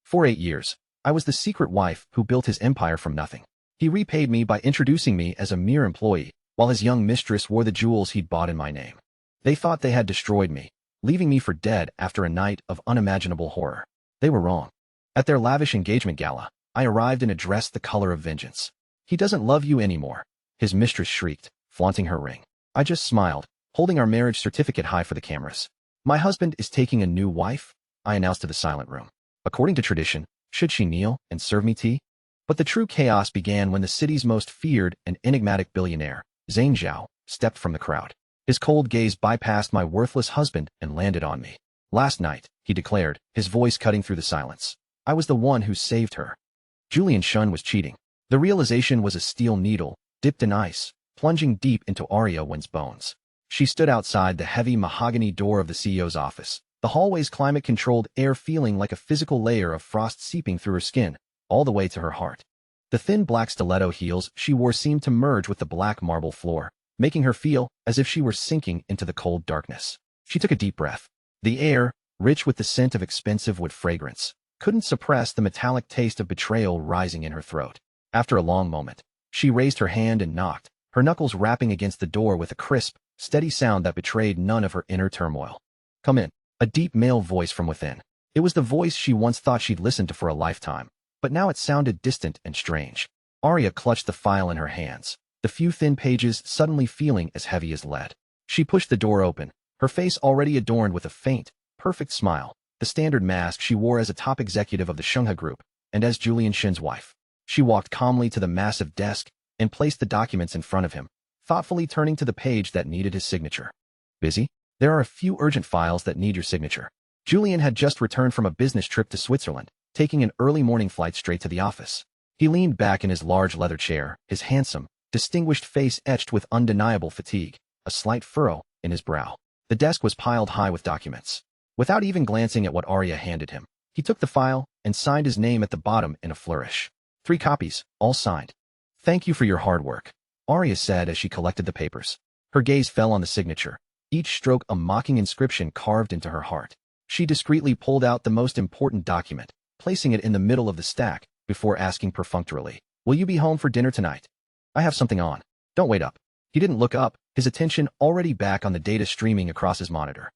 For 8 years, I was the secret wife who built his empire from nothing. He repaid me by introducing me as a mere employee, while his young mistress wore the jewels he'd bought in my name. They thought they had destroyed me, leaving me for dead after a night of unimaginable horror. They were wrong. At their lavish engagement gala, I arrived in a dress the color of vengeance. "He doesn't love you anymore," his mistress shrieked, flaunting her ring. I just smiled, holding our marriage certificate high for the cameras. "My husband is taking a new wife," I announced to the silent room. According to tradition, should she kneel and serve me tea? But the true chaos began when the city's most feared and enigmatic billionaire, Zhang Zhao, stepped from the crowd. His cold gaze bypassed my worthless husband and landed on me. "Last night," he declared, his voice cutting through the silence, "I was the one who saved her." Julian Shun was cheating. The realization was a steel needle, dipped in ice, plunging deep into Arya Wen's bones. She stood outside the heavy mahogany door of the CEO's office, the hallway's climate-controlled air feeling like a physical layer of frost seeping through her skin, all the way to her heart. The thin black stiletto heels she wore seemed to merge with the black marble floor, making her feel as if she were sinking into the cold darkness. She took a deep breath. The air, rich with the scent of expensive wood fragrance, couldn't suppress the metallic taste of betrayal rising in her throat. After a long moment, she raised her hand and knocked, her knuckles rapping against the door with a crisp, steady sound that betrayed none of her inner turmoil. "Come in," a deep male voice from within. It was the voice she once thought she'd listened to for a lifetime, but now it sounded distant and strange. Arya clutched the file in her hands, the few thin pages suddenly feeling as heavy as lead. She pushed the door open, her face already adorned with a faint, perfect smile, the standard mask she wore as a top executive of the Shungha Group, and as Julian Shin's wife. She walked calmly to the massive desk and placed the documents in front of him, thoughtfully turning to the page that needed his signature. "Busy? There are a few urgent files that need your signature." Julian had just returned from a business trip to Switzerland, taking an early morning flight straight to the office. He leaned back in his large leather chair, his handsome, distinguished face etched with undeniable fatigue, a slight furrow in his brow. The desk was piled high with documents. Without even glancing at what Arya handed him, he took the file and signed his name at the bottom in a flourish. 3 copies, all signed. "Thank you for your hard work," Arya said as she collected the papers. Her gaze fell on the signature, each stroke a mocking inscription carved into her heart. She discreetly pulled out the most important document, placing it in the middle of the stack, before asking perfunctorily, "Will you be home for dinner tonight? I have something on. Don't wait up." He didn't look up, his attention already back on the data streaming across his monitor.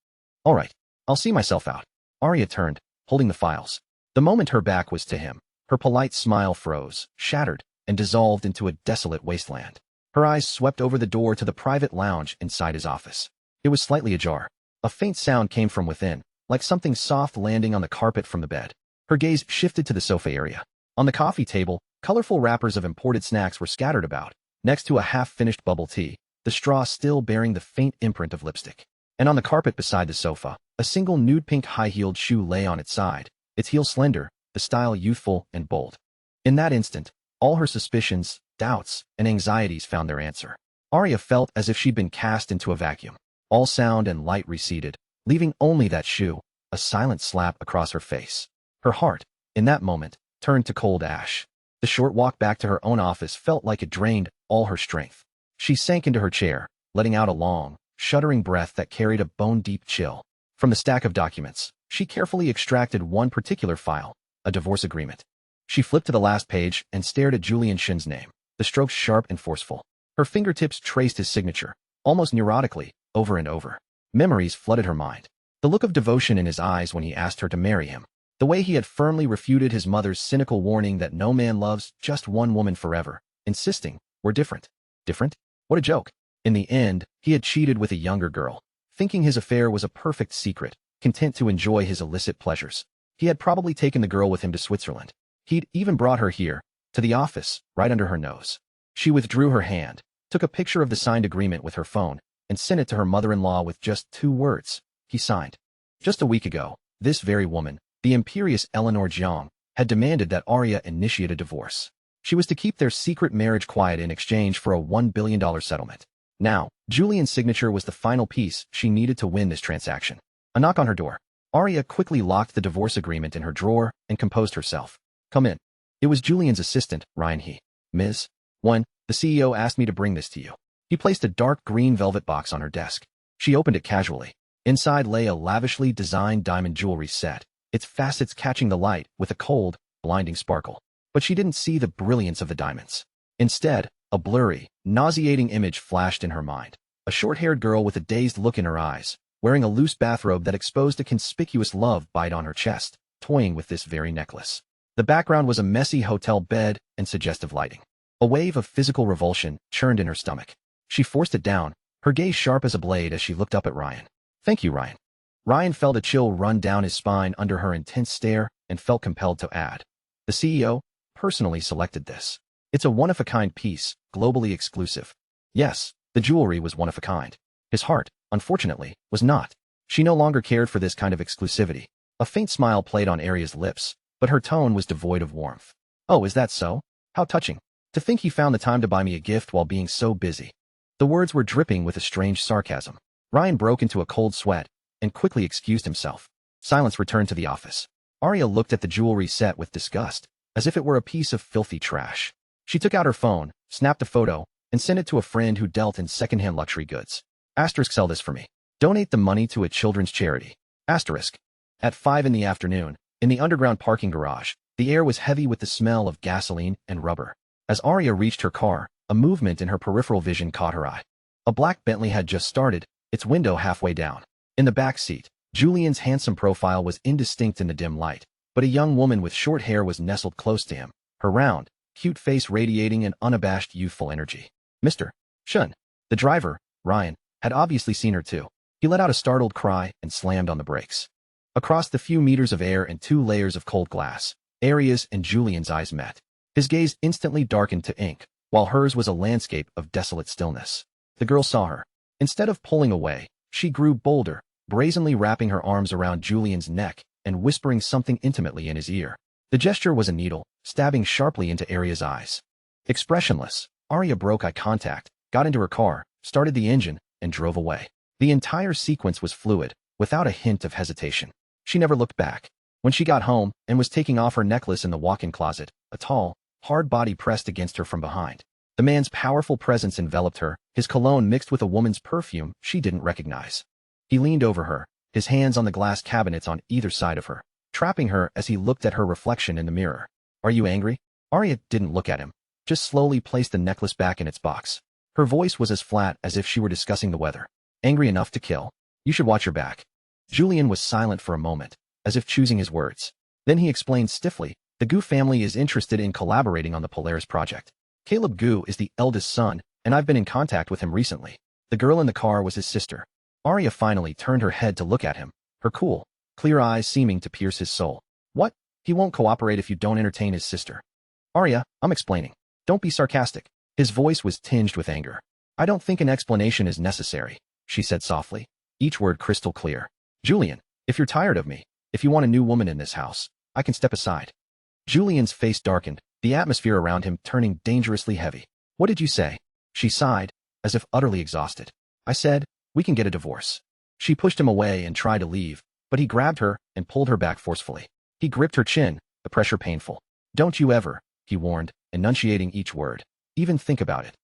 "All right, I'll see myself out." Arya turned, holding the files. The moment her back was to him, her polite smile froze, shattered, and dissolved into a desolate wasteland. Her eyes swept over the door to the private lounge inside his office. It was slightly ajar. A faint sound came from within, like something soft landing on the carpet from the bed. Her gaze shifted to the sofa area. On the coffee table, colorful wrappers of imported snacks were scattered about, next to a half-finished bubble tea, the straw still bearing the faint imprint of lipstick. And on the carpet beside the sofa, a single nude pink high-heeled shoe lay on its side, its heel slender, the style youthful and bold. In that instant, all her suspicions, doubts, and anxieties found their answer. Arya felt as if she'd been cast into a vacuum. All sound and light receded, leaving only that shoe, a silent slap across her face. Her heart, in that moment, turned to cold ash. The short walk back to her own office felt like it drained all her strength. She sank into her chair, letting out a long, shuddering breath that carried a bone-deep chill. From the stack of documents, she carefully extracted one particular file, a divorce agreement. She flipped to the last page and stared at Julian Shin's name, the strokes sharp and forceful. Her fingertips traced his signature, almost neurotically, over and over. Memories flooded her mind. The look of devotion in his eyes when he asked her to marry him. The way he had firmly refuted his mother's cynical warning that no man loves just one woman forever, insisting, "We're different." Different? What a joke. In the end, he had cheated with a younger girl, thinking his affair was a perfect secret, content to enjoy his illicit pleasures. He had probably taken the girl with him to Switzerland. He'd even brought her here, to the office, right under her nose. She withdrew her hand, took a picture of the signed agreement with her phone, and sent it to her mother-in-law with just 2 words. He signed. Just a week ago, this very woman, the imperious Eleanor Jiang, had demanded that Arya initiate a divorce. She was to keep their secret marriage quiet in exchange for a $1 billion settlement. Now, Julian's signature was the final piece she needed to win this transaction. A knock on her door. Arya quickly locked the divorce agreement in her drawer and composed herself. "Come in." It was Julian's assistant, Ryan He. "Ms. One, the CEO asked me to bring this to you." He placed a dark green velvet box on her desk. She opened it casually. Inside lay a lavishly designed diamond jewelry set, its facets catching the light with a cold, blinding sparkle. But she didn't see the brilliance of the diamonds. Instead, a blurry, nauseating image flashed in her mind. A short-haired girl with a dazed look in her eyes, wearing a loose bathrobe that exposed a conspicuous love bite on her chest, toying with this very necklace. The background was a messy hotel bed and suggestive lighting. A wave of physical revulsion churned in her stomach. She forced it down, her gaze sharp as a blade as she looked up at Ryan. "Thank you, Ryan." Ryan felt a chill run down his spine under her intense stare and felt compelled to add, "The CEO personally selected this. It's a one-of-a-kind piece, globally exclusive." Yes, the jewelry was one of a kind. His heart, unfortunately, was not. She no longer cared for this kind of exclusivity. A faint smile played on Arya's lips, but her tone was devoid of warmth. "Oh, is that so? How touching. To think he found the time to buy me a gift while being so busy." The words were dripping with a strange sarcasm. Ryan broke into a cold sweat and quickly excused himself. Silence returned to the office. Arya looked at the jewelry set with disgust, as if it were a piece of filthy trash. She took out her phone, snapped a photo, and sent it to a friend who dealt in secondhand luxury goods. "Sell this for me. Donate the money to a children's charity." At 5 in the afternoon, in the underground parking garage, the air was heavy with the smell of gasoline and rubber. As Arya reached her car, a movement in her peripheral vision caught her eye. A black Bentley had just started, its window halfway down. In the back seat, Julian's handsome profile was indistinct in the dim light, but a young woman with short hair was nestled close to him, her round, cute face radiating an unabashed youthful energy. "Mr. Shun." The driver, Ryan, had obviously seen her too. He let out a startled cry and slammed on the brakes. Across the few meters of air and 2 layers of cold glass, Arya's and Julian's eyes met. His gaze instantly darkened to ink, while hers was a landscape of desolate stillness. The girl saw her. Instead of pulling away, she grew bolder, brazenly wrapping her arms around Julian's neck and whispering something intimately in his ear. The gesture was a needle, stabbing sharply into Arya's eyes. Expressionless, Arya broke eye contact, got into her car, started the engine, and drove away. The entire sequence was fluid, without a hint of hesitation. She never looked back. When she got home and was taking off her necklace in the walk-in closet, a tall, hard body pressed against her from behind. The man's powerful presence enveloped her, his cologne mixed with a woman's perfume she didn't recognize. He leaned over her, his hands on the glass cabinets on either side of her, trapping her as he looked at her reflection in the mirror. "Are you angry?" Arya didn't look at him, just slowly placed the necklace back in its box. Her voice was as flat as if she were discussing the weather. "Angry enough to kill. You should watch your back." Julian was silent for a moment, as if choosing his words. Then he explained stiffly, "The Gu family is interested in collaborating on the Polaris project. Caleb Gu is the eldest son, and I've been in contact with him recently." The girl in the car was his sister. Arya finally turned her head to look at him, her cool, clear eyes seeming to pierce his soul. "What? He won't cooperate if you don't entertain his sister." "Arya, I'm explaining. Don't be sarcastic." His voice was tinged with anger. "I don't think an explanation is necessary," she said softly, each word crystal clear. "Julian, if you're tired of me, if you want a new woman in this house, I can step aside." Julian's face darkened, the atmosphere around him turning dangerously heavy. "What did you say?" She sighed, as if utterly exhausted. "I said, we can get a divorce." She pushed him away and tried to leave, but he grabbed her and pulled her back forcefully. He gripped her chin, the pressure painful. "Don't you ever," he warned, enunciating each word, "even think about it."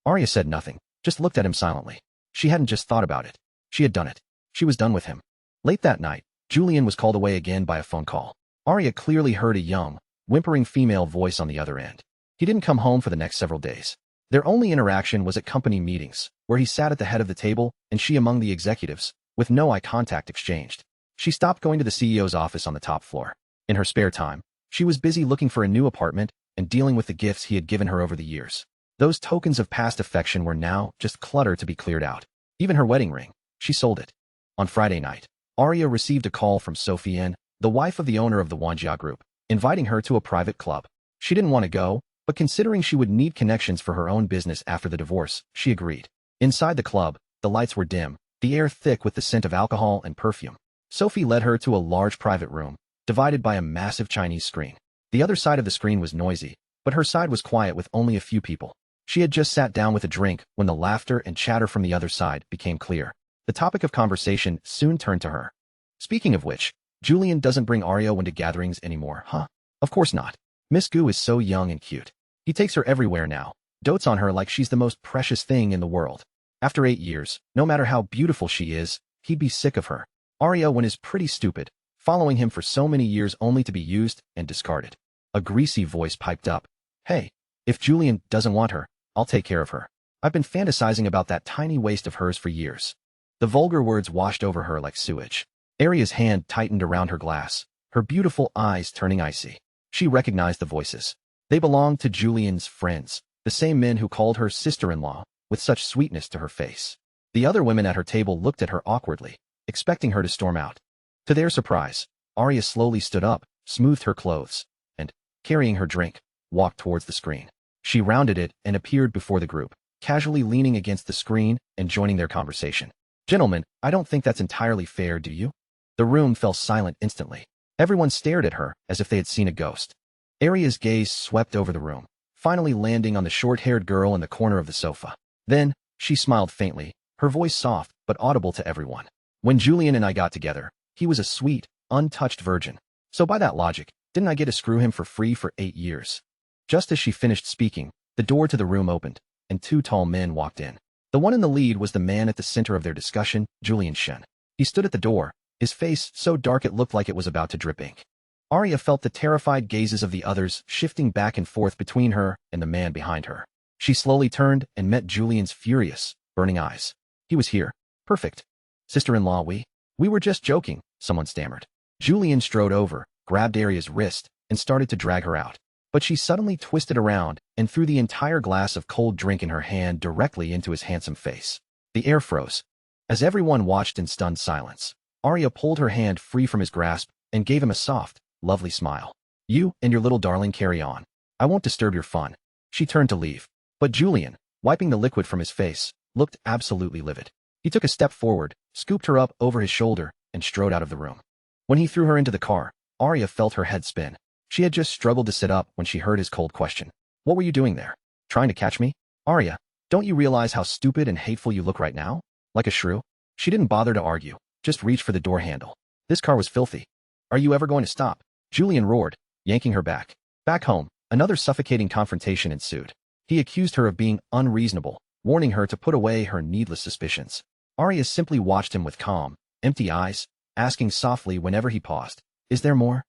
Arya said nothing, just looked at him silently. She hadn't just thought about it. She had done it. She was done with him. Late that night, Julian was called away again by a phone call. Arya clearly heard a young, whimpering female voice on the other end. He didn't come home for the next several days. Their only interaction was at company meetings, where he sat at the head of the table and she among the executives, with no eye contact exchanged. She stopped going to the CEO's office on the top floor. In her spare time, she was busy looking for a new apartment and dealing with the gifts he had given her over the years. Those tokens of past affection were now just clutter to be cleared out. Even her wedding ring, she sold it. On Friday night, Arya received a call from Sophie, the wife of the owner of the Wanjia Group, inviting her to a private club. She didn't want to go, but considering she would need connections for her own business after the divorce, she agreed. Inside the club, the lights were dim, the air thick with the scent of alcohol and perfume. Sophie led her to a large private room, divided by a massive Chinese screen. The other side of the screen was noisy, but her side was quiet with only a few people. She had just sat down with a drink when the laughter and chatter from the other side became clear. The topic of conversation soon turned to her. "Speaking of which, Julian doesn't bring Arya into gatherings anymore, huh?" "Of course not. Miss Gu is so young and cute. He takes her everywhere now, dotes on her like she's the most precious thing in the world. After 8 years, no matter how beautiful she is, he'd be sick of her." Arya, when is pretty stupid, following him for so many years only to be used and discarded. A greasy voice piped up. Hey, if Julian doesn't want her, I'll take care of her. I've been fantasizing about that tiny waist of hers for years. The vulgar words washed over her like sewage. Aria's hand tightened around her glass, her beautiful eyes turning icy. She recognized the voices. They belonged to Julian's friends, the same men who called her sister-in-law, with such sweetness to her face. The other women at her table looked at her awkwardly, expecting her to storm out. To their surprise, Aria slowly stood up, smoothed her clothes, and, carrying her drink, walked towards the screen. She rounded it and appeared before the group, casually leaning against the screen and joining their conversation. Gentlemen, I don't think that's entirely fair, do you? The room fell silent instantly. Everyone stared at her as if they had seen a ghost. Aria's gaze swept over the room, finally landing on the short-haired girl in the corner of the sofa. Then, she smiled faintly, her voice soft but audible to everyone. When Julian and I got together, he was a sweet, untouched virgin. So by that logic, didn't I get to screw him for free for 8 years? Just as she finished speaking, the door to the room opened, and 2 tall men walked in. The one in the lead was the man at the center of their discussion, Julian Shen. He stood at the door, his face so dark it looked like it was about to drip ink. Aria felt the terrified gazes of the others shifting back and forth between her and the man behind her. She slowly turned and met Julian's furious, burning eyes. He was here. Perfect. Sister-in-law, we were just joking, someone stammered. Julian strode over, grabbed Aria's wrist, and started to drag her out. But she suddenly twisted around and threw the entire glass of cold drink in her hand directly into his handsome face. The air froze. As everyone watched in stunned silence, Aria pulled her hand free from his grasp and gave him a soft, lovely smile. You and your little darling carry on. I won't disturb your fun. She turned to leave. But Julian, wiping the liquid from his face, looked absolutely livid. He took a step forward, scooped her up over his shoulder, and strode out of the room. When he threw her into the car, Aria felt her head spin. She had just struggled to sit up when she heard his cold question. What were you doing there? Trying to catch me? Aria, don't you realize how stupid and hateful you look right now? Like a shrew? She didn't bother to argue, just reached for the door handle. This car was filthy. Are you ever going to stop? Julian roared, yanking her back. Back home, another suffocating confrontation ensued. He accused her of being unreasonable, warning her to put away her needless suspicions. Aria simply watched him with calm, empty eyes, asking softly whenever he paused, "Is there more?"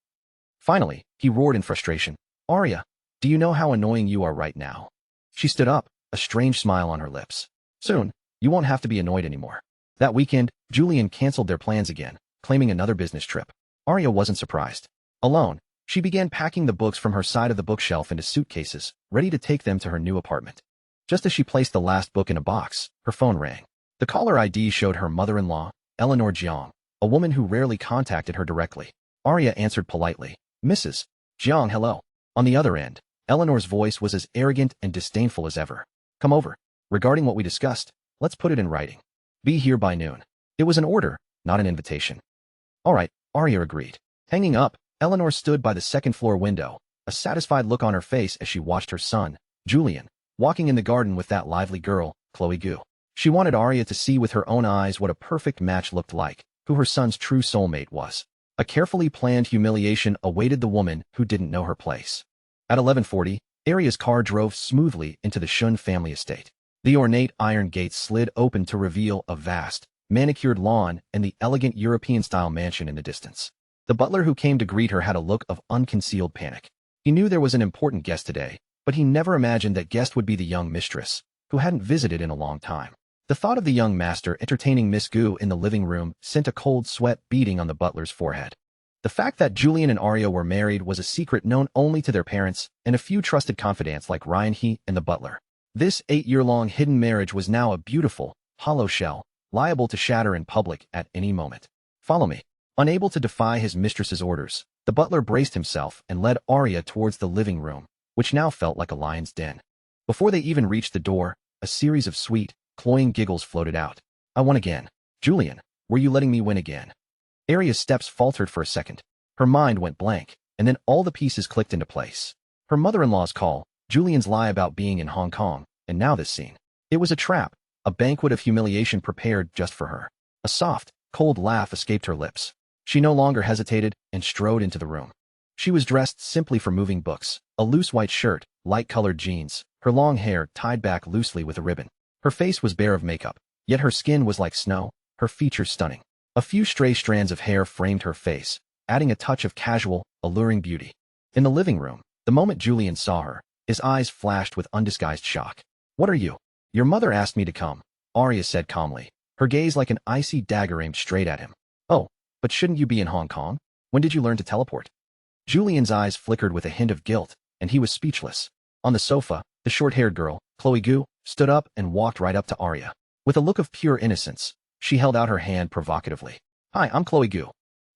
Finally, he roared in frustration. "Aria, do you know how annoying you are right now?" She stood up, a strange smile on her lips. "Soon, you won't have to be annoyed anymore." That weekend, Julian canceled their plans again, claiming another business trip. Aria wasn't surprised. Alone, she began packing the books from her side of the bookshelf into suitcases, ready to take them to her new apartment. Just as she placed the last book in a box, her phone rang. The caller ID showed her mother-in-law, Eleanor Jiang, a woman who rarely contacted her directly. Aria answered politely, "Mrs. Jiang, hello." On the other end, Eleanor's voice was as arrogant and disdainful as ever. "Come over. Regarding what we discussed, let's put it in writing. Be here by noon." It was an order, not an invitation. All right, Aria agreed. Hanging up, Eleanor stood by the second-floor window, a satisfied look on her face as she watched her son, Julian, walking in the garden with that lively girl, Chloe Gu. She wanted Aria to see with her own eyes what a perfect match looked like, who her son's true soulmate was. A carefully planned humiliation awaited the woman who didn't know her place. At 11:40, Aria's car drove smoothly into the Shun family estate. The ornate iron gates slid open to reveal a vast, manicured lawn and the elegant European-style mansion in the distance. The butler who came to greet her had a look of unconcealed panic. He knew there was an important guest today, but he never imagined that guest would be the young mistress, who hadn't visited in a long time. The thought of the young master entertaining Miss Gu in the living room sent a cold sweat beading on the butler's forehead. The fact that Julian and Aria were married was a secret known only to their parents and a few trusted confidants like Ryan He and the butler. This 8-year-long hidden marriage was now a beautiful, hollow shell, liable to shatter in public at any moment. "Follow me." Unable to defy his mistress's orders, the butler braced himself and led Aria towards the living room, which now felt like a lion's den. Before they even reached the door, a series of sweet, cloying giggles floated out. "I won again. Julian, were you letting me win again?" Aria's steps faltered for a second. Her mind went blank, and then all the pieces clicked into place. Her mother-in-law's call, Julian's lie about being in Hong Kong, and now this scene. It was a trap, a banquet of humiliation prepared just for her. A soft, cold laugh escaped her lips. She no longer hesitated and strode into the room. She was dressed simply for moving books, a loose white shirt, light-colored jeans, her long hair tied back loosely with a ribbon. Her face was bare of makeup, yet her skin was like snow, her features stunning. A few stray strands of hair framed her face, adding a touch of casual, alluring beauty. In the living room, the moment Julian saw her, his eyes flashed with undisguised shock. "What are you?" "Your mother asked me to come," Arya said calmly, her gaze like an icy dagger aimed straight at him. "Oh, but shouldn't you be in Hong Kong? When did you learn to teleport?" Julian's eyes flickered with a hint of guilt, and he was speechless. On the sofa, the short-haired girl, Chloe Gu, stood up and walked right up to Arya. With a look of pure innocence, she held out her hand provocatively. "Hi, I'm Chloe Gu."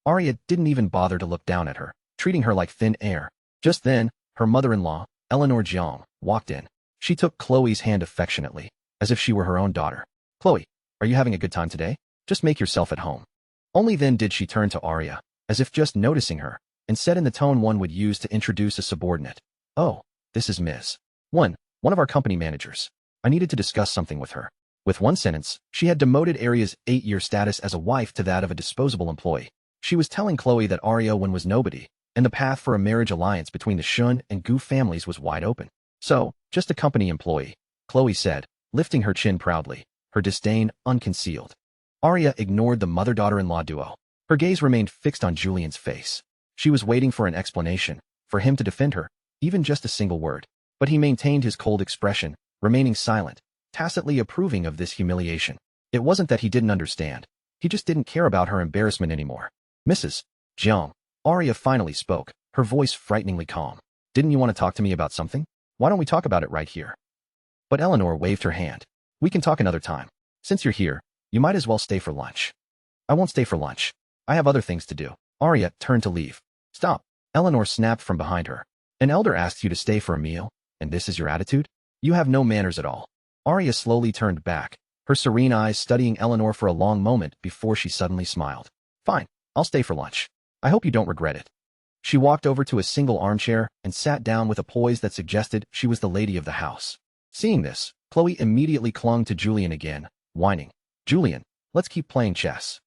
Arya didn't even bother to look down at her, treating her like thin air. Just then, her mother-in-law, Eleanor Jiang, walked in. She took Chloe's hand affectionately, as if she were her own daughter. "Chloe, are you having a good time today? Just make yourself at home." Only then did she turn to Arya, as if just noticing her, and said in the tone one would use to introduce a subordinate. "Oh, this is Ms. One of our company managers. I needed to discuss something with her." With one sentence, she had demoted Arya's 8-year status as a wife to that of a disposable employee. She was telling Chloe that Arya Wen was nobody, and the path for a marriage alliance between the Shun and Gu families was wide open. "So, just a company employee," Chloe said, lifting her chin proudly, her disdain unconcealed. Arya ignored the mother-daughter-in-law duo. Her gaze remained fixed on Julian's face. She was waiting for an explanation, for him to defend her, even just a single word. But he maintained his cold expression, remaining silent, tacitly approving of this humiliation. It wasn't that he didn't understand. He just didn't care about her embarrassment anymore. "Mrs. Jiang," Arya finally spoke, her voice frighteningly calm. "Didn't you want to talk to me about something? Why don't we talk about it right here?" But Eleanor waved her hand. "We can talk another time. Since you're here, you might as well stay for lunch." "I won't stay for lunch. I have other things to do." Arya turned to leave. "Stop," Eleanor snapped from behind her. "An elder asks you to stay for a meal, and this is your attitude? You have no manners at all." Arya slowly turned back, her serene eyes studying Eleanor for a long moment before she suddenly smiled. "Fine, I'll stay for lunch. I hope you don't regret it." She walked over to a single armchair and sat down with a poise that suggested she was the lady of the house. Seeing this, Chloe immediately clung to Julian again, whining, "Julian, let's keep playing chess."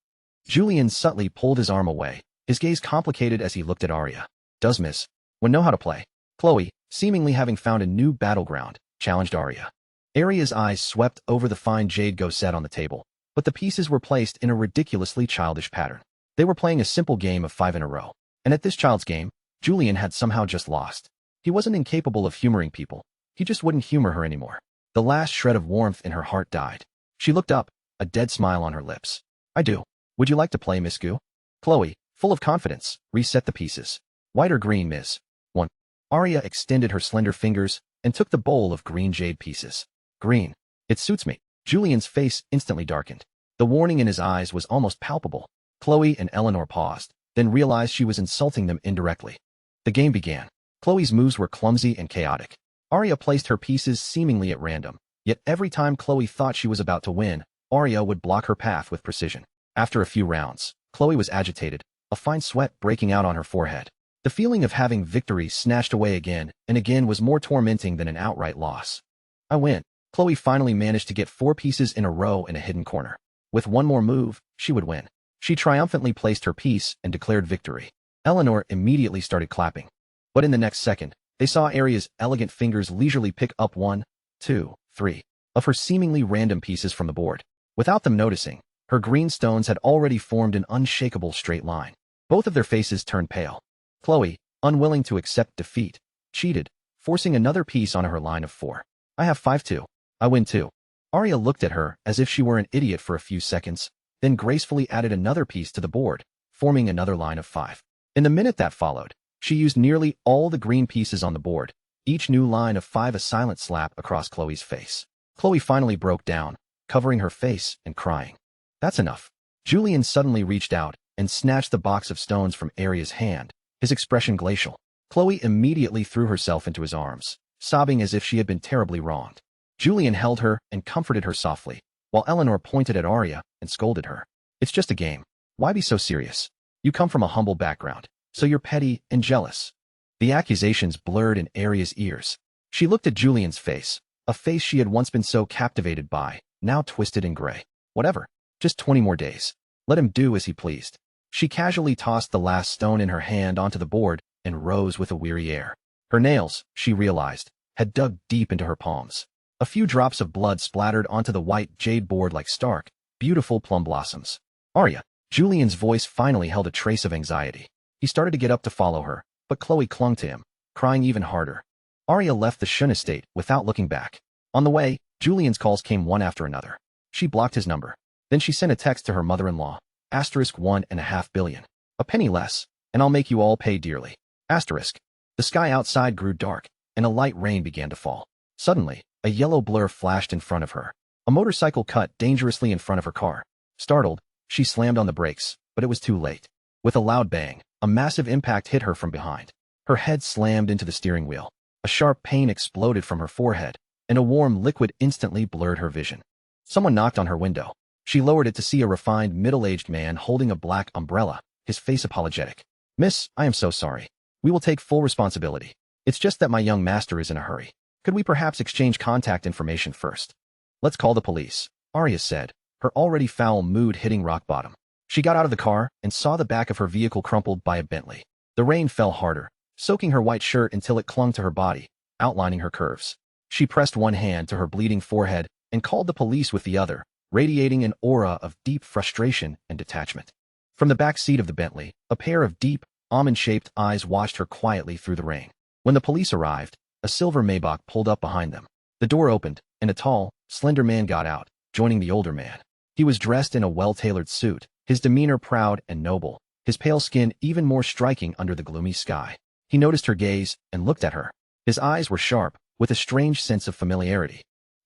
Julian subtly pulled his arm away, his gaze complicated as he looked at Arya. "Does Ms. Wen know how to play?" Chloe, seemingly having found a new battleground, challenged Arya. Arya's eyes swept over the fine jade go set on the table, but the pieces were placed in a ridiculously childish pattern. They were playing a simple game of 5 in a row, and at this child's game, Julian had somehow just lost. He wasn't incapable of humoring people, he just wouldn't humor her anymore. The last shred of warmth in her heart died. She looked up, a dead smile on her lips. "I do. Would you like to play, Miss Gu?" Chloe, full of confidence, reset the pieces. "White or green, Ms. One." Arya extended her slender fingers and took the bowl of green jade pieces. "Green. It suits me." Julian's face instantly darkened. The warning in his eyes was almost palpable. Chloe and Eleanor paused, then realized she was insulting them indirectly. The game began. Chloe's moves were clumsy and chaotic. Arya placed her pieces seemingly at random, yet every time Chloe thought she was about to win, Arya would block her path with precision. After a few rounds, Chloe was agitated, a fine sweat breaking out on her forehead. The feeling of having victory snatched away again and again was more tormenting than an outright loss. "I win." Chloe finally managed to get 4 pieces in a row in a hidden corner. With one more move, she would win. She triumphantly placed her piece and declared victory. Eleanor immediately started clapping. But in the next second, they saw Arya's elegant fingers leisurely pick up 1, 2, 3 of her seemingly random pieces from the board. Without them noticing, her green stones had already formed an unshakable straight line. Both of their faces turned pale. Chloe, unwilling to accept defeat, cheated, forcing another piece onto her line of 4. "I have 5 too. I win too." Arya looked at her as if she were an idiot for a few seconds, then gracefully added another piece to the board, forming another line of 5. In the minute that followed, she used nearly all the green pieces on the board, each new line of 5 a silent slap across Chloe's face. Chloe finally broke down, covering her face and crying. "That's enough." Julian suddenly reached out and snatched the box of stones from Arya's hand, his expression glacial. Chloe immediately threw herself into his arms, sobbing as if she had been terribly wronged. Julian held her and comforted her softly, while Eleanor pointed at Arya and scolded her. "It's just a game. Why be so serious? You come from a humble background, so you're petty and jealous." The accusations blurred in Arya's ears. She looked at Julian's face, a face she had once been so captivated by, now twisted and gray. Whatever. Just 20 more days. Let him do as he pleased. She casually tossed the last stone in her hand onto the board and rose with a weary air. Her nails, she realized, had dug deep into her palms. A few drops of blood splattered onto the white jade board like stark, beautiful plum blossoms. "Arya." Julian's voice finally held a trace of anxiety. He started to get up to follow her, but Chloe clung to him, crying even harder. Arya left the Shun estate without looking back. On the way, Julian's calls came one after another. She blocked his number. Then she sent a text to her mother-in-law. *1.5 billion. A penny less, and I'll make you all pay dearly. Asterisk. The sky outside grew dark, and a light rain began to fall. Suddenly, a yellow blur flashed in front of her. A motorcycle cut dangerously in front of her car. Startled, she slammed on the brakes, but it was too late. With a loud bang, a massive impact hit her from behind. Her head slammed into the steering wheel. A sharp pain exploded from her forehead, and a warm liquid instantly blurred her vision. Someone knocked on her window. She lowered it to see a refined, middle-aged man holding a black umbrella, his face apologetic. "Miss, I am so sorry. We will take full responsibility. It's just that my young master is in a hurry. Could we perhaps exchange contact information first?" "Let's call the police," Arya said, her already foul mood hitting rock bottom. She got out of the car and saw the back of her vehicle crumpled by a Bentley. The rain fell harder, soaking her white shirt until it clung to her body, outlining her curves. She pressed one hand to her bleeding forehead and called the police with the other, radiating an aura of deep frustration and detachment. From the back seat of the Bentley, a pair of deep, almond-shaped eyes watched her quietly through the rain. When the police arrived, a silver Maybach pulled up behind them. The door opened, and a tall, slender man got out, joining the older man. He was dressed in a well-tailored suit, his demeanor proud and noble, his pale skin even more striking under the gloomy sky. He noticed her gaze and looked at her. His eyes were sharp, with a strange sense of familiarity.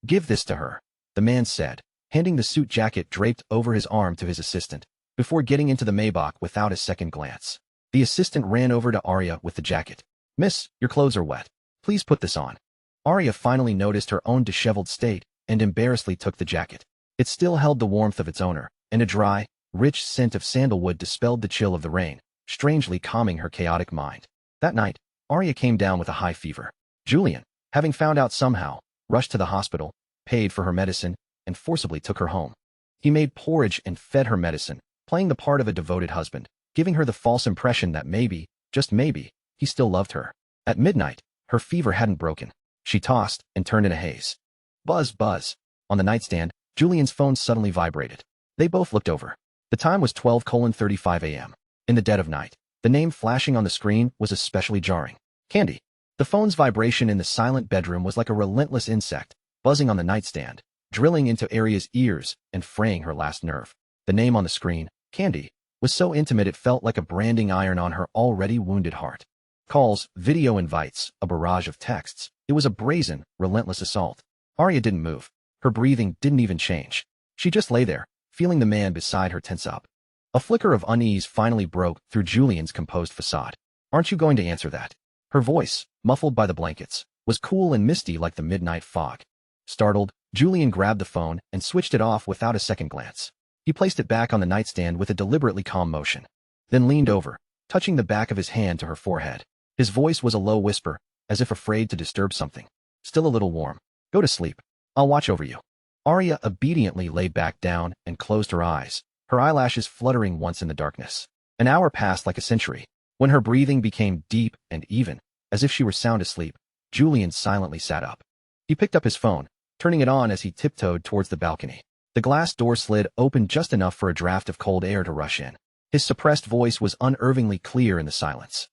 "Give this to her," the man said, handing the suit jacket draped over his arm to his assistant, before getting into the Maybach without a second glance. The assistant ran over to Arya with the jacket. "Miss, your clothes are wet. Please put this on." Arya finally noticed her own disheveled state and embarrassedly took the jacket. It still held the warmth of its owner, and a dry, rich scent of sandalwood dispelled the chill of the rain, strangely calming her chaotic mind. That night, Arya came down with a high fever. Julian, having found out somehow, rushed to the hospital, paid for her medicine, and forcibly took her home. He made porridge and fed her medicine, playing the part of a devoted husband, giving her the false impression that maybe, just maybe, he still loved her. At midnight, her fever hadn't broken. She tossed and turned in a haze. Buzz, buzz. On the nightstand, Julian's phone suddenly vibrated. They both looked over. The time was 12:35 a.m. In the dead of night, the name flashing on the screen was especially jarring. Candy. The phone's vibration in the silent bedroom was like a relentless insect, buzzing on the nightstand, drilling into Arya's ears and fraying her last nerve. The name on the screen, Candy, was so intimate it felt like a branding iron on her already wounded heart. Calls, video invites, a barrage of texts. It was a brazen, relentless assault. Arya didn't move. Her breathing didn't even change. She just lay there, feeling the man beside her tense up. A flicker of unease finally broke through Julian's composed facade. "Aren't you going to answer that?" Her voice, muffled by the blankets, was cool and misty like the midnight fog. Startled, Julian grabbed the phone and switched it off without a second glance. He placed it back on the nightstand with a deliberately calm motion, then leaned over, touching the back of his hand to her forehead. His voice was a low whisper, as if afraid to disturb something. "Still a little warm. Go to sleep. I'll watch over you." Arya obediently lay back down and closed her eyes, her eyelashes fluttering once in the darkness. An hour passed like a century. When her breathing became deep and even, as if she were sound asleep, Julian silently sat up. He picked up his phone, turning it on as he tiptoed towards the balcony. The glass door slid open just enough for a draft of cold air to rush in. His suppressed voice was unervingly clear in the silence.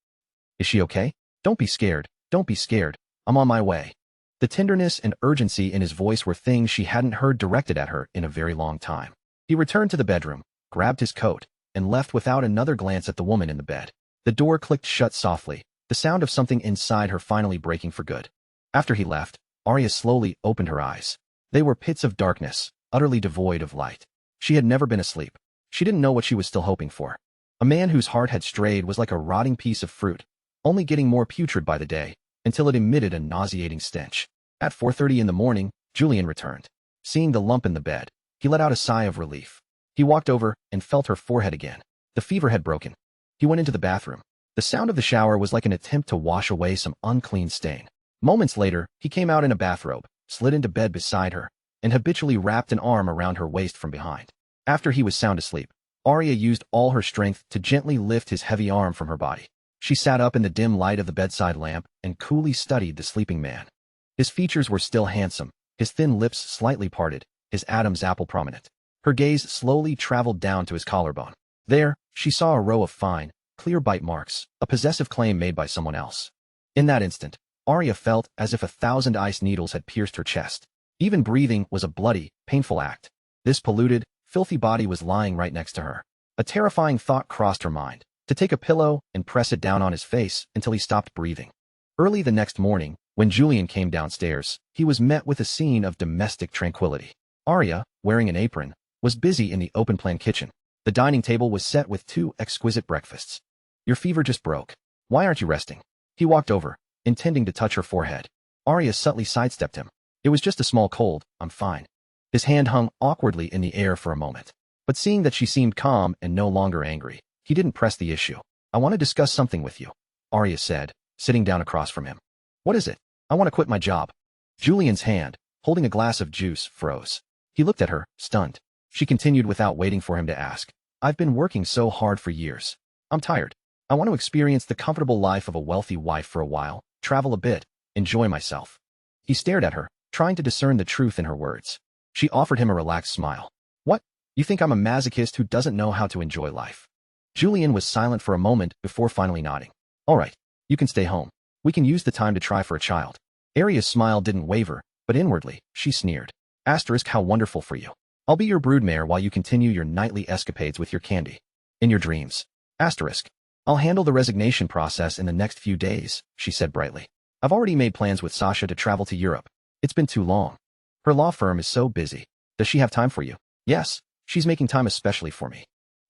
"Is she okay? Don't be scared. Don't be scared. I'm on my way." The tenderness and urgency in his voice were things she hadn't heard directed at her in a very long time. He returned to the bedroom, grabbed his coat, and left without another glance at the woman in the bed. The door clicked shut softly, the sound of something inside her finally breaking for good. After he left, Arya slowly opened her eyes. They were pits of darkness, utterly devoid of light. She had never been asleep. She didn't know what she was still hoping for. A man whose heart had strayed was like a rotting piece of fruit, only getting more putrid by the day, until it emitted a nauseating stench. At 4:30 in the morning, Julian returned. Seeing the lump in the bed, he let out a sigh of relief. He walked over and felt her forehead again. The fever had broken. He went into the bathroom. The sound of the shower was like an attempt to wash away some unclean stain. Moments later, he came out in a bathrobe, slid into bed beside her, and habitually wrapped an arm around her waist from behind. After he was sound asleep, Arya used all her strength to gently lift his heavy arm from her body. She sat up in the dim light of the bedside lamp and coolly studied the sleeping man. His features were still handsome, his thin lips slightly parted, his Adam's apple prominent. Her gaze slowly traveled down to his collarbone. There, she saw a row of fine, clear bite marks, a possessive claim made by someone else. In that instant, Arya felt as if 1,000 ice needles had pierced her chest. Even breathing was a bloody, painful act. This polluted, filthy body was lying right next to her. A terrifying thought crossed her mind, to take a pillow and press it down on his face until he stopped breathing. Early the next morning, when Julian came downstairs, he was met with a scene of domestic tranquility. Arya, wearing an apron, was busy in the open-plan kitchen. The dining table was set with 2 exquisite breakfasts. "Your fever just broke. Why aren't you resting?" He walked over, intending to touch her forehead. Arya subtly sidestepped him. "It was just a small cold, I'm fine." His hand hung awkwardly in the air for a moment. But seeing that she seemed calm and no longer angry, he didn't press the issue. "I want to discuss something with you," Arya said, sitting down across from him. "What is it?" "I want to quit my job." Julian's hand, holding a glass of juice, froze. He looked at her, stunned. She continued without waiting for him to ask. "I've been working so hard for years. I'm tired. I want to experience the comfortable life of a wealthy wife for a while, travel a bit, enjoy myself." He stared at her, trying to discern the truth in her words. She offered him a relaxed smile. "What? You think I'm a masochist who doesn't know how to enjoy life?" Julian was silent for a moment before finally nodding. "All right, you can stay home. We can use the time to try for a child." Arya's smile didn't waver, but inwardly, she sneered. Asterisk, how wonderful for you. I'll be your broodmare while you continue your nightly escapades with your candy. In your dreams. Asterisk. I'll handle the resignation process in the next few days, she said brightly. I've already made plans with Sasha to travel to Europe. It's been too long. Her law firm is so busy. Does she have time for you? Yes, she's making time especially for me.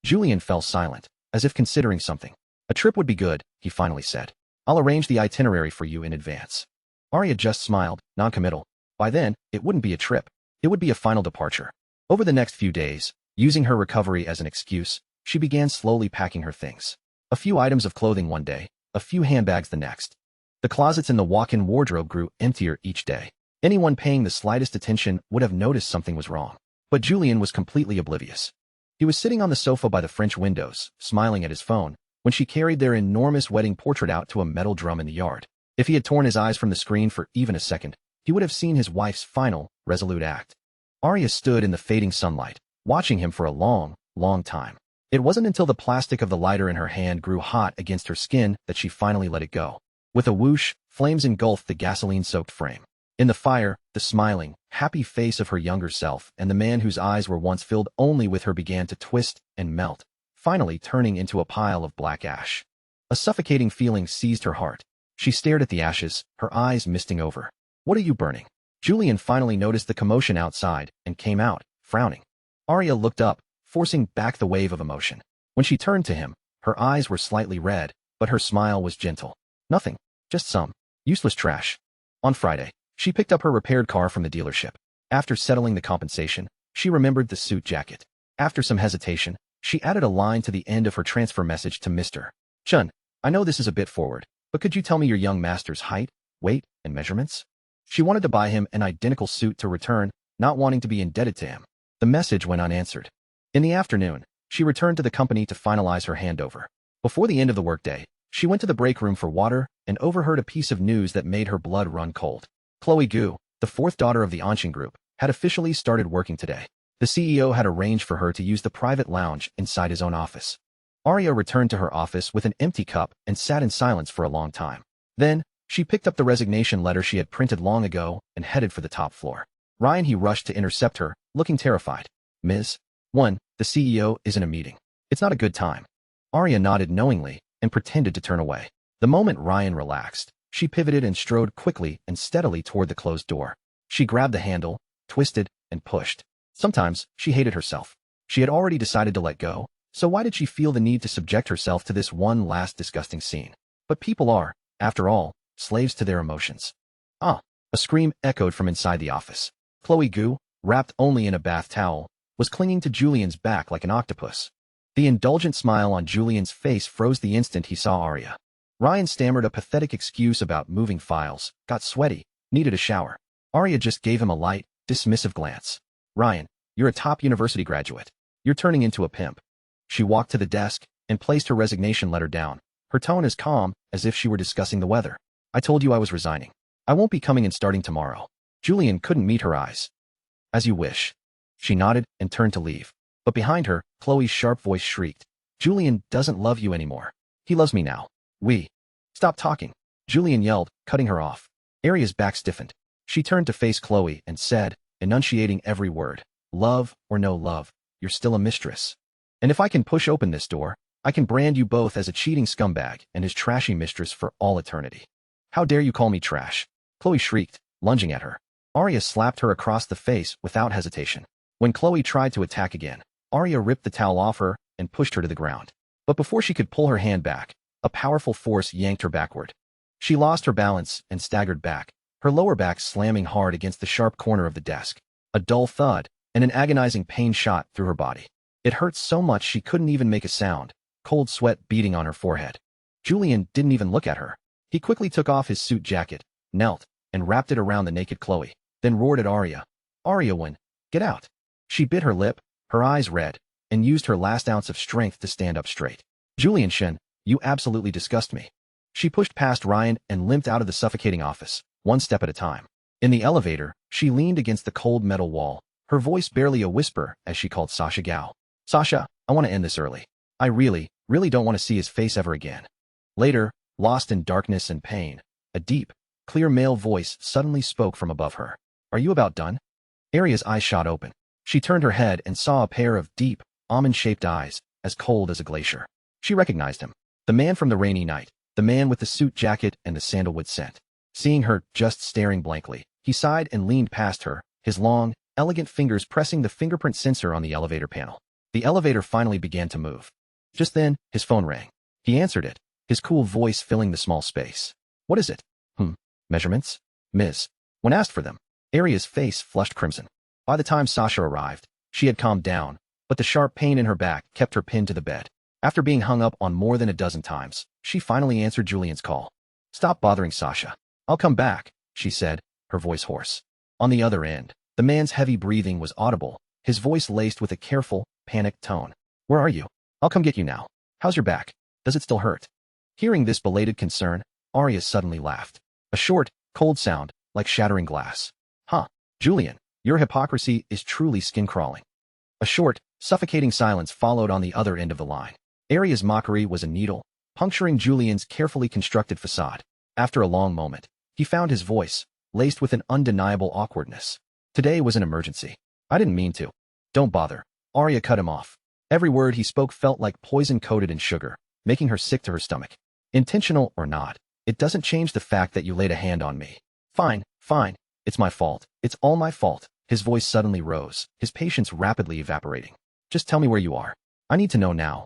Julian fell silent, as if considering something. A trip would be good, he finally said. I'll arrange the itinerary for you in advance. Arya just smiled, non-committal. By then, it wouldn't be a trip. It would be a final departure. Over the next few days, using her recovery as an excuse, she began slowly packing her things. A few items of clothing one day, a few handbags the next. The closets in the walk-in wardrobe grew emptier each day. Anyone paying the slightest attention would have noticed something was wrong. But Julian was completely oblivious. He was sitting on the sofa by the French windows, smiling at his phone, when she carried their enormous wedding portrait out to a metal drum in the yard. If he had torn his eyes from the screen for even a second, he would have seen his wife's final, resolute act. Arya stood in the fading sunlight, watching him for a long, long time. It wasn't until the plastic of the lighter in her hand grew hot against her skin that she finally let it go. With a whoosh, flames engulfed the gasoline-soaked frame. In the fire, the smiling, happy face of her younger self and the man whose eyes were once filled only with her began to twist and melt, finally turning into a pile of black ash. A suffocating feeling seized her heart. She stared at the ashes, her eyes misting over. What are you burning? Julian finally noticed the commotion outside and came out, frowning. Arya looked up, forcing back the wave of emotion. When she turned to him, her eyes were slightly red, but her smile was gentle. Nothing, just some useless trash. On Friday, she picked up her repaired car from the dealership. After settling the compensation, she remembered the suit jacket. After some hesitation, she added a line to the end of her transfer message to Mr. Chun. I know this is a bit forward, but could you tell me your young master's height, weight, and measurements? She wanted to buy him an identical suit to return, not wanting to be indebted to him. The message went unanswered. In the afternoon, she returned to the company to finalize her handover. Before the end of the workday, she went to the break room for water and overheard a piece of news that made her blood run cold. Chloe Gu, the fourth daughter of the Anshin Group, had officially started working today. The CEO had arranged for her to use the private lounge inside his own office. Arya returned to her office with an empty cup and sat in silence for a long time. Then, she picked up the resignation letter she had printed long ago and headed for the top floor. Ryan he rushed to intercept her, looking terrified. Ms. 1, the CEO is in a meeting. It's not a good time. Arya nodded knowingly and pretended to turn away. The moment Ryan relaxed, she pivoted and strode quickly and steadily toward the closed door. She grabbed the handle, twisted, and pushed. Sometimes, she hated herself. She had already decided to let go, so why did she feel the need to subject herself to this one last disgusting scene? But people are, after all, slaves to their emotions. Ah! A scream echoed from inside the office. Chloe Gu, wrapped only in a bath towel, was clinging to Julian's back like an octopus. The indulgent smile on Julian's face froze the instant he saw Arya. Ryan stammered a pathetic excuse about moving files, got sweaty, needed a shower. Arya just gave him a light, dismissive glance. Ryan, you're a top university graduate. You're turning into a pimp. She walked to the desk and placed her resignation letter down, her tone as calm as if she were discussing the weather. I told you I was resigning. I won't be coming and starting tomorrow. Julian couldn't meet her eyes. As you wish. She nodded and turned to leave. But behind her, Chloe's sharp voice shrieked. Julian doesn't love you anymore. He loves me now. We. Stop talking. Julian yelled, cutting her off. Aria's back stiffened. She turned to face Chloe and said, enunciating every word, love or no love, you're still a mistress. And if I can push open this door, I can brand you both as a cheating scumbag and his trashy mistress for all eternity. How dare you call me trash? Chloe shrieked, lunging at her. Aria slapped her across the face without hesitation. When Chloe tried to attack again, Aria ripped the towel off her and pushed her to the ground. But before she could pull her hand back, a powerful force yanked her backward. She lost her balance and staggered back, her lower back slamming hard against the sharp corner of the desk. A dull thud and an agonizing pain shot through her body. It hurt so much she couldn't even make a sound, cold sweat beading on her forehead. Julian didn't even look at her. He quickly took off his suit jacket, knelt, and wrapped it around the naked Chloe, then roared at Aria. Aria, get out. She bit her lip, her eyes red, and used her last ounce of strength to stand up straight. Julian Shen, you absolutely disgust me. She pushed past Ryan and limped out of the suffocating office, one step at a time. In the elevator, she leaned against the cold metal wall, her voice barely a whisper as she called Sasha Gao. Sasha, I want to end this early. I really don't want to see his face ever again. Later, lost in darkness and pain, a deep, clear male voice suddenly spoke from above her. Are you about done? Aria's eyes shot open. She turned her head and saw a pair of deep, almond-shaped eyes, as cold as a glacier. She recognized him. The man from the rainy night, the man with the suit jacket and the sandalwood scent. Seeing her just staring blankly, he sighed and leaned past her, his long, elegant fingers pressing the fingerprint sensor on the elevator panel. The elevator finally began to move. Just then, his phone rang. He answered it, his cool voice filling the small space. What is it? Measurements? Ms. When asked for them, Aria's face flushed crimson. By the time Sasha arrived, she had calmed down, but the sharp pain in her back kept her pinned to the bed. After being hung up on more than a dozen times, she finally answered Julian's call. Stop bothering Sasha. I'll come back, she said, her voice hoarse. On the other end, the man's heavy breathing was audible, his voice laced with a careful, panicked tone. Where are you? I'll come get you now. How's your back? Does it still hurt? Hearing this belated concern, Aria suddenly laughed. A short, cold sound, like shattering glass. Julian, your hypocrisy is truly skin-crawling. A short, suffocating silence followed on the other end of the line. Aria's mockery was a needle, puncturing Julian's carefully constructed facade. After a long moment, he found his voice, laced with an undeniable awkwardness. Today was an emergency. I didn't mean to. Don't bother. Aria cut him off. Every word he spoke felt like poison coated in sugar, making her sick to her stomach. Intentional or not, it doesn't change the fact that you laid a hand on me. Fine. It's my fault. It's all my fault. His voice suddenly rose, his patience rapidly evaporating. Just tell me where you are. I need to know now.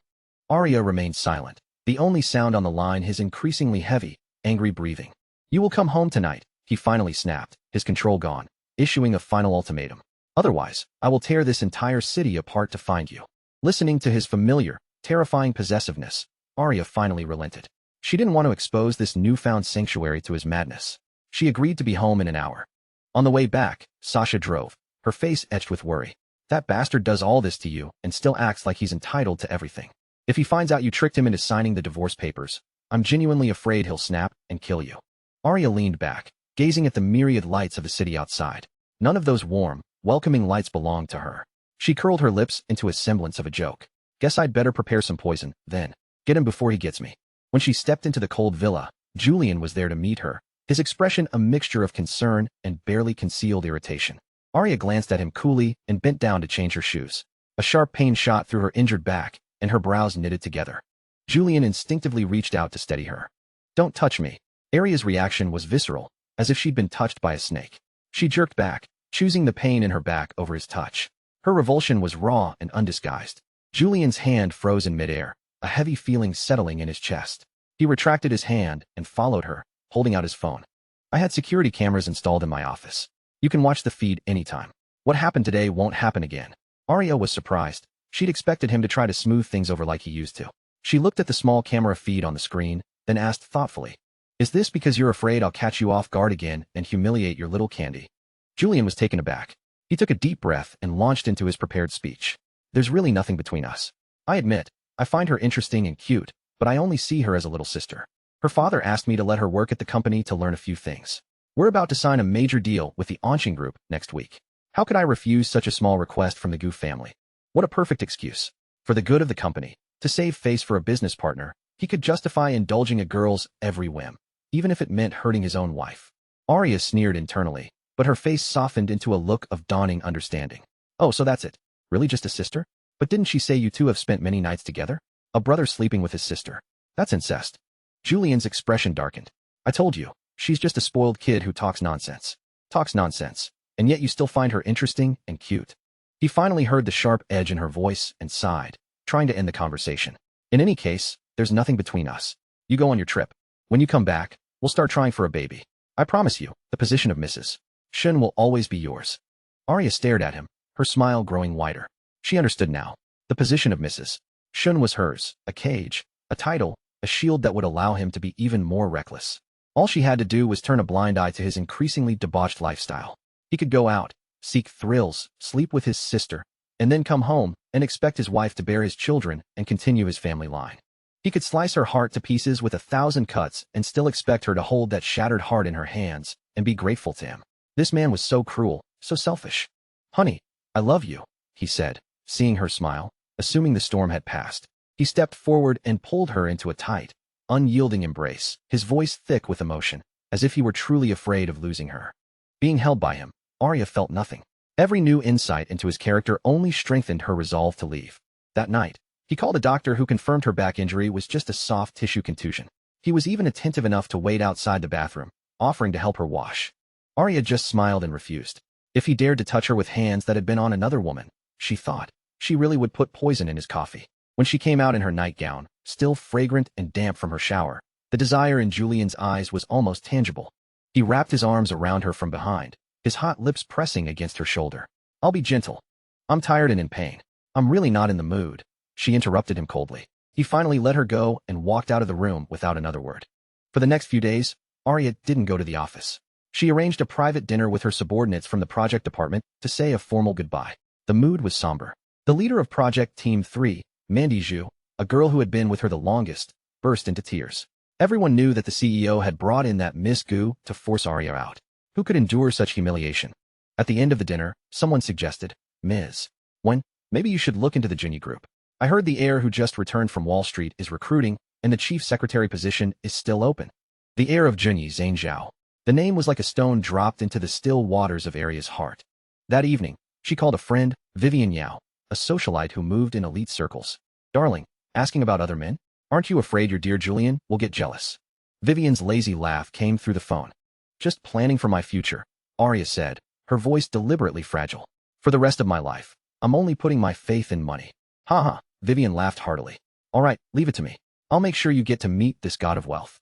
Aria remained silent, the only sound on the line his increasingly heavy, angry breathing. You will come home tonight, he finally snapped, his control gone, issuing a final ultimatum. Otherwise, I will tear this entire city apart to find you. Listening to his familiar, terrifying possessiveness, Aria finally relented. She didn't want to expose this newfound sanctuary to his madness. She agreed to be home in an hour. On the way back, Sasha drove, her face etched with worry. That bastard does all this to you and still acts like he's entitled to everything. If he finds out you tricked him into signing the divorce papers, I'm genuinely afraid he'll snap and kill you. Aria leaned back, gazing at the myriad lights of the city outside. None of those warm, welcoming lights belonged to her. She curled her lips into a semblance of a joke. Guess I'd better prepare some poison, then. Get him before he gets me. When she stepped into the cold villa, Julian was there to meet her, his expression a mixture of concern and barely concealed irritation. Aria glanced at him coolly and bent down to change her shoes. A sharp pain shot through her injured back, and her brows knitted together. Julian instinctively reached out to steady her. Don't touch me. Aria's reaction was visceral, as if she'd been touched by a snake. She jerked back, choosing the pain in her back over his touch. Her revulsion was raw and undisguised. Julian's hand froze in midair, a heavy feeling settling in his chest. He retracted his hand and followed her, holding out his phone. I had security cameras installed in my office. You can watch the feed anytime. What happened today won't happen again. Aria was surprised. She'd expected him to try to smooth things over like he used to. She looked at the small camera feed on the screen, then asked thoughtfully, Is this because you're afraid I'll catch you off guard again and humiliate your little candy? Julian was taken aback. He took a deep breath and launched into his prepared speech. There's really nothing between us. I admit, I find her interesting and cute, but I only see her as a little sister. Her father asked me to let her work at the company to learn a few things. We're about to sign a major deal with the Anshin Group next week. How could I refuse such a small request from the Gu family? What a perfect excuse. For the good of the company, to save face for a business partner, He could justify indulging a girl's every whim, even if it meant hurting his own wife. Arya sneered internally, but her face softened into a look of dawning understanding. Oh, so that's it. Really just a sister? But didn't she say you two have spent many nights together? A brother sleeping with his sister. That's incest. Julian's expression darkened. I told you, she's just a spoiled kid who talks nonsense. Talks nonsense. And yet you still find her interesting and cute. He finally heard the sharp edge in her voice and sighed, trying to end the conversation. In any case, there's nothing between us. You go on your trip. When you come back, we'll start trying for a baby. I promise you, the position of Mrs. Shin will always be yours. Arya stared at him, her smile growing wider. She understood now. The position of Mrs. Shun was hers, a cage, a title, a shield that would allow him to be even more reckless. All she had to do was turn a blind eye to his increasingly debauched lifestyle. He could go out, seek thrills, sleep with his sister, and then come home and expect his wife to bear his children and continue his family line. He could slice her heart to pieces with 1,000 cuts and still expect her to hold that shattered heart in her hands and be grateful to him. This man was so cruel, so selfish. Honey, I love you, he said, seeing her smile, assuming the storm had passed. He stepped forward and pulled her into a tight, unyielding embrace, his voice thick with emotion, as if he were truly afraid of losing her. Being held by him, Arya felt nothing. Every new insight into his character only strengthened her resolve to leave. That night, he called a doctor who confirmed her back injury was just a soft tissue contusion. He was even attentive enough to wait outside the bathroom, offering to help her wash. Arya just smiled and refused. If he dared to touch her with hands that had been on another woman, she thought, she really would put poison in his coffee. When she came out in her nightgown, still fragrant and damp from her shower, the desire in Julian's eyes was almost tangible. He wrapped his arms around her from behind, his hot lips pressing against her shoulder. I'll be gentle. I'm tired and in pain. I'm really not in the mood. She interrupted him coldly. He finally let her go and walked out of the room without another word. For the next few days, Arya didn't go to the office. She arranged a private dinner with her subordinates from the project department to say a formal goodbye. The mood was somber. The leader of Project Team 3, Mandy Zhu, a girl who had been with her the longest, burst into tears. Everyone knew that the CEO had brought in that Miss Gu to force Arya out. Who could endure such humiliation? At the end of the dinner, someone suggested, Ms. Wen, maybe you should look into the Junyi group. I heard the heir who just returned from Wall Street is recruiting, and the chief secretary position is still open. The heir of Junyi, Zhang Zhao. The name was like a stone dropped into the still waters of Arya's heart. That evening, she called a friend, Vivian Yao, a socialite who moved in elite circles. Darling, asking about other men? Aren't you afraid your dear Julian will get jealous? Vivian's lazy laugh came through the phone. Just planning for my future, Arya said, her voice deliberately fragile. For the rest of my life, I'm only putting my faith in money. Ha. Vivian laughed heartily. All right, leave it to me. I'll make sure you get to meet this god of wealth.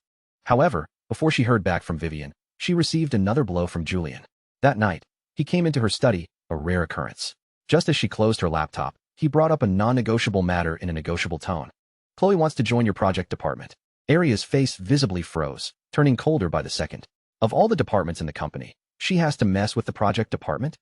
However, before she heard back from Vivian, she received another blow from Julian. That night, he came into her study, a rare occurrence. Just as she closed her laptop, he brought up a non-negotiable matter in a negotiable tone. Chloe wants to join your project department. Arya's face visibly froze, turning colder by the second. Of all the departments in the company, she has to mess with the project department?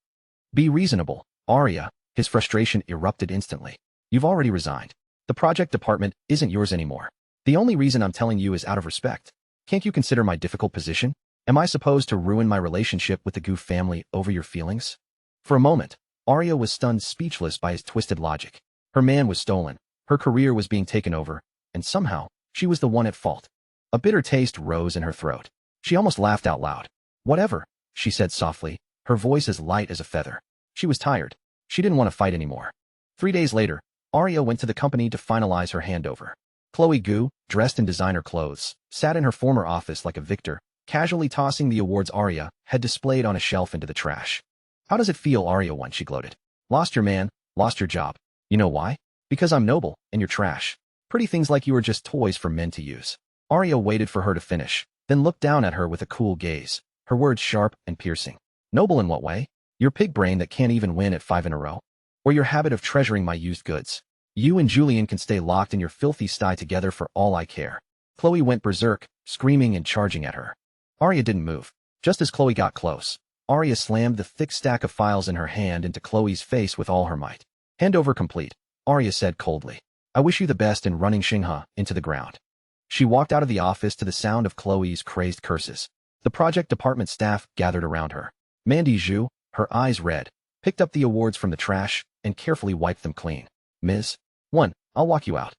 Be reasonable, Arya. His frustration erupted instantly. You've already resigned. The project department isn't yours anymore. The only reason I'm telling you is out of respect. Can't you consider my difficult position? Am I supposed to ruin my relationship with the Gu family over your feelings? For a moment, Arya was stunned speechless by his twisted logic. Her man was stolen, her career was being taken over, and somehow, she was the one at fault. A bitter taste rose in her throat. She almost laughed out loud. Whatever, she said softly, her voice as light as a feather. She was tired. She didn't want to fight anymore. 3 days later, Arya went to the company to finalize her handover. Chloe Gu, dressed in designer clothes, sat in her former office like a victor, casually tossing the awards Arya had displayed on a shelf into the trash. How does it feel, Arya won, she gloated. Lost your man, lost your job. You know why? Because I'm noble, and you're trash. Pretty things like you are just toys for men to use. Arya waited for her to finish, then looked down at her with a cool gaze, her words sharp and piercing. Noble in what way? Your pig brain that can't even win at 5 in a row? Or your habit of treasuring my used goods? You and Julian can stay locked in your filthy sty together for all I care. Chloe went berserk, screaming and charging at her. Arya didn't move. Just as Chloe got close, Arya slammed the thick stack of files in her hand into Chloe's face with all her might. Handover complete, Arya said coldly. I wish you the best in running Xinghe into the ground. She walked out of the office to the sound of Chloe's crazed curses. The project department staff gathered around her. Mandy Zhu, her eyes red, picked up the awards from the trash and carefully wiped them clean. Ms. 1, I'll walk you out.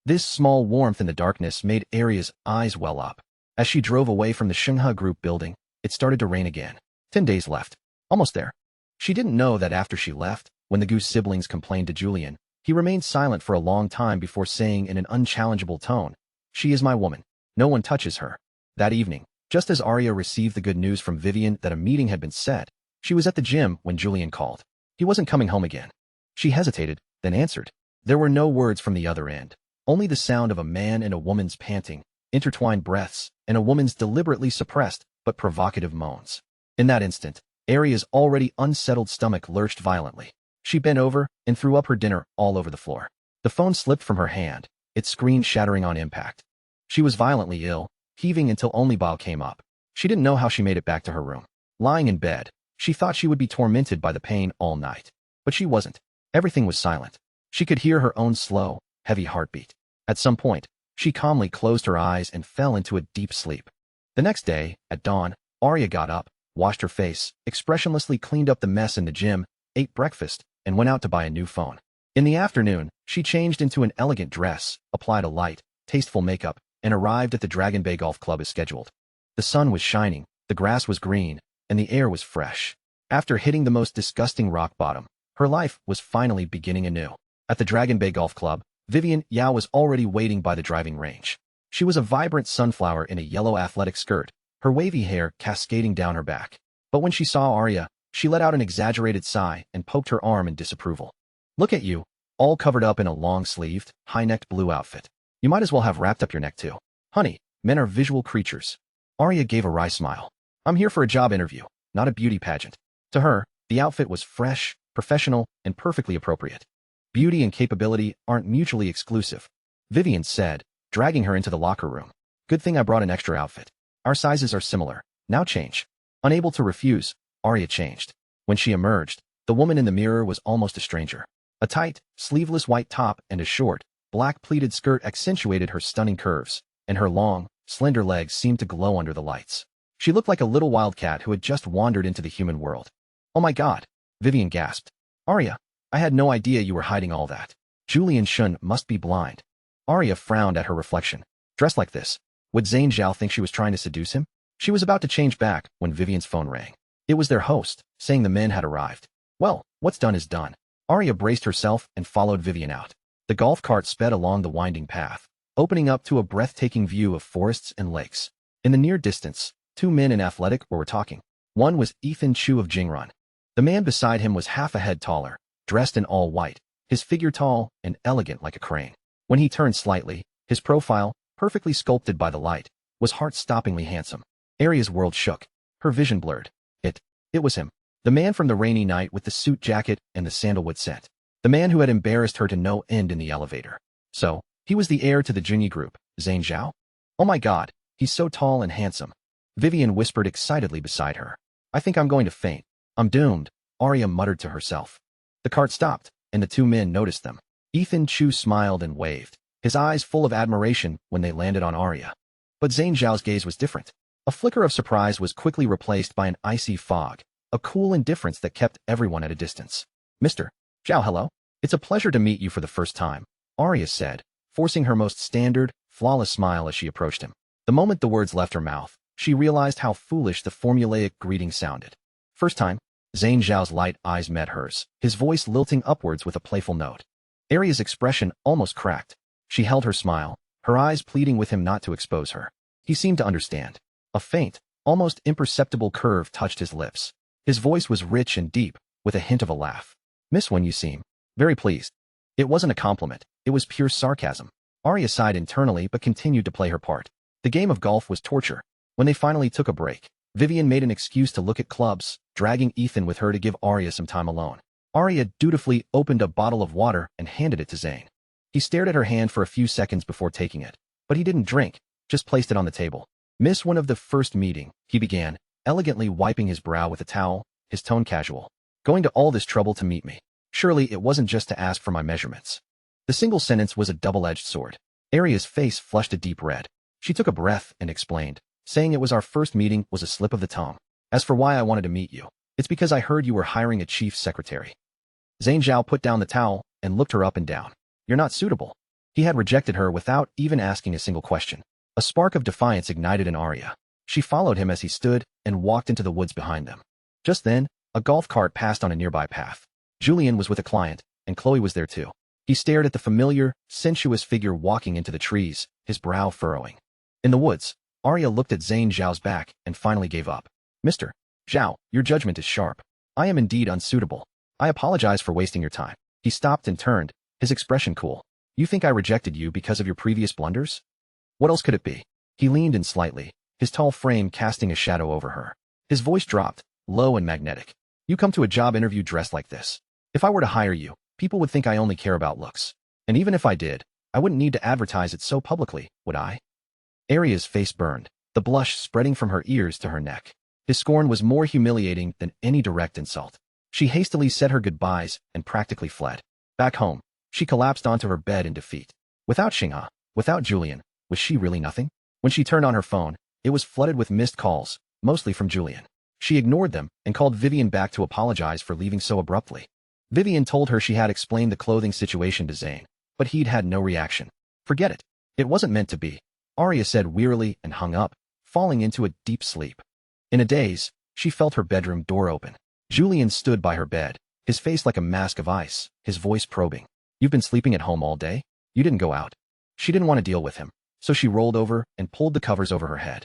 This small warmth in the darkness made Aria's eyes well up. As she drove away from the Shenghe Group building, it started to rain again. 10 days left. Almost there. She didn't know that after she left, when the Goose siblings complained to Julian, he remained silent for a long time before saying in an unchallengeable tone, "She is my woman. No one touches her." That evening, just as Aria received the good news from Vivian that a meeting had been set, she was at the gym when Julian called. He wasn't coming home again. She hesitated, then answered. There were no words from the other end, only the sound of a man and a woman's panting, intertwined breaths, and a woman's deliberately suppressed but provocative moans. In that instant, Aria's already unsettled stomach lurched violently. She bent over and threw up her dinner all over the floor. The phone slipped from her hand, its screen shattering on impact. She was violently ill, heaving until only bile came up. She didn't know how she made it back to her room. Lying in bed, she thought she would be tormented by the pain all night. But she wasn't. Everything was silent. She could hear her own slow, heavy heartbeat. At some point, she calmly closed her eyes and fell into a deep sleep. The next day, at dawn, Aria got up, washed her face, expressionlessly cleaned up the mess in the gym, ate breakfast, and went out to buy a new phone. In the afternoon, she changed into an elegant dress, applied a light, tasteful makeup, and arrived at the Dragon Bay Golf Club as scheduled. The sun was shining, the grass was green, and the air was fresh. After hitting the most disgusting rock bottom, her life was finally beginning anew. At the Dragon Bay Golf Club, Vivian Yao was already waiting by the driving range. She was a vibrant sunflower in a yellow athletic skirt, her wavy hair cascading down her back. But when she saw Aria, she let out an exaggerated sigh and poked her arm in disapproval. Look at you, all covered up in a long-sleeved, high-necked blue outfit. You might as well have wrapped up your neck too. Honey, men are visual creatures. Aria gave a wry smile. I'm here for a job interview, not a beauty pageant. To her, the outfit was fresh, professional, and perfectly appropriate. Beauty and capability aren't mutually exclusive, Vivian said, dragging her into the locker room. Good thing I brought an extra outfit. Our sizes are similar. Now change. Unable to refuse, Aria changed. When she emerged, the woman in the mirror was almost a stranger. A tight, sleeveless white top and a short, black pleated skirt accentuated her stunning curves, and her long, slender legs seemed to glow under the lights. She looked like a little wildcat who had just wandered into the human world. Oh my God, Vivian gasped. Aria, I had no idea you were hiding all that. Julian Shun must be blind. Aria frowned at her reflection. Dressed like this, would Zane Zhao think she was trying to seduce him? She was about to change back when Vivian's phone rang. It was their host, saying the men had arrived. Well, what's done is done. Aria braced herself and followed Vivian out. The golf cart sped along the winding path, opening up to a breathtaking view of forests and lakes. In the near distance, two men in athletic were talking. One was Ethan Chu of Jingran. The man beside him was half a head taller, dressed in all white, his figure tall and elegant like a crane. When he turned slightly, his profile, perfectly sculpted by the light, was heart-stoppingly handsome. Aria's world shook. Her vision blurred. It was him. The man from the rainy night with the suit jacket and the sandalwood scent. The man who had embarrassed her to no end in the elevator. So, he was the heir to the Junyi Group, Zane Zhao? Oh my God, he's so tall and handsome. Vivian whispered excitedly beside her. I think I'm going to faint. I'm doomed, Aria muttered to herself. The cart stopped, and the two men noticed them. Ethan Chu smiled and waved, his eyes full of admiration when they landed on Aria. But Zane Zhao's gaze was different. A flicker of surprise was quickly replaced by an icy fog, a cool indifference that kept everyone at a distance. Mr. Zhao, hello. It's a pleasure to meet you for the first time, Aria said, forcing her most standard, flawless smile as she approached him. The moment the words left her mouth, she realized how foolish the formulaic greeting sounded. First time, Zane Zhao's light eyes met hers, his voice lilting upwards with a playful note. Aria's expression almost cracked. She held her smile, her eyes pleading with him not to expose her. He seemed to understand. A faint, almost imperceptible curve touched his lips. His voice was rich and deep, with a hint of a laugh. Miss Wen, you seem very pleased. It wasn't a compliment, it was pure sarcasm. Aria sighed internally but continued to play her part. The game of golf was torture. When they finally took a break, Vivian made an excuse to look at clubs, dragging Ethan with her to give Aria some time alone. Aria dutifully opened a bottle of water and handed it to Zane. He stared at her hand for a few seconds before taking it, but he didn't drink, just placed it on the table. Miss One of the first meeting, he began, elegantly wiping his brow with a towel, his tone casual. Going to all this trouble to meet me. Surely it wasn't just to ask for my measurements. The single sentence was a double-edged sword. Aria's face flushed a deep red. She took a breath and explained, saying it was our first meeting was a slip of the tongue. As for why I wanted to meet you, it's because I heard you were hiring a chief secretary. Zane Zhao put down the towel and looked her up and down. You're not suitable. He had rejected her without even asking a single question. A spark of defiance ignited in Arya. She followed him as he stood and walked into the woods behind them. Just then, a golf cart passed on a nearby path. Julian was with a client, and Chloe was there too. He stared at the familiar, sensuous figure walking into the trees, his brow furrowing. In the woods, Arya looked at Zhang Zhao's back and finally gave up. Mr. Zhao, your judgment is sharp. I am indeed unsuitable. I apologize for wasting your time. He stopped and turned, his expression cool. You think I rejected you because of your previous blunders? What else could it be? He leaned in slightly, his tall frame casting a shadow over her. His voice dropped, low and magnetic. You come to a job interview dressed like this. If I were to hire you, people would think I only care about looks. And even if I did, I wouldn't need to advertise it so publicly, would I? Arya's face burned, the blush spreading from her ears to her neck. His scorn was more humiliating than any direct insult. She hastily said her goodbyes and practically fled. Back home, she collapsed onto her bed in defeat. Without Xinghe, without Julian, was she really nothing? When she turned on her phone, it was flooded with missed calls, mostly from Julian. She ignored them and called Vivian back to apologize for leaving so abruptly. Vivian told her she had explained the clothing situation to Zane, but he'd had no reaction. Forget it. It wasn't meant to be, Arya said wearily and hung up, falling into a deep sleep. In a daze, she felt her bedroom door open. Julian stood by her bed, his face like a mask of ice, his voice probing. You've been sleeping at home all day? You didn't go out. She didn't want to deal with him, so she rolled over and pulled the covers over her head.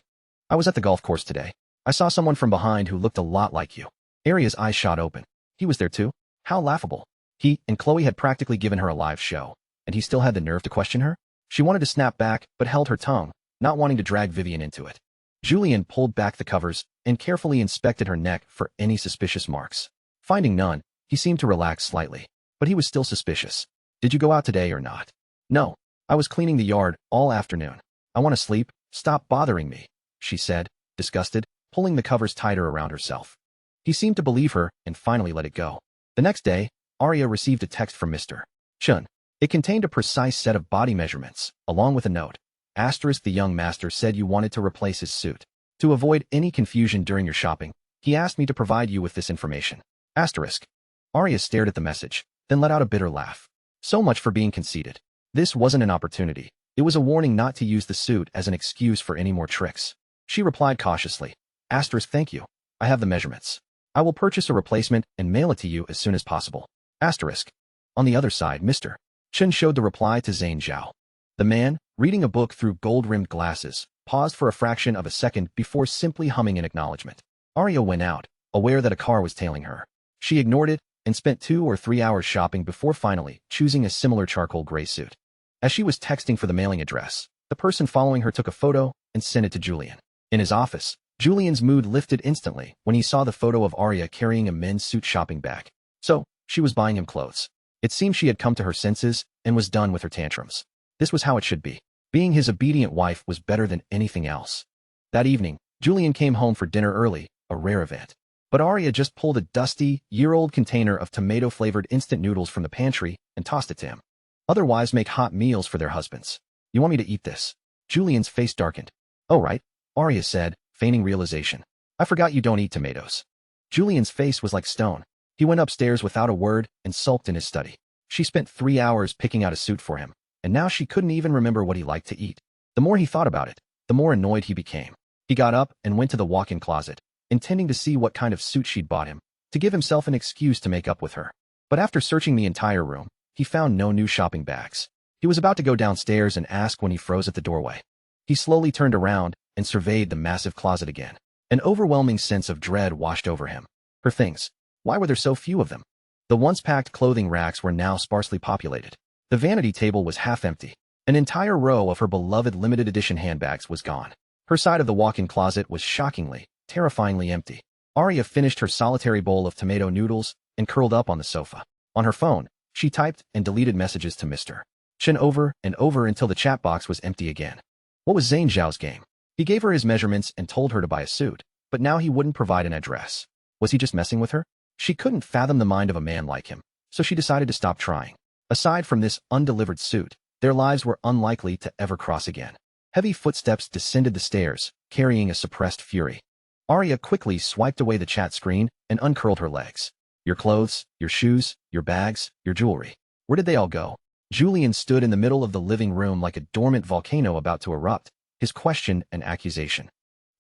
I was at the golf course today. I saw someone from behind who looked a lot like you. Arya's eyes shot open. He was there too? How laughable. He and Chloe had practically given her a live show, and he still had the nerve to question her? She wanted to snap back, but held her tongue, not wanting to drag Vivian into it. Julian pulled back the covers and carefully inspected her neck for any suspicious marks. Finding none, he seemed to relax slightly, but he was still suspicious. Did you go out today or not? No. I was cleaning the yard all afternoon. I want to sleep. Stop bothering me, she said, disgusted, pulling the covers tighter around herself. He seemed to believe her and finally let it go. The next day, Arya received a text from Mr. Chun. It contained a precise set of body measurements, along with a note. Asterisk, the young master said you wanted to replace his suit. To avoid any confusion during your shopping, he asked me to provide you with this information. Asterisk. Arya stared at the message, then let out a bitter laugh. So much for being conceited. This wasn't an opportunity. It was a warning not to use the suit as an excuse for any more tricks. She replied cautiously. Asterisk, thank you. I have the measurements. I will purchase a replacement and mail it to you as soon as possible. Asterisk. On the other side, Mr. Chen showed the reply to Zhang Zhao. The man, reading a book through gold-rimmed glasses, paused for a fraction of a second before simply humming in acknowledgement. Arya went out, aware that a car was tailing her. She ignored it and spent 2 or 3 hours shopping before finally choosing a similar charcoal gray suit. As she was texting for the mailing address, the person following her took a photo and sent it to Julian. In his office, Julian's mood lifted instantly when he saw the photo of Arya carrying a men's suit shopping bag. So, she was buying him clothes. It seemed she had come to her senses and was done with her tantrums. This was how it should be. Being his obedient wife was better than anything else. That evening, Julian came home for dinner early, a rare event. But Arya just pulled a dusty, year-old container of tomato-flavored instant noodles from the pantry and tossed it to him. Other wives make hot meals for their husbands. You want me to eat this? Julian's face darkened. Oh right, Arya said, feigning realization. I forgot you don't eat tomatoes. Julian's face was like stone. He went upstairs without a word and sulked in his study. She spent 3 hours picking out a suit for him, and now she couldn't even remember what he liked to eat. The more he thought about it, the more annoyed he became. He got up and went to the walk-in closet, intending to see what kind of suit she'd bought him, to give himself an excuse to make up with her. But after searching the entire room, he found no new shopping bags. He was about to go downstairs and ask when he froze at the doorway. He slowly turned around and surveyed the massive closet again. An overwhelming sense of dread washed over him. Her things. Why were there so few of them? The once-packed clothing racks were now sparsely populated. The vanity table was half empty. An entire row of her beloved limited edition handbags was gone. Her side of the walk-in closet was shockingly, terrifyingly empty. Arya finished her solitary bowl of tomato noodles and curled up on the sofa. On her phone, she typed and deleted messages to Mr. Chen over and over until the chat box was empty again. What was Zhang Zhao's game? He gave her his measurements and told her to buy a suit, but now he wouldn't provide an address. Was he just messing with her? She couldn't fathom the mind of a man like him, so she decided to stop trying. Aside from this undelivered suit, their lives were unlikely to ever cross again. Heavy footsteps descended the stairs, carrying a suppressed fury. Arya quickly swiped away the chat screen and uncurled her legs. Your clothes, your shoes, your bags, your jewelry. Where did they all go? Julian stood in the middle of the living room like a dormant volcano about to erupt, his question and accusation.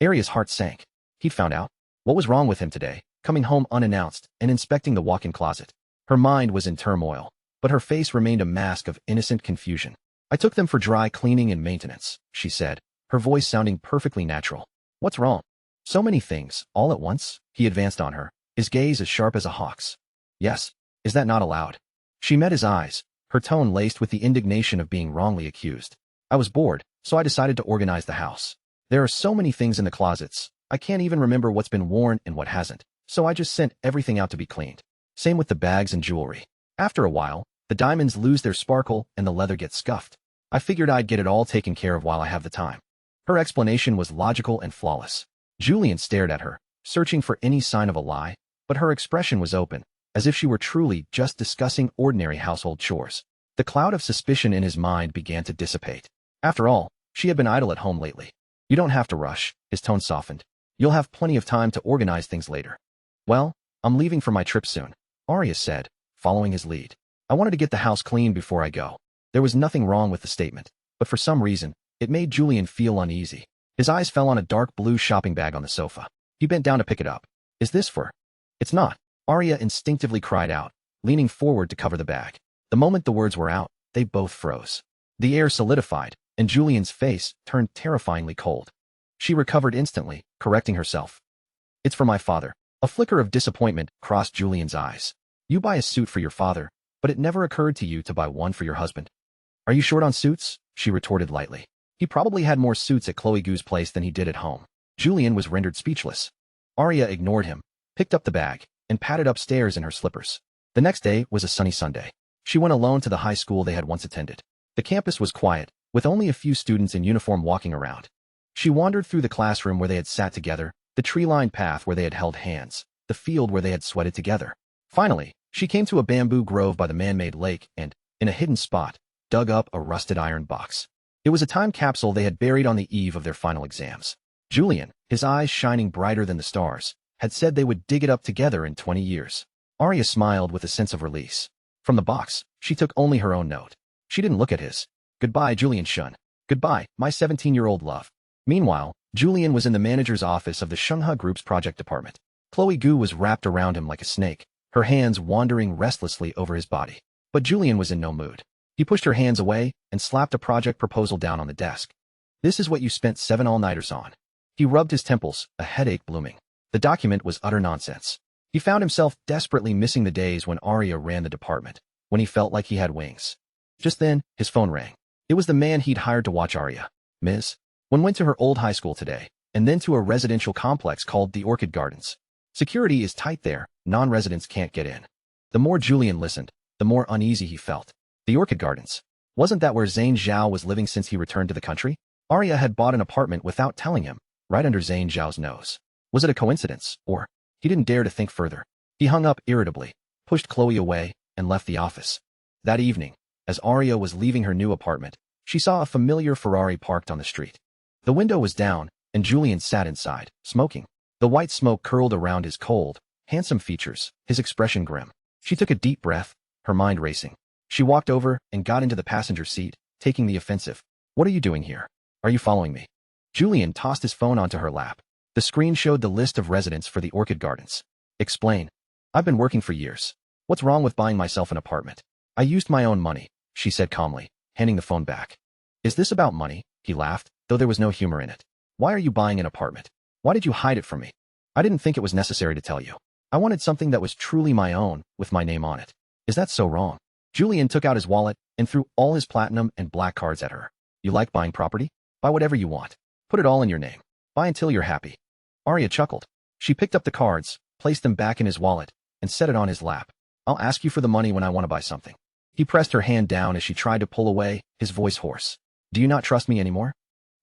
Aria's heart sank. He'd found out. What was wrong with him today, coming home unannounced and inspecting the walk-in closet? Her mind was in turmoil, but her face remained a mask of innocent confusion. I took them for dry cleaning and maintenance, she said, her voice sounding perfectly natural. What's wrong? So many things, all at once, he advanced on her, his gaze as sharp as a hawk's. Yes. Is that not allowed? She met his eyes, her tone laced with the indignation of being wrongly accused. I was bored, so I decided to organize the house. There are so many things in the closets, I can't even remember what's been worn and what hasn't, so I just sent everything out to be cleaned. Same with the bags and jewelry. After a while, the diamonds lose their sparkle and the leather gets scuffed. I figured I'd get it all taken care of while I have the time. Her explanation was logical and flawless. Julian stared at her, searching for any sign of a lie, but her expression was open, as if she were truly just discussing ordinary household chores. The cloud of suspicion in his mind began to dissipate. After all, she had been idle at home lately. You don't have to rush, his tone softened. You'll have plenty of time to organize things later. Well, I'm leaving for my trip soon, Arya said, following his lead. I wanted to get the house clean before I go. There was nothing wrong with the statement, but for some reason, it made Julian feel uneasy. His eyes fell on a dark blue shopping bag on the sofa. He bent down to pick it up. Is this for? It's not, Arya instinctively cried out, leaning forward to cover the bag. The moment the words were out, they both froze. The air solidified, and Julian's face turned terrifyingly cold. She recovered instantly, correcting herself. It's for my father. A flicker of disappointment crossed Julian's eyes. You buy a suit for your father, but it never occurred to you to buy one for your husband. Are you short on suits? She retorted lightly. He probably had more suits at Chloe Gu's place than he did at home. Julian was rendered speechless. Arya ignored him, picked up the bag, and padded upstairs in her slippers. The next day was a sunny Sunday. She went alone to the high school they had once attended. The campus was quiet, with only a few students in uniform walking around. She wandered through the classroom where they had sat together, the tree-lined path where they had held hands, the field where they had sweated together. Finally, she came to a bamboo grove by the man-made lake and, in a hidden spot, dug up a rusted iron box. It was a time capsule they had buried on the eve of their final exams. Julian, his eyes shining brighter than the stars, had said they would dig it up together in 20 years. Arya smiled with a sense of release. From the box, she took only her own note. She didn't look at his. Goodbye, Julian Shun. Goodbye, my 17-year-old love. Meanwhile, Julian was in the manager's office of the Shungha Group's project department. Chloe Gu was wrapped around him like a snake, her hands wandering restlessly over his body. But Julian was in no mood. He pushed her hands away and slapped a project proposal down on the desk. This is what you spent 7 all-nighters on. He rubbed his temples, a headache blooming. The document was utter nonsense. He found himself desperately missing the days when Arya ran the department, when he felt like he had wings. Just then, his phone rang. It was the man he'd hired to watch Arya. Ms. One went to her old high school today, and then to a residential complex called the Orchid Gardens. Security is tight there, non-residents can't get in. The more Julian listened, the more uneasy he felt. The Orchid Gardens. Wasn't that where Zane Zhao was living since he returned to the country? Arya had bought an apartment without telling him, right under Zane Zhao's nose. Was it a coincidence, or? He didn't dare to think further. He hung up irritably, pushed Chloe away, and left the office. That evening, as Arya was leaving her new apartment, she saw a familiar Ferrari parked on the street. The window was down, and Julian sat inside, smoking. The white smoke curled around his cold, handsome features, his expression grim. She took a deep breath, her mind racing. She walked over and got into the passenger seat, taking the offensive. What are you doing here? Are you following me? Julian tossed his phone onto her lap. The screen showed the list of residents for the Orchid Gardens. Explain. I've been working for years. What's wrong with buying myself an apartment? I used my own money, she said calmly, handing the phone back. Is this about money? He laughed, though there was no humor in it. Why are you buying an apartment? Why did you hide it from me? I didn't think it was necessary to tell you. I wanted something that was truly my own, with my name on it. Is that so wrong? Julian took out his wallet and threw all his platinum and black cards at her. You like buying property? Buy whatever you want. Put it all in your name. Buy until you're happy. Arya chuckled. She picked up the cards, placed them back in his wallet, and set it on his lap. I'll ask you for the money when I want to buy something. He pressed her hand down as she tried to pull away, his voice hoarse. Do you not trust me anymore?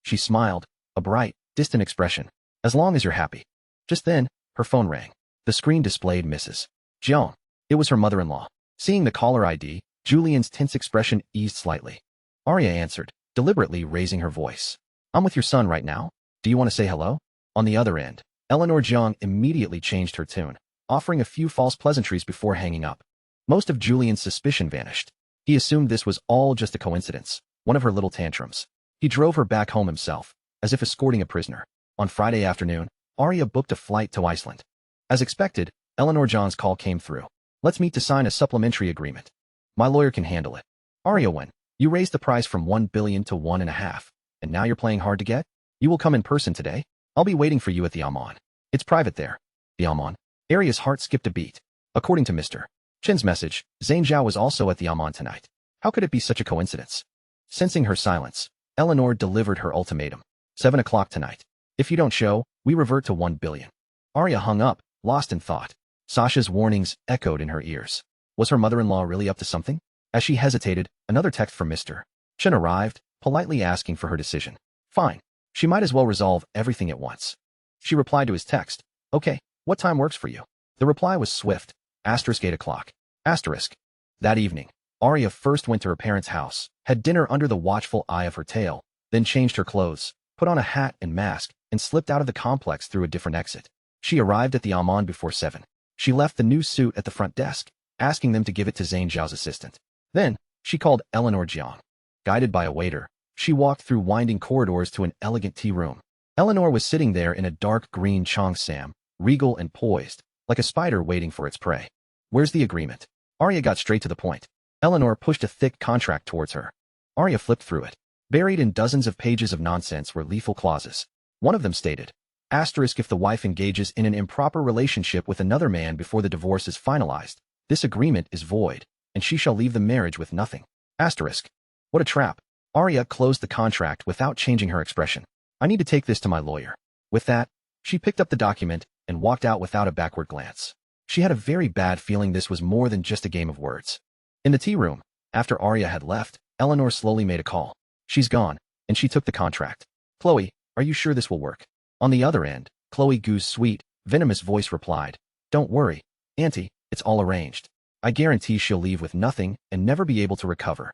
She smiled, a bright, distant expression. As long as you're happy. Just then, her phone rang. The screen displayed Mrs. Jiang. It was her mother-in-law. Seeing the caller ID, Julian's tense expression eased slightly. Arya answered, deliberately raising her voice. I'm with your son right now. Do you want to say hello? On the other end, Eleanor Jiang immediately changed her tune, offering a few false pleasantries before hanging up. Most of Julian's suspicion vanished. He assumed this was all just a coincidence, one of her little tantrums. He drove her back home himself, as if escorting a prisoner. On Friday afternoon, Arya booked a flight to Iceland. As expected, Eleanor John's call came through. Let's meet to sign a supplementary agreement. My lawyer can handle it. Arya, when you raised the price from 1 billion to 1.5, and now you're playing hard to get? You will come in person today? I'll be waiting for you at the Amman. It's private there. The Amman. Arya's heart skipped a beat. According to Mr. Chin's message, Zane Zhao was also at the Amman tonight. How could it be such a coincidence? Sensing her silence, Eleanor delivered her ultimatum. 7 o'clock tonight. If you don't show, we revert to 1 billion. Arya hung up, lost in thought. Sasha's warnings echoed in her ears. Was her mother-in-law really up to something? As she hesitated, another text from Mr. Chin arrived, politely asking for her decision. Fine. She might as well resolve everything at once. She replied to his text. Okay, what time works for you? The reply was swift. *8 o'clock. That evening, Arya first went to her parents' house, had dinner under the watchful eye of her tail, then changed her clothes, put on a hat and mask, and slipped out of the complex through a different exit. She arrived at the Amman before 7. She left the new suit at the front desk, asking them to give it to Zane Zhao's assistant. Then, she called Eleanor Jiang. Guided by a waiter, she walked through winding corridors to an elegant tea room. Eleanor was sitting there in a dark green cheongsam, regal and poised, like a spider waiting for its prey. Where's the agreement? Arya got straight to the point. Eleanor pushed a thick contract towards her. Arya flipped through it. Buried in dozens of pages of nonsense were lethal clauses. One of them stated, if the wife engages in an improper relationship with another man before the divorce is finalized, this agreement is void, and she shall leave the marriage with nothing. What a trap. Arya closed the contract without changing her expression. I need to take this to my lawyer. With that, she picked up the document and walked out without a backward glance. She had a very bad feeling this was more than just a game of words. In the tea room, after Arya had left, Eleanor slowly made a call. She's gone, and she took the contract. Chloe, are you sure this will work? On the other end, Chloe Gu's sweet, venomous voice replied, Don't worry, Auntie, it's all arranged. I guarantee she'll leave with nothing and never be able to recover.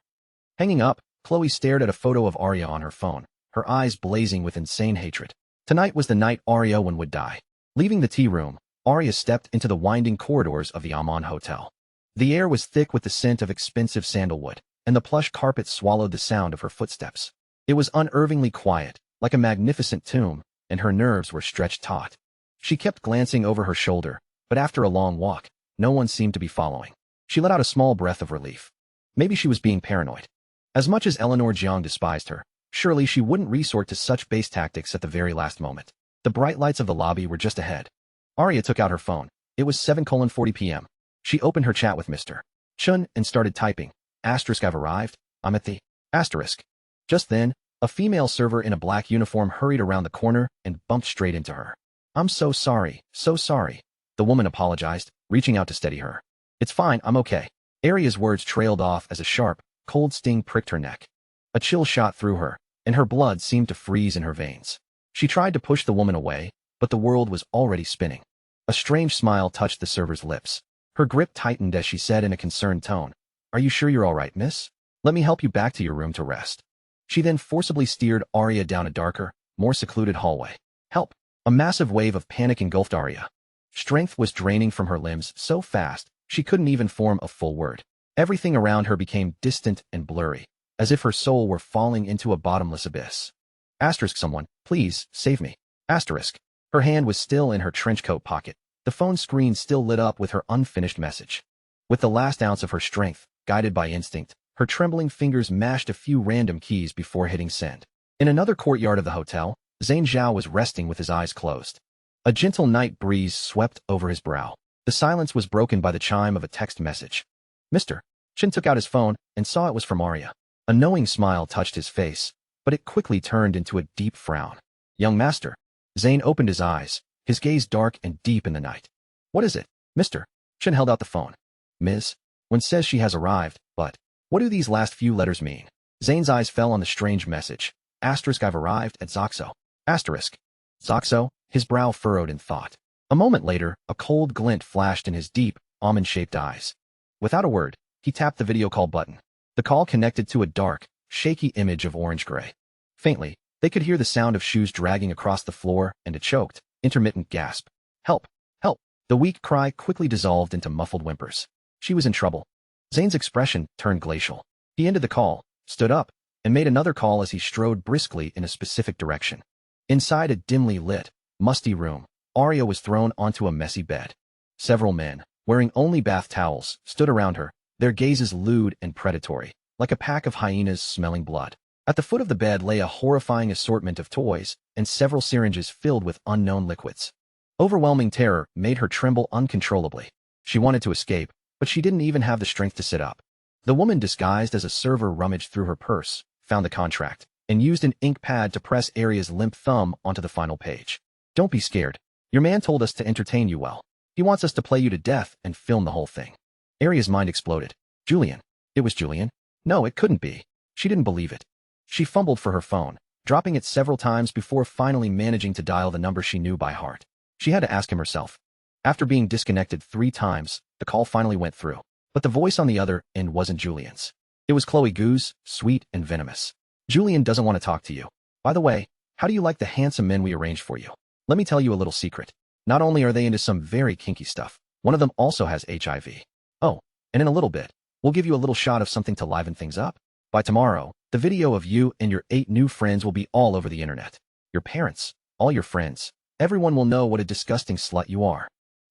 Hanging up, Chloe stared at a photo of Arya on her phone, her eyes blazing with insane hatred. Tonight was the night Arya would die. Leaving the tea room, Arya stepped into the winding corridors of the Amman Hotel. The air was thick with the scent of expensive sandalwood, and the plush carpet swallowed the sound of her footsteps. It was unnervingly quiet, like a magnificent tomb, and her nerves were stretched taut. She kept glancing over her shoulder, but after a long walk, no one seemed to be following. She let out a small breath of relief. Maybe she was being paranoid. As much as Eleanor Jiang despised her, surely she wouldn't resort to such base tactics at the very last moment. The bright lights of the lobby were just ahead. Arya took out her phone. It was 7:40 p.m. She opened her chat with Mr. Chun and started typing. I've arrived. I'm at the... Just then, a female server in a black uniform hurried around the corner and bumped straight into her. I'm so sorry, so sorry. The woman apologized, reaching out to steady her. It's fine, I'm okay. Arya's words trailed off as a sharp, cold sting pricked her neck. A chill shot through her, and her blood seemed to freeze in her veins. She tried to push the woman away, but the world was already spinning. A strange smile touched the server's lips. Her grip tightened as she said in a concerned tone, Are you sure you're all right, miss? Let me help you back to your room to rest. She then forcibly steered Arya down a darker, more secluded hallway. Help! A massive wave of panic engulfed Arya. Strength was draining from her limbs so fast, she couldn't even form a full word. Everything around her became distant and blurry, as if her soul were falling into a bottomless abyss. Someone, please, save me. Her hand was still in her trenchcoat pocket, the phone screen still lit up with her unfinished message. With the last ounce of her strength, guided by instinct, her trembling fingers mashed a few random keys before hitting send. In another courtyard of the hotel, Zane Zhao was resting with his eyes closed. A gentle night breeze swept over his brow. The silence was broken by the chime of a text message. Mr. Chin took out his phone and saw it was from Arya. A knowing smile touched his face, but it quickly turned into a deep frown. Young master. Zane opened his eyes, his gaze dark and deep in the night. What is it, Mr. Chin held out the phone. Ms. One says she has arrived, but what do these last few letters mean? Zane's eyes fell on the strange message. I've arrived at Zoxo. Zoxo, his brow furrowed in thought. A moment later, a cold glint flashed in his deep, almond-shaped eyes. Without a word, he tapped the video call button. The call connected to a dark, shaky image of orange-gray. Faintly, they could hear the sound of shoes dragging across the floor and a choked, intermittent gasp. Help! Help! The weak cry quickly dissolved into muffled whimpers. She was in trouble. Zane's expression turned glacial. He ended the call, stood up, and made another call as he strode briskly in a specific direction. Inside a dimly lit, musty room, Arya was thrown onto a messy bed. Several men, wearing only bath towels, stood around her, their gazes lewd and predatory, like a pack of hyenas smelling blood. At the foot of the bed lay a horrifying assortment of toys and several syringes filled with unknown liquids. Overwhelming terror made her tremble uncontrollably. She wanted to escape, but she didn't even have the strength to sit up. The woman disguised as a server rummaged through her purse, found the contract, and used an ink pad to press Arya's limp thumb onto the final page. Don't be scared. Your man told us to entertain you well. He wants us to play you to death and film the whole thing. Arya's mind exploded. Julian. It was Julian? No, it couldn't be. She didn't believe it. She fumbled for her phone, dropping it several times before finally managing to dial the number she knew by heart. She had to ask him herself. After being disconnected 3 times, the call finally went through. But the voice on the other end wasn't Julian's. It was Chloe Gu's, sweet and venomous. Julian doesn't want to talk to you. By the way, how do you like the handsome men we arranged for you? Let me tell you a little secret. Not only are they into some very kinky stuff, one of them also has HIV. Oh, and in a little bit, we'll give you a little shot of something to liven things up. By tomorrow, the video of you and your 8 new friends will be all over the internet. Your parents, all your friends, everyone will know what a disgusting slut you are.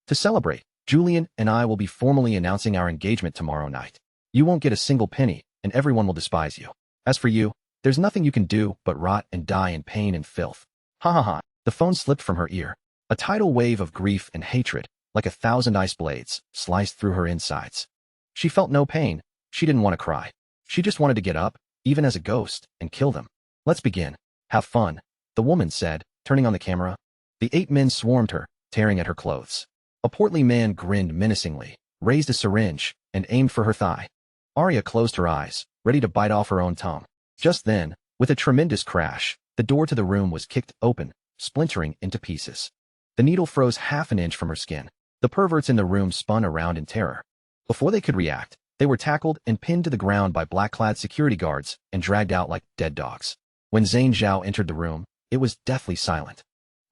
To celebrate, Julian and I will be formally announcing our engagement tomorrow night. You won't get a single penny, and everyone will despise you. As for you, there's nothing you can do but rot and die in pain and filth. Ha ha ha. The phone slipped from her ear. A tidal wave of grief and hatred, like 1,000 ice blades, sliced through her insides. She felt no pain. She didn't want to cry. She just wanted to get up, even as a ghost, and kill them. Let's begin. Have fun, the woman said, turning on the camera. The 8 men swarmed her, tearing at her clothes. A portly man grinned menacingly, raised a syringe, and aimed for her thigh. Arya closed her eyes, ready to bite off her own tongue. Just then, with a tremendous crash, the door to the room was kicked open, splintering into pieces. The needle froze half an inch from her skin. The perverts in the room spun around in terror. Before they could react, they were tackled and pinned to the ground by black-clad security guards and dragged out like dead dogs. When Zane Zhao entered the room, it was deathly silent.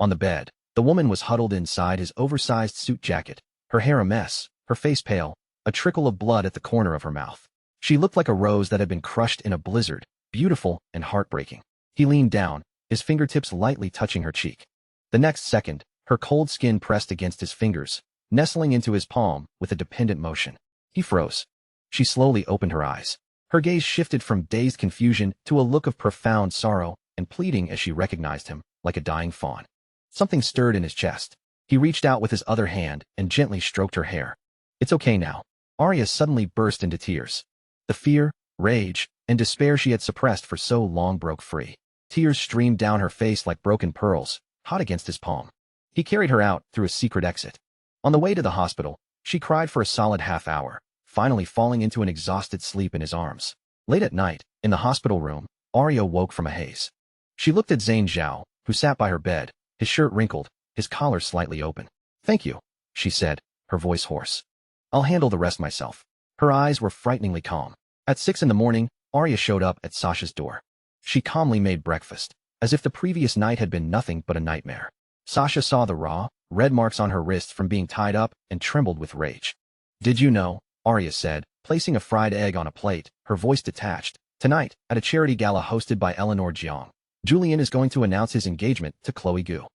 On the bed, the woman was huddled inside his oversized suit jacket, her hair a mess, her face pale, a trickle of blood at the corner of her mouth. She looked like a rose that had been crushed in a blizzard, beautiful and heartbreaking. He leaned down, his fingertips lightly touching her cheek. The next second, her cold skin pressed against his fingers, nestling into his palm with a dependent motion. He froze. She slowly opened her eyes. Her gaze shifted from dazed confusion to a look of profound sorrow and pleading as she recognized him, like a dying fawn. Something stirred in his chest. He reached out with his other hand and gently stroked her hair. It's okay now. Arya suddenly burst into tears. The fear, rage, and despair she had suppressed for so long broke free. Tears streamed down her face like broken pearls, hot against his palm. He carried her out through a secret exit. On the way to the hospital, she cried for a solid half hour, finally falling into an exhausted sleep in his arms. Late at night, in the hospital room, Arya woke from a haze. She looked at Zane Zhao, who sat by her bed, his shirt wrinkled, his collar slightly open. Thank you, she said, her voice hoarse. I'll handle the rest myself. Her eyes were frighteningly calm. At 6 in the morning, Arya showed up at Sasha's door. She calmly made breakfast, as if the previous night had been nothing but a nightmare. Sasha saw the raw, red marks on her wrists from being tied up and trembled with rage. Did you know, Arya said, placing a fried egg on a plate, her voice detached. Tonight, at a charity gala hosted by Eleanor Jiang, Julian is going to announce his engagement to Chloe Gu.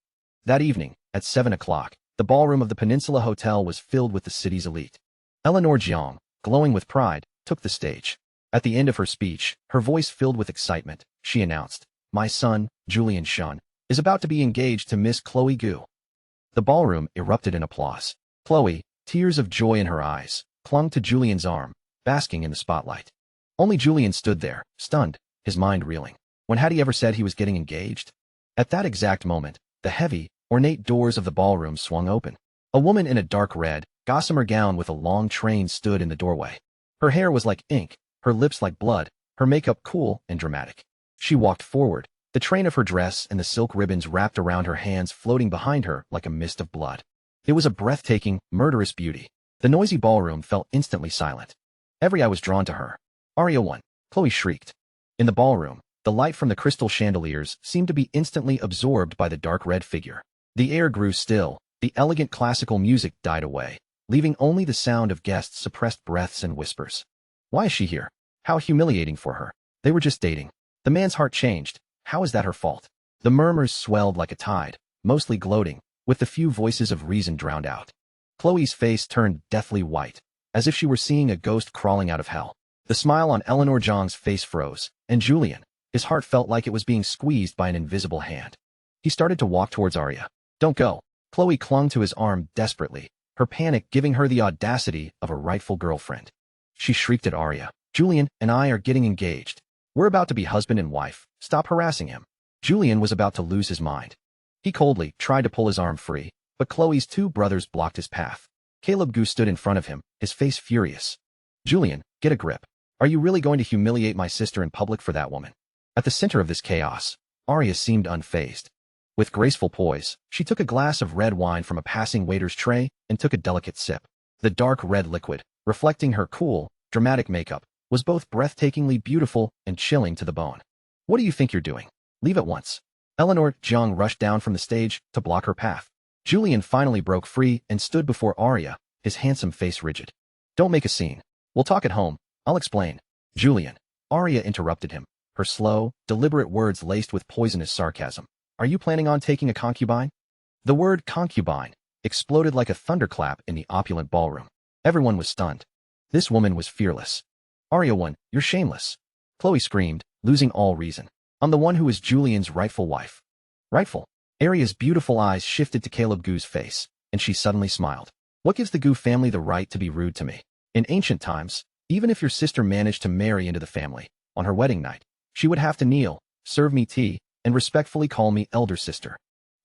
That evening, at 7 o'clock, the ballroom of the Peninsula Hotel was filled with the city's elite. Eleanor Jiang, glowing with pride, took the stage. At the end of her speech, her voice filled with excitement, she announced, "My son, Julian Shun, is about to be engaged to Miss Chloe Gu." The ballroom erupted in applause. Chloe, tears of joy in her eyes, clung to Julian's arm, basking in the spotlight. Only Julian stood there, stunned, his mind reeling. When had he ever said he was getting engaged? At that exact moment, the heavy, ornate doors of the ballroom swung open. A woman in a dark red, gossamer gown with a long train stood in the doorway. Her hair was like ink, her lips like blood, her makeup cool and dramatic. She walked forward, the train of her dress and the silk ribbons wrapped around her hands floating behind her like a mist of blood. It was a breathtaking, murderous beauty. The noisy ballroom fell instantly silent. Every eye was drawn to her. Arya won, Chloe shrieked. In the ballroom, the light from the crystal chandeliers seemed to be instantly absorbed by the dark red figure. The air grew still, the elegant classical music died away, leaving only the sound of guests' suppressed breaths and whispers. Why is she here? How humiliating for her. They were just dating. The man's heart changed. How is that her fault? The murmurs swelled like a tide, mostly gloating, with the few voices of reason drowned out. Chloe's face turned deathly white, as if she were seeing a ghost crawling out of hell. The smile on Eleanor Zhang's face froze, and Julian, his heart felt like it was being squeezed by an invisible hand. He started to walk towards Arya. Don't go. Chloe clung to his arm desperately, her panic giving her the audacity of a rightful girlfriend. She shrieked at Arya. Julian and I are getting engaged. We're about to be husband and wife. Stop harassing him. Julian was about to lose his mind. He coldly tried to pull his arm free, but Chloe's two brothers blocked his path. Caleb Gu stood in front of him, his face furious. Julian, get a grip. Are you really going to humiliate my sister in public for that woman? At the center of this chaos, Arya seemed unfazed. With graceful poise, she took a glass of red wine from a passing waiter's tray and took a delicate sip. The dark red liquid, reflecting her cool, dramatic makeup, was both breathtakingly beautiful and chilling to the bone. What do you think you're doing? Leave at once. Eleanor Zhang rushed down from the stage to block her path. Julian finally broke free and stood before Arya, his handsome face rigid. Don't make a scene. We'll talk at home. I'll explain. Julian. Arya interrupted him, her slow, deliberate words laced with poisonous sarcasm. Are you planning on taking a concubine? The word concubine exploded like a thunderclap in the opulent ballroom. Everyone was stunned. This woman was fearless. Arya won. You're shameless. Chloe screamed, losing all reason. I'm the one who is Julian's rightful wife. Rightful? Arya's beautiful eyes shifted to Caleb Gu's face, and she suddenly smiled. What gives the Gu family the right to be rude to me? In ancient times, even if your sister managed to marry into the family, on her wedding night, she would have to kneel, serve me tea, and respectfully call me elder sister.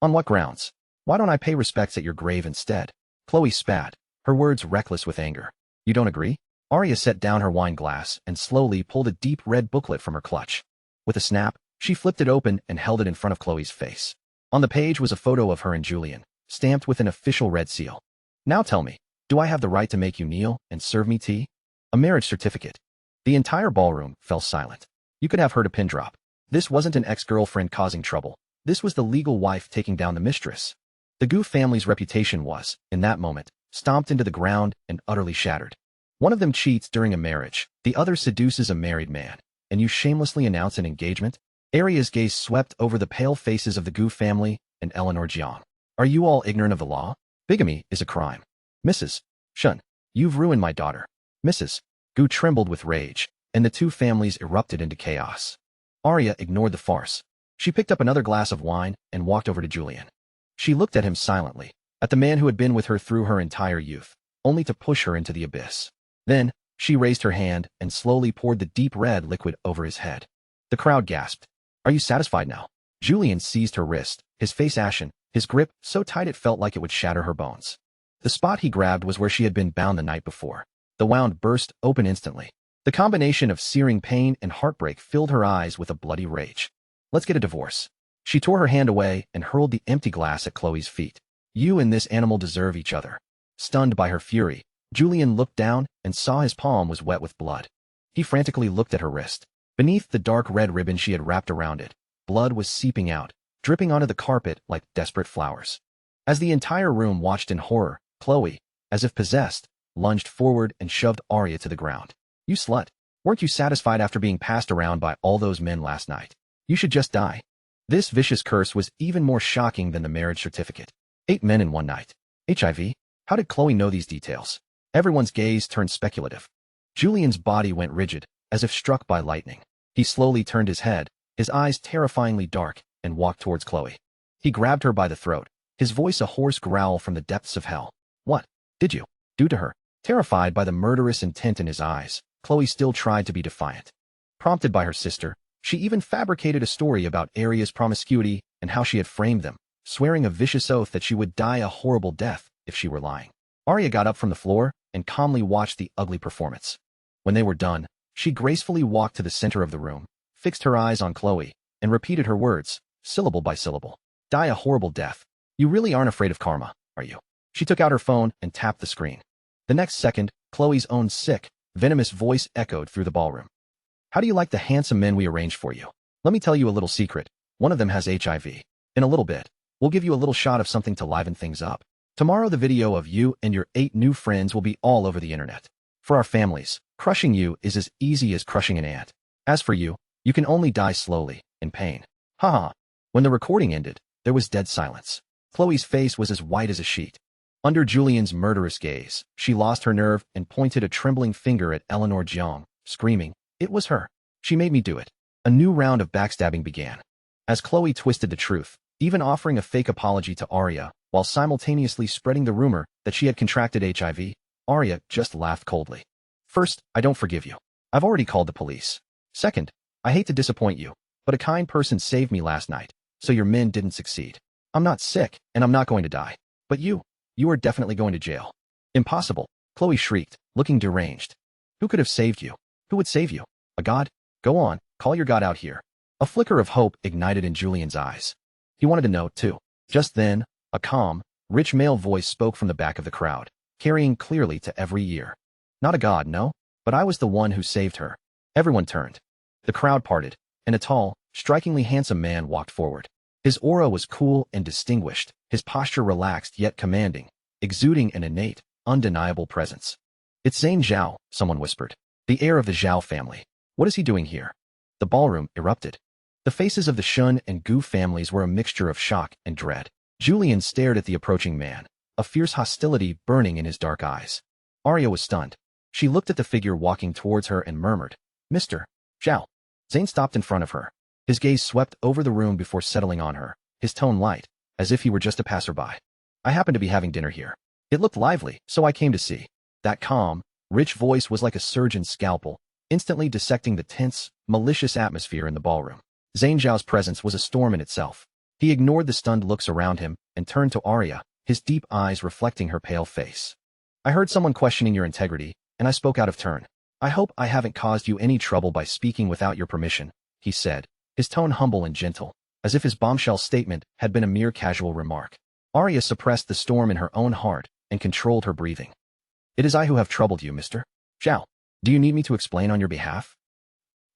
On what grounds? Why don't I pay respects at your grave instead? Chloe spat, her words reckless with anger. You don't agree? Arya set down her wine glass and slowly pulled a deep red booklet from her clutch. With a snap, she flipped it open and held it in front of Chloe's face. On the page was a photo of her and Julian, stamped with an official red seal. Now tell me, do I have the right to make you kneel and serve me tea? A marriage certificate. The entire ballroom fell silent. You could have heard a pin drop. This wasn't an ex-girlfriend causing trouble. This was the legal wife taking down the mistress. The Gu family's reputation was, in that moment, stomped into the ground and utterly shattered. One of them cheats during a marriage, the other seduces a married man, and you shamelessly announce an engagement? Arya's gaze swept over the pale faces of the Gu family and Eleanor Jiang. Are you all ignorant of the law? Bigamy is a crime. Mrs. Shun, you've ruined my daughter. Mrs. Gu trembled with rage, and the two families erupted into chaos. Arya ignored the farce. She picked up another glass of wine and walked over to Julian. She looked at him silently, at the man who had been with her through her entire youth, only to push her into the abyss. Then, she raised her hand and slowly poured the deep red liquid over his head. The crowd gasped. Are you satisfied now? Julian seized her wrist, his face ashen, his grip so tight it felt like it would shatter her bones. The spot he grabbed was where she had been bound the night before. The wound burst open instantly. The combination of searing pain and heartbreak filled her eyes with a bloody rage. Let's get a divorce. She tore her hand away and hurled the empty glass at Chloe's feet. You and this animal deserve each other. Stunned by her fury, Julian looked down and saw his palm was wet with blood. He frantically looked at her wrist. Beneath the dark red ribbon she had wrapped around it, blood was seeping out, dripping onto the carpet like desperate flowers. As the entire room watched in horror, Chloe, as if possessed, lunged forward and shoved Arya to the ground. You slut. Weren't you satisfied after being passed around by all those men last night? You should just die. This vicious curse was even more shocking than the marriage certificate. 8 men in one night. HIV? How did Chloe know these details? Everyone's gaze turned speculative. Julian's body went rigid, as if struck by lightning. He slowly turned his head, his eyes terrifyingly dark, and walked towards Chloe. He grabbed her by the throat, his voice a hoarse growl from the depths of hell. What did you do to her? Terrified by the murderous intent in his eyes, Chloe still tried to be defiant. Prompted by her sister, she even fabricated a story about Arya's promiscuity and how she had framed them, swearing a vicious oath that she would die a horrible death if she were lying. Arya got up from the floor and calmly watched the ugly performance. When they were done, she gracefully walked to the center of the room, fixed her eyes on Chloe, and repeated her words, syllable by syllable. Die a horrible death. You really aren't afraid of karma, are you? She took out her phone and tapped the screen. The next second, Chloe's own sick, venomous voice echoed through the ballroom. How do you like the handsome men we arranged for you? Let me tell you a little secret. One of them has HIV. In a little bit, we'll give you a little shot of something to liven things up. Tomorrow the video of you and your 8 new friends will be all over the internet. For our families, crushing you is as easy as crushing an ant. As for you, you can only die slowly, in pain. Haha. When the recording ended, there was dead silence. Chloe's face was as white as a sheet. Under Julian's murderous gaze, she lost her nerve and pointed a trembling finger at Eleanor Jiang, screaming, "It was her. She made me do it." A new round of backstabbing began. As Chloe twisted the truth, even offering a fake apology to Arya, while simultaneously spreading the rumor that she had contracted HIV, Arya just laughed coldly. "First, I don't forgive you. I've already called the police. Second, I hate to disappoint you, but a kind person saved me last night, so your men didn't succeed. I'm not sick, and I'm not going to die. But you are definitely going to jail." "Impossible," Chloe shrieked, looking deranged. "Who could have saved you? Who would save you? A god? Go on, call your god out here." A flicker of hope ignited in Julian's eyes. He wanted to know, too. Just then, a calm, rich male voice spoke from the back of the crowd, carrying clearly to every ear. "Not a god, no, but I was the one who saved her." Everyone turned. The crowd parted, and a tall, strikingly handsome man walked forward. His aura was cool and distinguished, his posture relaxed yet commanding, exuding an innate, undeniable presence. "It's Zane Zhao," someone whispered. "The heir of the Zhao family. What is he doing here?" The ballroom erupted. The faces of the Shun and Gu families were a mixture of shock and dread. Julian stared at the approaching man, a fierce hostility burning in his dark eyes. Arya was stunned. She looked at the figure walking towards her and murmured, "Mr. Zhao." Zane stopped in front of her. His gaze swept over the room before settling on her, his tone light, as if he were just a passerby. "I happen to be having dinner here. It looked lively, so I came to see." That calm, rich voice was like a surgeon's scalpel, instantly dissecting the tense, malicious atmosphere in the ballroom. Zane Zhao's presence was a storm in itself. He ignored the stunned looks around him and turned to Arya, his deep eyes reflecting her pale face. "I heard someone questioning your integrity, and I spoke out of turn. I hope I haven't caused you any trouble by speaking without your permission," he said, his tone humble and gentle, as if his bombshell statement had been a mere casual remark. Arya suppressed the storm in her own heart and controlled her breathing. "It is I who have troubled you, Mr. Zhao. Do you need me to explain on your behalf?"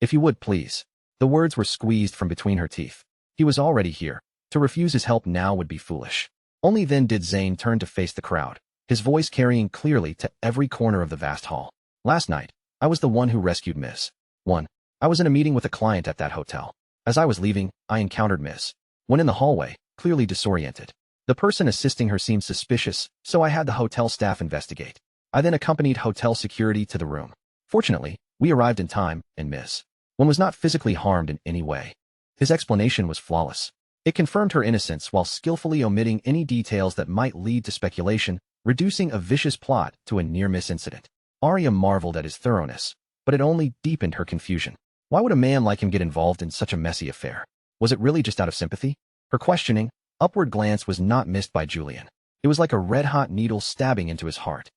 "If you would, please." The words were squeezed from between her teeth. He was already here. To refuse his help now would be foolish. Only then did Zane turn to face the crowd, his voice carrying clearly to every corner of the vast hall. "Last night, I was the one who rescued Miss 1. I was in a meeting with a client at that hotel. As I was leaving, I encountered Miss 1 in the hallway, clearly disoriented. The person assisting her seemed suspicious, so I had the hotel staff investigate. I then accompanied hotel security to the room. Fortunately, we arrived in time, and Miss 1 was not physically harmed in any way." His explanation was flawless. It confirmed her innocence while skillfully omitting any details that might lead to speculation, reducing a vicious plot to a near-miss incident. Arya marveled at his thoroughness, but it only deepened her confusion. Why would a man like him get involved in such a messy affair? Was it really just out of sympathy? Her questioning, upward glance was not missed by Julian. It was like a red-hot needle stabbing into his heart.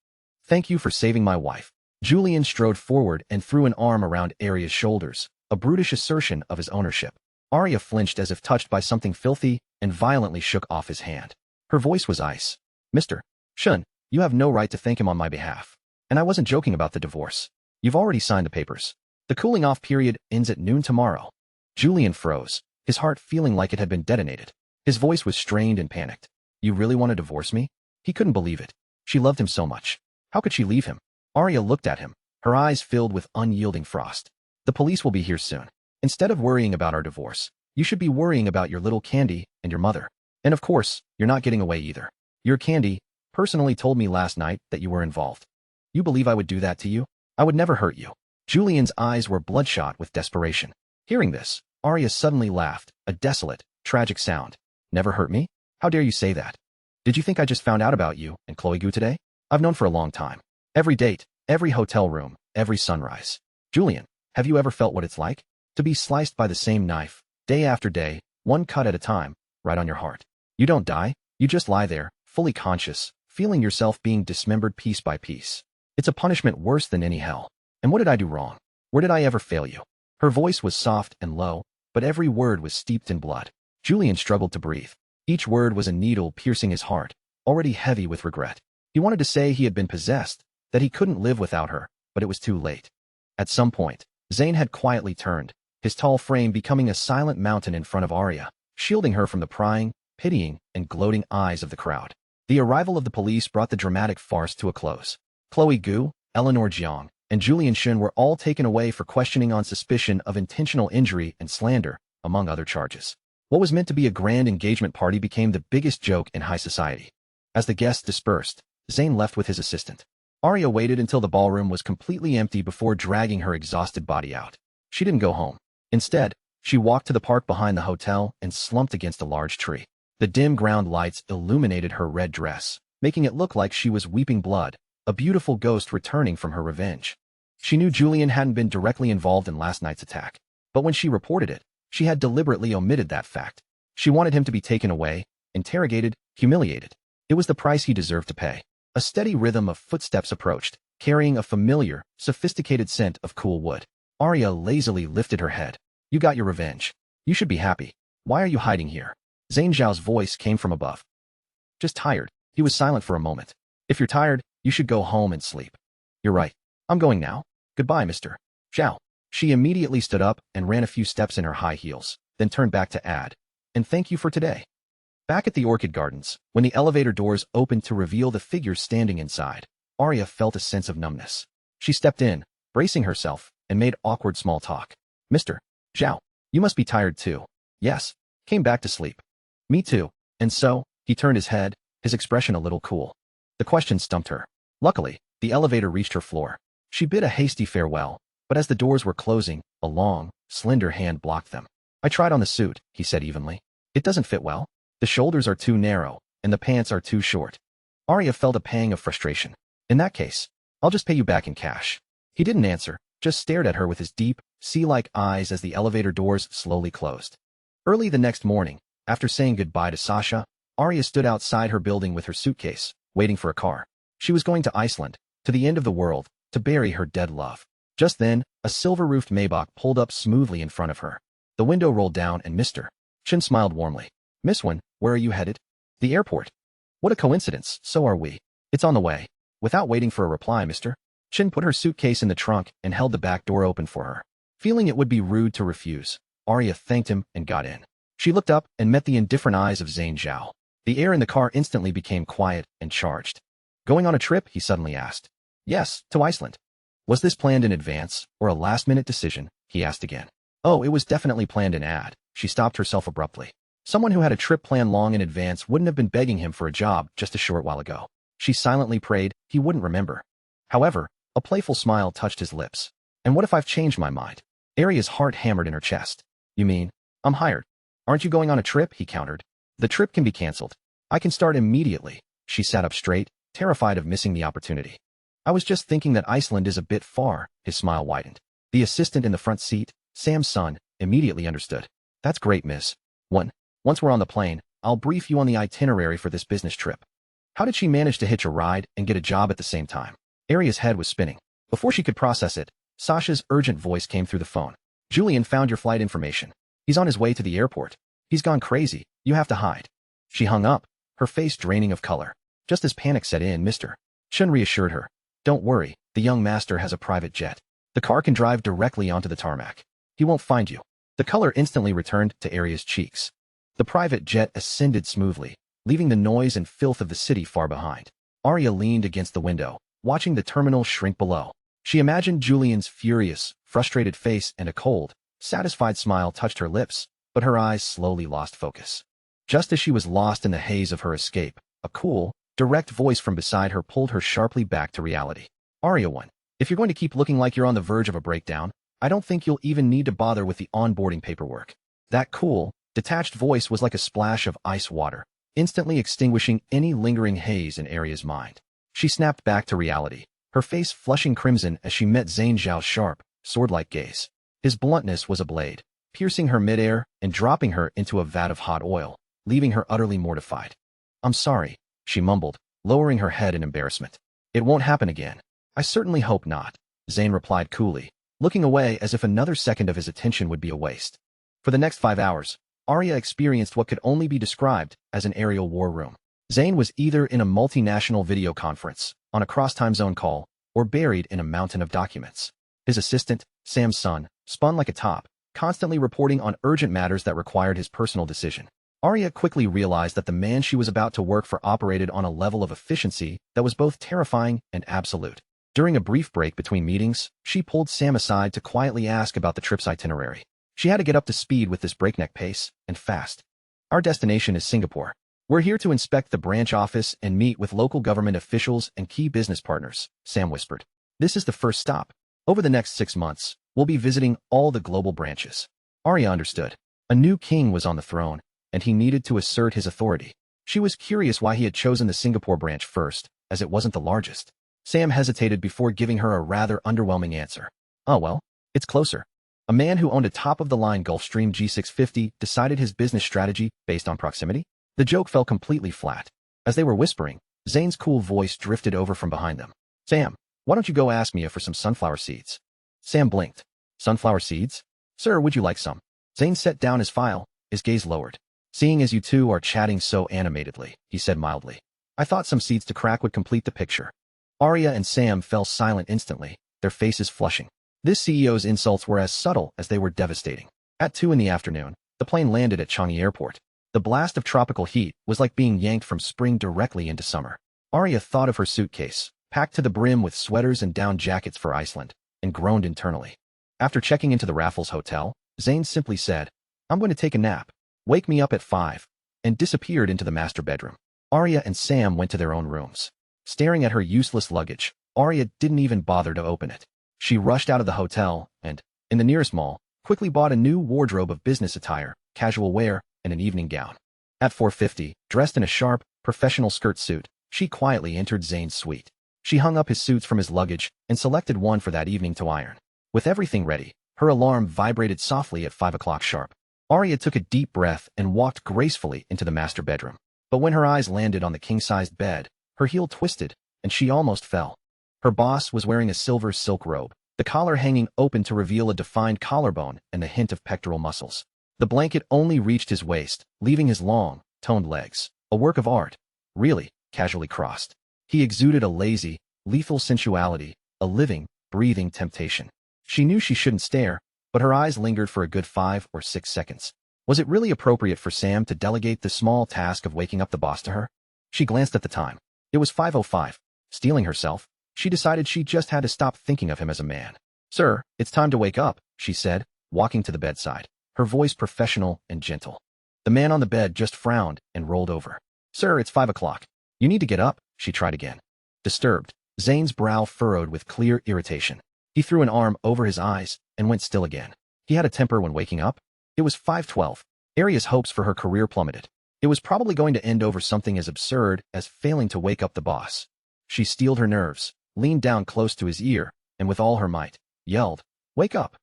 "Thank you for saving my wife." Julian strode forward and threw an arm around Arya's shoulders, a brutish assertion of his ownership. Arya flinched as if touched by something filthy and violently shook off his hand. Her voice was ice. "Mr. Shun, you have no right to thank him on my behalf. And I wasn't joking about the divorce. You've already signed the papers. The cooling-off period ends at noon tomorrow." Julian froze, his heart feeling like it had been detonated. His voice was strained and panicked. "You really want to divorce me?" He couldn't believe it. She loved him so much. How could she leave him? Arya looked at him, her eyes filled with unyielding frost. "The police will be here soon. Instead of worrying about our divorce, you should be worrying about your little Candy and your mother. And of course, you're not getting away either. Your Candy personally told me last night that you were involved. You believe I would do that to you? I would never hurt you." Julian's eyes were bloodshot with desperation. Hearing this, Arya suddenly laughed, a desolate, tragic sound. "Never hurt me? How dare you say that? Did you think I just found out about you and Chloe Gu today? I've known for a long time. Every date, every hotel room, every sunrise. Julian, have you ever felt what it's like? To be sliced by the same knife, day after day, one cut at a time, right on your heart. You don't die, you just lie there, fully conscious, feeling yourself being dismembered piece by piece. It's a punishment worse than any hell. And what did I do wrong? Where did I ever fail you?" Her voice was soft and low, but every word was steeped in blood. Julian struggled to breathe. Each word was a needle piercing his heart, already heavy with regret. He wanted to say he had been possessed, that he couldn't live without her, but it was too late. At some point, Zane had quietly turned, his tall frame becoming a silent mountain in front of Arya, shielding her from the prying, pitying, and gloating eyes of the crowd. The arrival of the police brought the dramatic farce to a close. Chloe Gu, Eleanor Jiang, and Julian Shen were all taken away for questioning on suspicion of intentional injury and slander, among other charges. What was meant to be a grand engagement party became the biggest joke in high society. As the guests dispersed, Zane left with his assistant. Arya waited until the ballroom was completely empty before dragging her exhausted body out. She didn't go home. Instead, she walked to the park behind the hotel and slumped against a large tree. The dim ground lights illuminated her red dress, making it look like she was weeping blood, a beautiful ghost returning from her revenge. She knew Julian hadn't been directly involved in last night's attack, but when she reported it, she had deliberately omitted that fact. She wanted him to be taken away, interrogated, humiliated. It was the price he deserved to pay. A steady rhythm of footsteps approached, carrying a familiar, sophisticated scent of cool wood. Arya lazily lifted her head. You got your revenge. You should be happy. Why are you hiding here? Zane Zhao's voice came from above. Just tired. He was silent for a moment. If you're tired, you should go home and sleep. You're right. I'm going now. Goodbye, Mr. Zhao. She immediately stood up and ran a few steps in her high heels, then turned back to add, and thank you for today. Back at the Orchid Gardens, when the elevator doors opened to reveal the figures standing inside, Arya felt a sense of numbness. She stepped in, bracing herself, and made awkward small talk. Mr. Zhao, you must be tired too. Yes. Came back to sleep. Me too. And so, he turned his head, his expression a little cool. The question stumped her. Luckily, the elevator reached her floor. She bid a hasty farewell, but as the doors were closing, a long, slender hand blocked them. I tried on the suit, he said evenly. It doesn't fit well. The shoulders are too narrow, and the pants are too short. Arya felt a pang of frustration. In that case, I'll just pay you back in cash. He didn't answer, just stared at her with his deep, sea-like eyes as the elevator doors slowly closed. Early the next morning, after saying goodbye to Sasha, Arya stood outside her building with her suitcase, waiting for a car. She was going to Iceland, to the end of the world, to bury her dead love. Just then, a silver-roofed Maybach pulled up smoothly in front of her. The window rolled down and Mr. Chen smiled warmly. Miss Wen, where are you headed? The airport. What a coincidence, so are we. It's on the way. Without waiting for a reply, Mr. Chen put her suitcase in the trunk and held the back door open for her. Feeling it would be rude to refuse, Arya thanked him and got in. She looked up and met the indifferent eyes of Zane Zhao. The air in the car instantly became quiet and charged. Going on a trip, he suddenly asked. Yes, to Iceland. Was this planned in advance, or a last-minute decision? He asked again. Oh, it was definitely planned in ad. She stopped herself abruptly. Someone who had a trip planned long in advance wouldn't have been begging him for a job just a short while ago. She silently prayed he wouldn't remember. However, a playful smile touched his lips. And what if I've changed my mind? Arya's heart hammered in her chest. You mean, I'm hired. Aren't you going on a trip? He countered. The trip can be cancelled. I can start immediately. She sat up straight, terrified of missing the opportunity. I was just thinking that Iceland is a bit far. His smile widened. The assistant in the front seat, Sam's son, immediately understood. That's great, Miss. Once we're on the plane, I'll brief you on the itinerary for this business trip. How did she manage to hitch a ride and get a job at the same time? Arya's head was spinning. Before she could process it, Sasha's urgent voice came through the phone. Julian found your flight information. He's on his way to the airport. He's gone crazy. You have to hide. She hung up, her face draining of color. Just as panic set in, Mr. Chen reassured her. Don't worry, the young master has a private jet. The car can drive directly onto the tarmac. He won't find you. The color instantly returned to Arya's cheeks. The private jet ascended smoothly, leaving the noise and filth of the city far behind. Arya leaned against the window, watching the terminal shrink below. She imagined Julian's furious, frustrated face and a cold, satisfied smile touched her lips, but her eyes slowly lost focus. Just as she was lost in the haze of her escape, a cool, direct voice from beside her pulled her sharply back to reality. Arya 1. If you're going to keep looking like you're on the verge of a breakdown, I don't think you'll even need to bother with the onboarding paperwork. That cool, detached voice was like a splash of ice water, instantly extinguishing any lingering haze in Arya's mind. She snapped back to reality, her face flushing crimson as she met Zane Zhao's sharp, sword-like gaze. His bluntness was a blade, piercing her midair and dropping her into a vat of hot oil, leaving her utterly mortified. I'm sorry, she mumbled, lowering her head in embarrassment. It won't happen again. I certainly hope not, Zane replied coolly, looking away as if another second of his attention would be a waste. For the next 5 hours, Arya experienced what could only be described as an aerial war room. Zane was either in a multinational video conference, on a cross-time zone call, or buried in a mountain of documents. His assistant, Sam's son, spun like a top, constantly reporting on urgent matters that required his personal decision. Arya quickly realized that the man she was about to work for operated on a level of efficiency that was both terrifying and absolute. During a brief break between meetings, she pulled Sam aside to quietly ask about the trip's itinerary. She had to get up to speed with this breakneck pace, and fast. Our destination is Singapore. We're here to inspect the branch office and meet with local government officials and key business partners, Sam whispered. This is the first stop. Over the next 6 months, we'll be visiting all the global branches. Arya understood. A new king was on the throne, and he needed to assert his authority. She was curious why he had chosen the Singapore branch first, as it wasn't the largest. Sam hesitated before giving her a rather underwhelming answer. Oh well, it's closer. A man who owned a top-of-the-line Gulfstream G650 decided his business strategy based on proximity? The joke fell completely flat. As they were whispering, Zane's cool voice drifted over from behind them. Sam, why don't you go ask Mia for some sunflower seeds? Sam blinked. Sunflower seeds? Sir, would you like some? Zane set down his file, his gaze lowered. Seeing as you two are chatting so animatedly, he said mildly. I thought some seeds to crack would complete the picture. Arya and Sam fell silent instantly, their faces flushing. This CEO's insults were as subtle as they were devastating. At 2 in the afternoon, the plane landed at Changi Airport. The blast of tropical heat was like being yanked from spring directly into summer. Arya thought of her suitcase, packed to the brim with sweaters and down jackets for Iceland, and groaned internally. After checking into the Raffles Hotel, Zane simply said, I'm going to take a nap. Wake me up at 5, and disappeared into the master bedroom. Arya and Sam went to their own rooms. Staring at her useless luggage, Arya didn't even bother to open it. She rushed out of the hotel and, in the nearest mall, quickly bought a new wardrobe of business attire, casual wear, and an evening gown. At 4:50, dressed in a sharp, professional skirt suit, she quietly entered Zane's suite. She hung up his suits from his luggage and selected one for that evening to iron. With everything ready, her alarm vibrated softly at 5 o'clock sharp. Arya took a deep breath and walked gracefully into the master bedroom. But when her eyes landed on the king-sized bed, her heel twisted, and she almost fell. Her boss was wearing a silver silk robe, the collar hanging open to reveal a defined collarbone and a hint of pectoral muscles. The blanket only reached his waist, leaving his long, toned legs, a work of art, really, casually crossed. He exuded a lazy, lethal sensuality, a living, breathing temptation. She knew she shouldn't stare, but her eyes lingered for a good 5 or 6 seconds. Was it really appropriate for Sam to delegate the small task of waking up the boss to her? She glanced at the time. It was 5:05. Steeling herself, she decided she just had to stop thinking of him as a man. Sir, it's time to wake up, she said, walking to the bedside, her voice professional and gentle. The man on the bed just frowned and rolled over. Sir, it's 5 o'clock. You need to get up, she tried again. Disturbed, Zane's brow furrowed with clear irritation. He threw an arm over his eyes and went still again. He had a temper when waking up. It was 5:12. Arya's hopes for her career plummeted. It was probably going to end over something as absurd as failing to wake up the boss. She steeled her nerves, leaned down close to his ear, and with all her might, yelled, Wake up!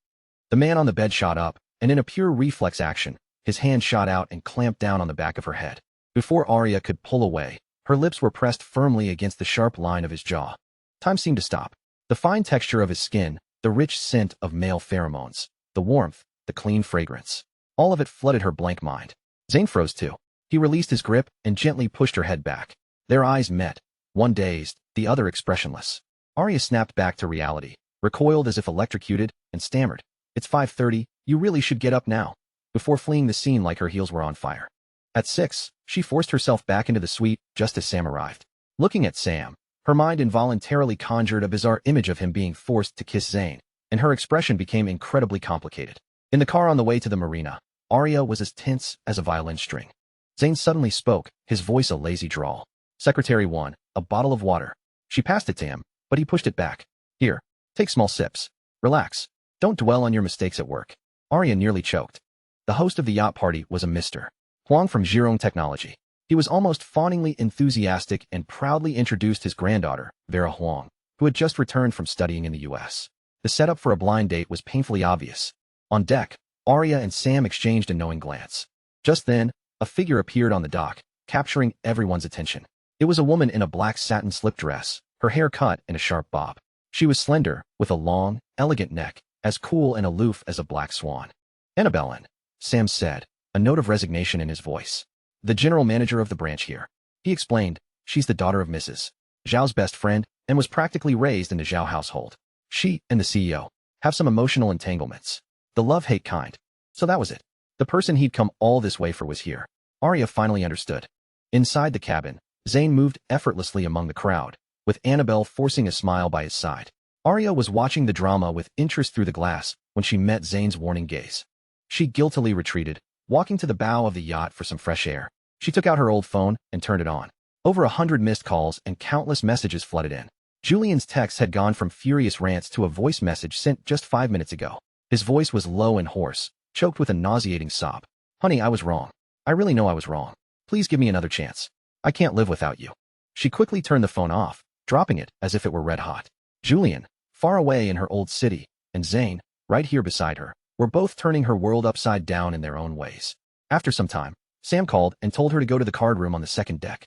The man on the bed shot up, and in a pure reflex action, his hand shot out and clamped down on the back of her head. Before Arya could pull away, her lips were pressed firmly against the sharp line of his jaw. Time seemed to stop. The fine texture of his skin, the rich scent of male pheromones, the warmth, the clean fragrance. All of it flooded her blank mind. Zane froze too. He released his grip and gently pushed her head back. Their eyes met, one dazed, the other expressionless. Arya snapped back to reality, recoiled as if electrocuted, and stammered. It's 5:30, you really should get up now, before fleeing the scene like her heels were on fire. At 6, she forced herself back into the suite just as Sam arrived. Looking at Sam, her mind involuntarily conjured a bizarre image of him being forced to kiss Zane, and her expression became incredibly complicated. In the car on the way to the marina, Arya was as tense as a violin string. Zane suddenly spoke, his voice a lazy drawl. Secretary 1, a bottle of water. She passed it to him, but he pushed it back. Here, take small sips. Relax. Don't dwell on your mistakes at work. Arya nearly choked. The host of the yacht party was a Mr. Huang from Zhirong Technology. He was almost fawningly enthusiastic and proudly introduced his granddaughter, Vera Huang, who had just returned from studying in the U.S. The setup for a blind date was painfully obvious. On deck, Arya and Sam exchanged a knowing glance. Just then, a figure appeared on the dock, capturing everyone's attention. It was a woman in a black satin slip dress, her hair cut in a sharp bob. She was slender, with a long, elegant neck, as cool and aloof as a black swan. Annabelle, Sam said, a note of resignation in his voice. The general manager of the branch here. He explained, she's the daughter of Mrs. Zhao's best friend and was practically raised in the Zhao household. She and the CEO have some emotional entanglements. The love-hate kind. So that was it. The person he'd come all this way for was here. Arya finally understood. Inside the cabin, Zane moved effortlessly among the crowd, with Annabelle forcing a smile by his side. Arya was watching the drama with interest through the glass when she met Zane's warning gaze. She guiltily retreated, walking to the bow of the yacht for some fresh air. She took out her old phone and turned it on. Over 100 missed calls and countless messages flooded in. Julian's texts had gone from furious rants to a voice message sent just 5 minutes ago. His voice was low and hoarse, choked with a nauseating sob. "Honey, I was wrong. I really know I was wrong. Please give me another chance. I can't live without you." She quickly turned the phone off, dropping it as if it were red hot. Julian, far away in her old city, and Zane, right here beside her, were both turning her world upside down in their own ways. After some time, Sam called and told her to go to the card room on the second deck.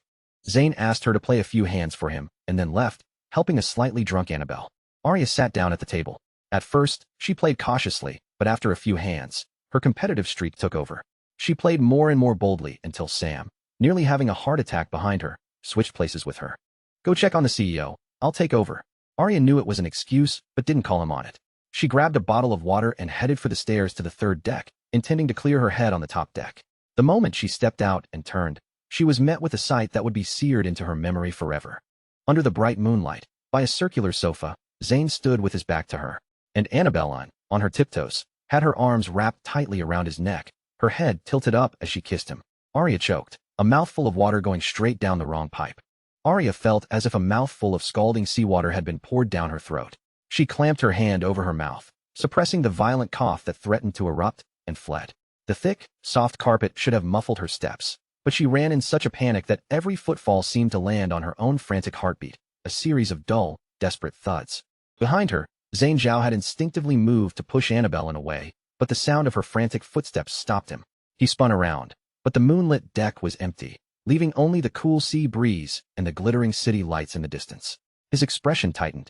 Zane asked her to play a few hands for him and then left, helping a slightly drunk Annabelle. Arya sat down at the table. At first, she played cautiously, but after a few hands, her competitive streak took over. She played more and more boldly until Sam, nearly having a heart attack behind her, switched places with her. "Go check on the CEO. I'll take over." Arya knew it was an excuse, but didn't call him on it. She grabbed a bottle of water and headed for the stairs to the third deck, intending to clear her head on the top deck. The moment she stepped out and turned, she was met with a sight that would be seared into her memory forever. Under the bright moonlight, by a circular sofa, Zane stood with his back to her, and Annabelle, on her tiptoes, had her arms wrapped tightly around his neck, her head tilted up as she kissed him. Arya choked, a mouthful of water going straight down the wrong pipe. Arya felt as if a mouthful of scalding seawater had been poured down her throat. She clamped her hand over her mouth, suppressing the violent cough that threatened to erupt, and fled. The thick, soft carpet should have muffled her steps, but she ran in such a panic that every footfall seemed to land on her own frantic heartbeat, a series of dull, desperate thuds. Behind her, Zane Zhao had instinctively moved to push Annabelle in a way, but the sound of her frantic footsteps stopped him. He spun around, but the moonlit deck was empty, leaving only the cool sea breeze and the glittering city lights in the distance. His expression tightened.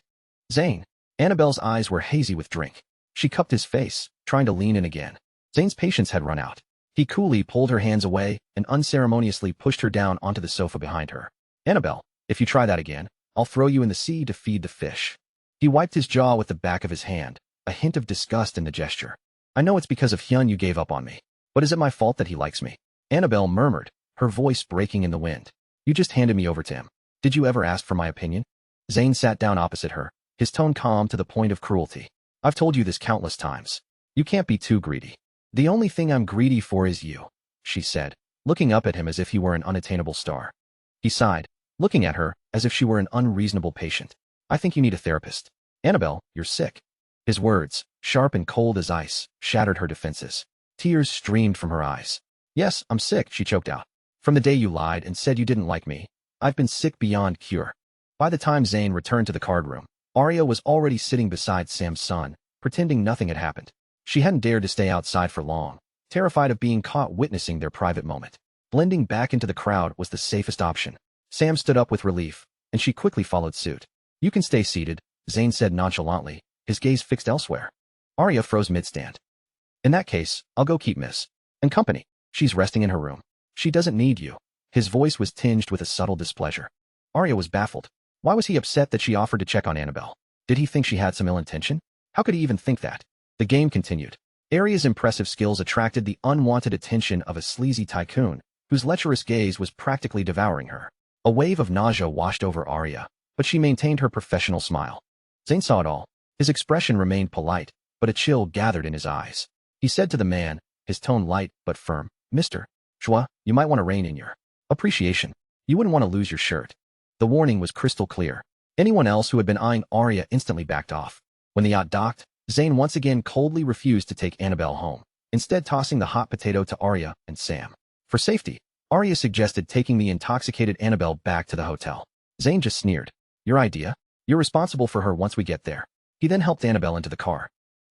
"Zane." Annabelle's eyes were hazy with drink. She cupped his face, trying to lean in again. Zane's patience had run out. He coolly pulled her hands away and unceremoniously pushed her down onto the sofa behind her. "Annabelle, if you try that again, I'll throw you in the sea to feed the fish." He wiped his jaw with the back of his hand, a hint of disgust in the gesture. "I know it's because of Hyun you gave up on me, but is it my fault that he likes me?" Annabelle murmured, her voice breaking in the wind. "You just handed me over to him. Did you ever ask for my opinion?" Zane sat down opposite her, his tone calm to the point of cruelty. "I've told you this countless times. You can't be too greedy." "The only thing I'm greedy for is you," she said, looking up at him as if he were an unattainable star. He sighed, looking at her as if she were an unreasonable patient. "I think you need a therapist. Annabelle, you're sick." His words, sharp and cold as ice, shattered her defenses. Tears streamed from her eyes. "Yes, I'm sick," she choked out. "From the day you lied and said you didn't like me, I've been sick beyond cure." By the time Zane returned to the card room, Arya was already sitting beside Sam's son, pretending nothing had happened. She hadn't dared to stay outside for long, terrified of being caught witnessing their private moment. Blending back into the crowd was the safest option. Sam stood up with relief, and she quickly followed suit. "You can stay seated," Zane said nonchalantly, his gaze fixed elsewhere. Arya froze mid-stand. "In that case, I'll go keep Miss and company. She's resting in her room. She doesn't need you." His voice was tinged with a subtle displeasure. Arya was baffled. Why was he upset that she offered to check on Annabelle? Did he think she had some ill intention? How could he even think that? The game continued. Arya's impressive skills attracted the unwanted attention of a sleazy tycoon, whose lecherous gaze was practically devouring her. A wave of nausea washed over Arya, but she maintained her professional smile. Zane saw it all. His expression remained polite, but a chill gathered in his eyes. He said to the man, his tone light but firm, "Mr. Chua, you might want to rein in your appreciation. You wouldn't want to lose your shirt." The warning was crystal clear. Anyone else who had been eyeing Arya instantly backed off. When the yacht docked, Zane once again coldly refused to take Annabelle home, instead tossing the hot potato to Arya and Sam. For safety, Arya suggested taking the intoxicated Annabelle back to the hotel. Zane just sneered. "Your idea? You're responsible for her once we get there." He then helped Annabelle into the car.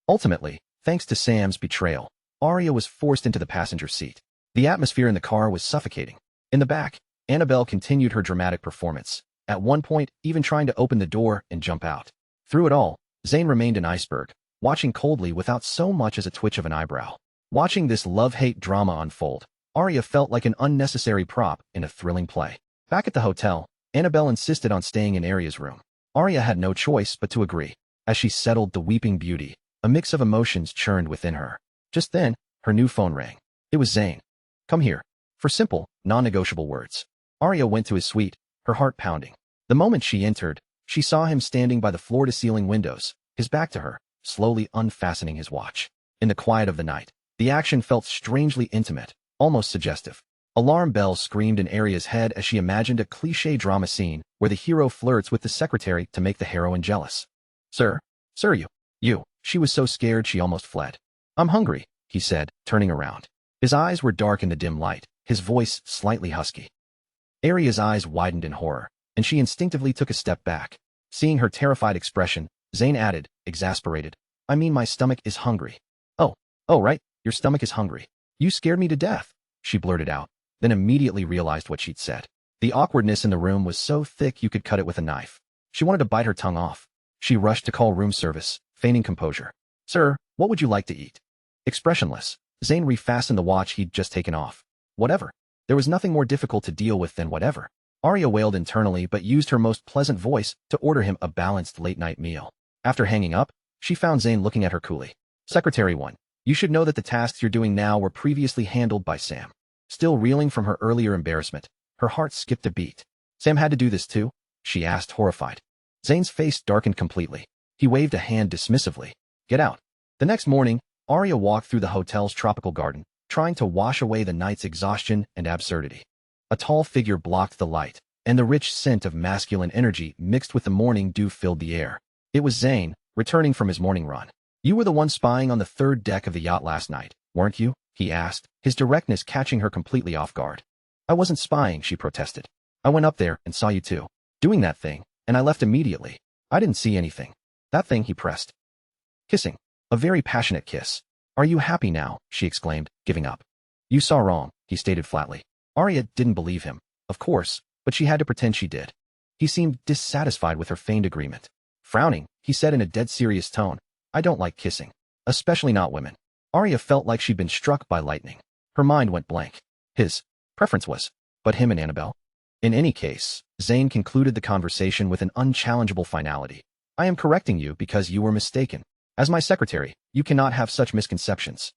Ultimately, thanks to Sam's betrayal, Arya was forced into the passenger seat. The atmosphere in the car was suffocating. In the back, Annabelle continued her dramatic performance, at one point even trying to open the door and jump out. Through it all, Zane remained an iceberg, watching coldly without so much as a twitch of an eyebrow. Watching this love-hate drama unfold, Arya felt like an unnecessary prop in a thrilling play. Back at the hotel, Annabelle insisted on staying in Arya's room. Arya had no choice but to agree. As she settled the weeping beauty, a mix of emotions churned within her. Just then, her new phone rang. It was Zane. "Come here." For simple, non-negotiable words. Arya went to his suite, her heart pounding. The moment she entered, She saw him standing by the floor-to-ceiling windows, his back to her, slowly unfastening his watch. In the quiet of the night, the action felt strangely intimate, almost suggestive. Alarm bells screamed in Arya's head as she imagined a cliché drama scene where the hero flirts with the secretary to make the heroine jealous. Sir, you. She was so scared she almost fled. I'm hungry, he said, turning around. His eyes were dark in the dim light, his voice slightly husky. Arya's eyes widened in horror, and she instinctively took a step back. Seeing her terrified expression, Zane added, exasperated, I mean my stomach is hungry. Oh right, your stomach is hungry. You scared me to death, she blurted out, then immediately realized what she'd said. The awkwardness in the room was so thick you could cut it with a knife. She wanted to bite her tongue off. She rushed to call room service, feigning composure. Sir, what would you like to eat? Expressionless, Zane refastened the watch he'd just taken off. Whatever. There was nothing more difficult to deal with than whatever. Arya wailed internally but used her most pleasant voice to order him a balanced late-night meal. After hanging up, she found Zane looking at her coolly. Secretary 1. You should know that the tasks you're doing now were previously handled by Sam. Still reeling from her earlier embarrassment, her heart skipped a beat. Sam had to do this too? She asked, horrified. Zane's face darkened completely. He waved a hand dismissively. Get out. The next morning, Arya walked through the hotel's tropical garden, trying to wash away the night's exhaustion and absurdity. A tall figure blocked the light, and the rich scent of masculine energy mixed with the morning dew filled the air. It was Zane, returning from his morning run. You were the one spying on the third deck of the yacht last night, weren't you? He asked, his directness catching her completely off guard. I wasn't spying, she protested. I went up there and saw you two doing that thing, and I left immediately. I didn't see anything. That thing, he pressed. Kissing. A very passionate kiss. Are you happy now? She exclaimed, giving up. You saw wrong, he stated flatly. Arya didn't believe him, of course, but she had to pretend she did. He seemed dissatisfied with her feigned agreement. Frowning, he said in a dead serious tone, I don't like kissing. Especially not women. Arya felt like she'd been struck by lightning. Her mind went blank. His preference was, but him and Annabelle? In any case, Zane concluded the conversation with an unchallengeable finality. I am correcting you because you were mistaken. As my secretary, you cannot have such misconceptions.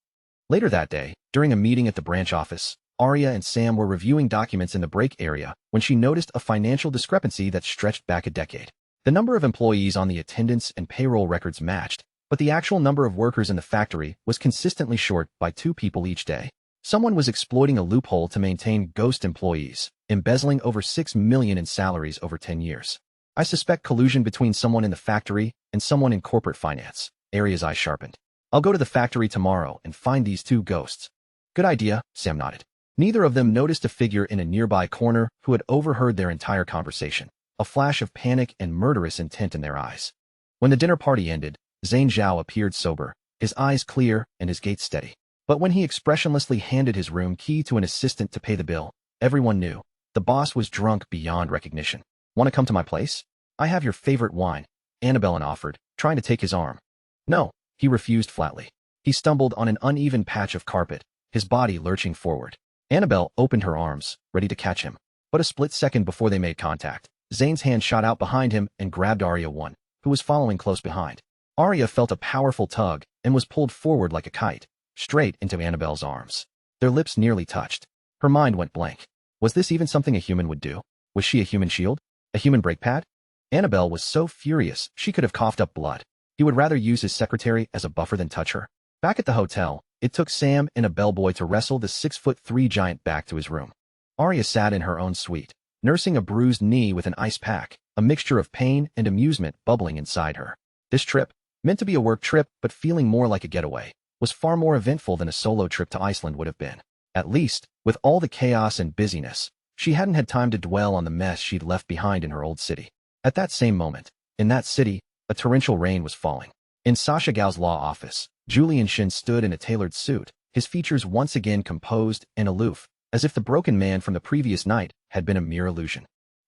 Later that day, during a meeting at the branch office, Arya and Sam were reviewing documents in the break area when she noticed a financial discrepancy that stretched back a decade. The number of employees on the attendance and payroll records matched, but the actual number of workers in the factory was consistently short by 2 people each day. Someone was exploiting a loophole to maintain ghost employees, embezzling over $6 million in salaries over 10 years. I suspect collusion between someone in the factory and someone in corporate finance. Arya's eyes sharpened. I'll go to the factory tomorrow and find these 2 ghosts. Good idea, Sam nodded. Neither of them noticed a figure in a nearby corner who had overheard their entire conversation, a flash of panic and murderous intent in their eyes. When the dinner party ended, Zane Zhao appeared sober, his eyes clear and his gait steady. But when he expressionlessly handed his room key to an assistant to pay the bill, everyone knew. The boss was drunk beyond recognition. Want to come to my place? I have your favorite wine, Annabelle offered, trying to take his arm. No, he refused flatly. He stumbled on an uneven patch of carpet, his body lurching forward. Annabelle opened her arms, ready to catch him. But a split second before they made contact, Zane's hand shot out behind him and grabbed Arya 1, who was following close behind. Arya felt a powerful tug and was pulled forward like a kite, straight into Annabelle's arms. Their lips nearly touched. Her mind went blank. Was this even something a human would do? Was she a human shield? A human brake pad? Annabelle was so furious she could have coughed up blood. He would rather use his secretary as a buffer than touch her. Back at the hotel, it took Sam and a bellboy to wrestle the 6'3" giant back to his room. Arya sat in her own suite, nursing a bruised knee with an ice pack, a mixture of pain and amusement bubbling inside her. This trip, meant to be a work trip but feeling more like a getaway, was far more eventful than a solo trip to Iceland would have been. At least, with all the chaos and busyness, she hadn't had time to dwell on the mess she'd left behind in her old city. At that same moment, in that city, a torrential rain was falling. In Sasha Gao's law office, Julian Shin stood in a tailored suit, his features once again composed and aloof, as if the broken man from the previous night had been a mere illusion.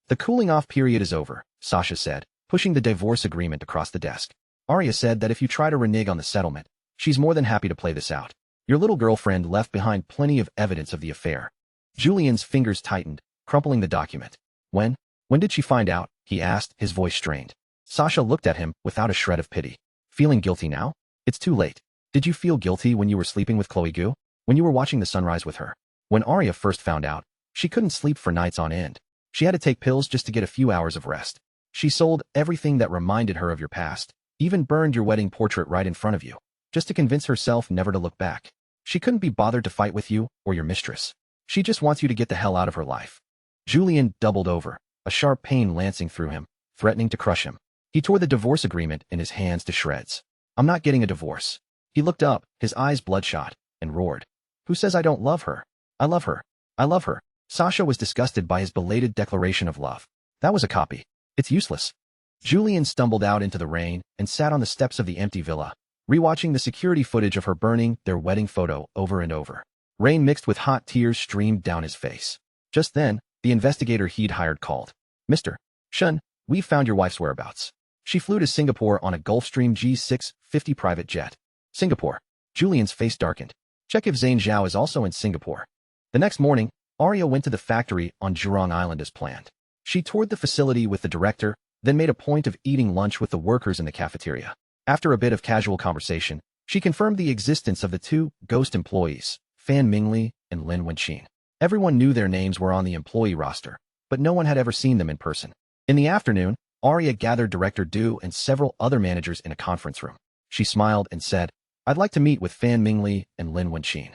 The cooling-off period is over, Sasha said, pushing the divorce agreement across the desk. Arya said that if you try to renege on the settlement, she's more than happy to play this out. Your little girlfriend left behind plenty of evidence of the affair. Julian's fingers tightened, crumpling the document. When did she find out? He asked, his voice strained. Sasha looked at him without a shred of pity. Feeling guilty now? It's too late. Did you feel guilty when you were sleeping with Chloe Gu? When you were watching the sunrise with her? When Arya first found out, she couldn't sleep for nights on end. She had to take pills just to get a few hours of rest. She sold everything that reminded her of your past, even burned your wedding portrait right in front of you, just to convince herself never to look back. She couldn't be bothered to fight with you or your mistress. She just wants you to get the hell out of her life. Julian doubled over, a sharp pain lancing through him, threatening to crush him. He tore the divorce agreement in his hands to shreds. I'm not getting a divorce. He looked up, his eyes bloodshot, and roared. Who says I don't love her? I love her. I love her. Sasha was disgusted by his belated declaration of love. That was a copy. It's useless. Julian stumbled out into the rain and sat on the steps of the empty villa, rewatching the security footage of her burning their wedding photo over and over. Rain mixed with hot tears streamed down his face. Just then, the investigator he'd hired called. Mr. Shun, we've found your wife's whereabouts. She flew to Singapore on a Gulfstream G650 private jet. Singapore. Julian's face darkened. Check if Zane Zhao is also in Singapore. The next morning, Arya went to the factory on Jurong Island as planned. She toured the facility with the director, then made a point of eating lunch with the workers in the cafeteria. After a bit of casual conversation, she confirmed the existence of the two ghost employees, Fan Mingli and Lin Wenqin. Everyone knew their names were on the employee roster, but no one had ever seen them in person. In the afternoon, Arya gathered Director Du and several other managers in a conference room. She smiled and said, I'd like to meet with Fan Mingli and Lin Wenqin.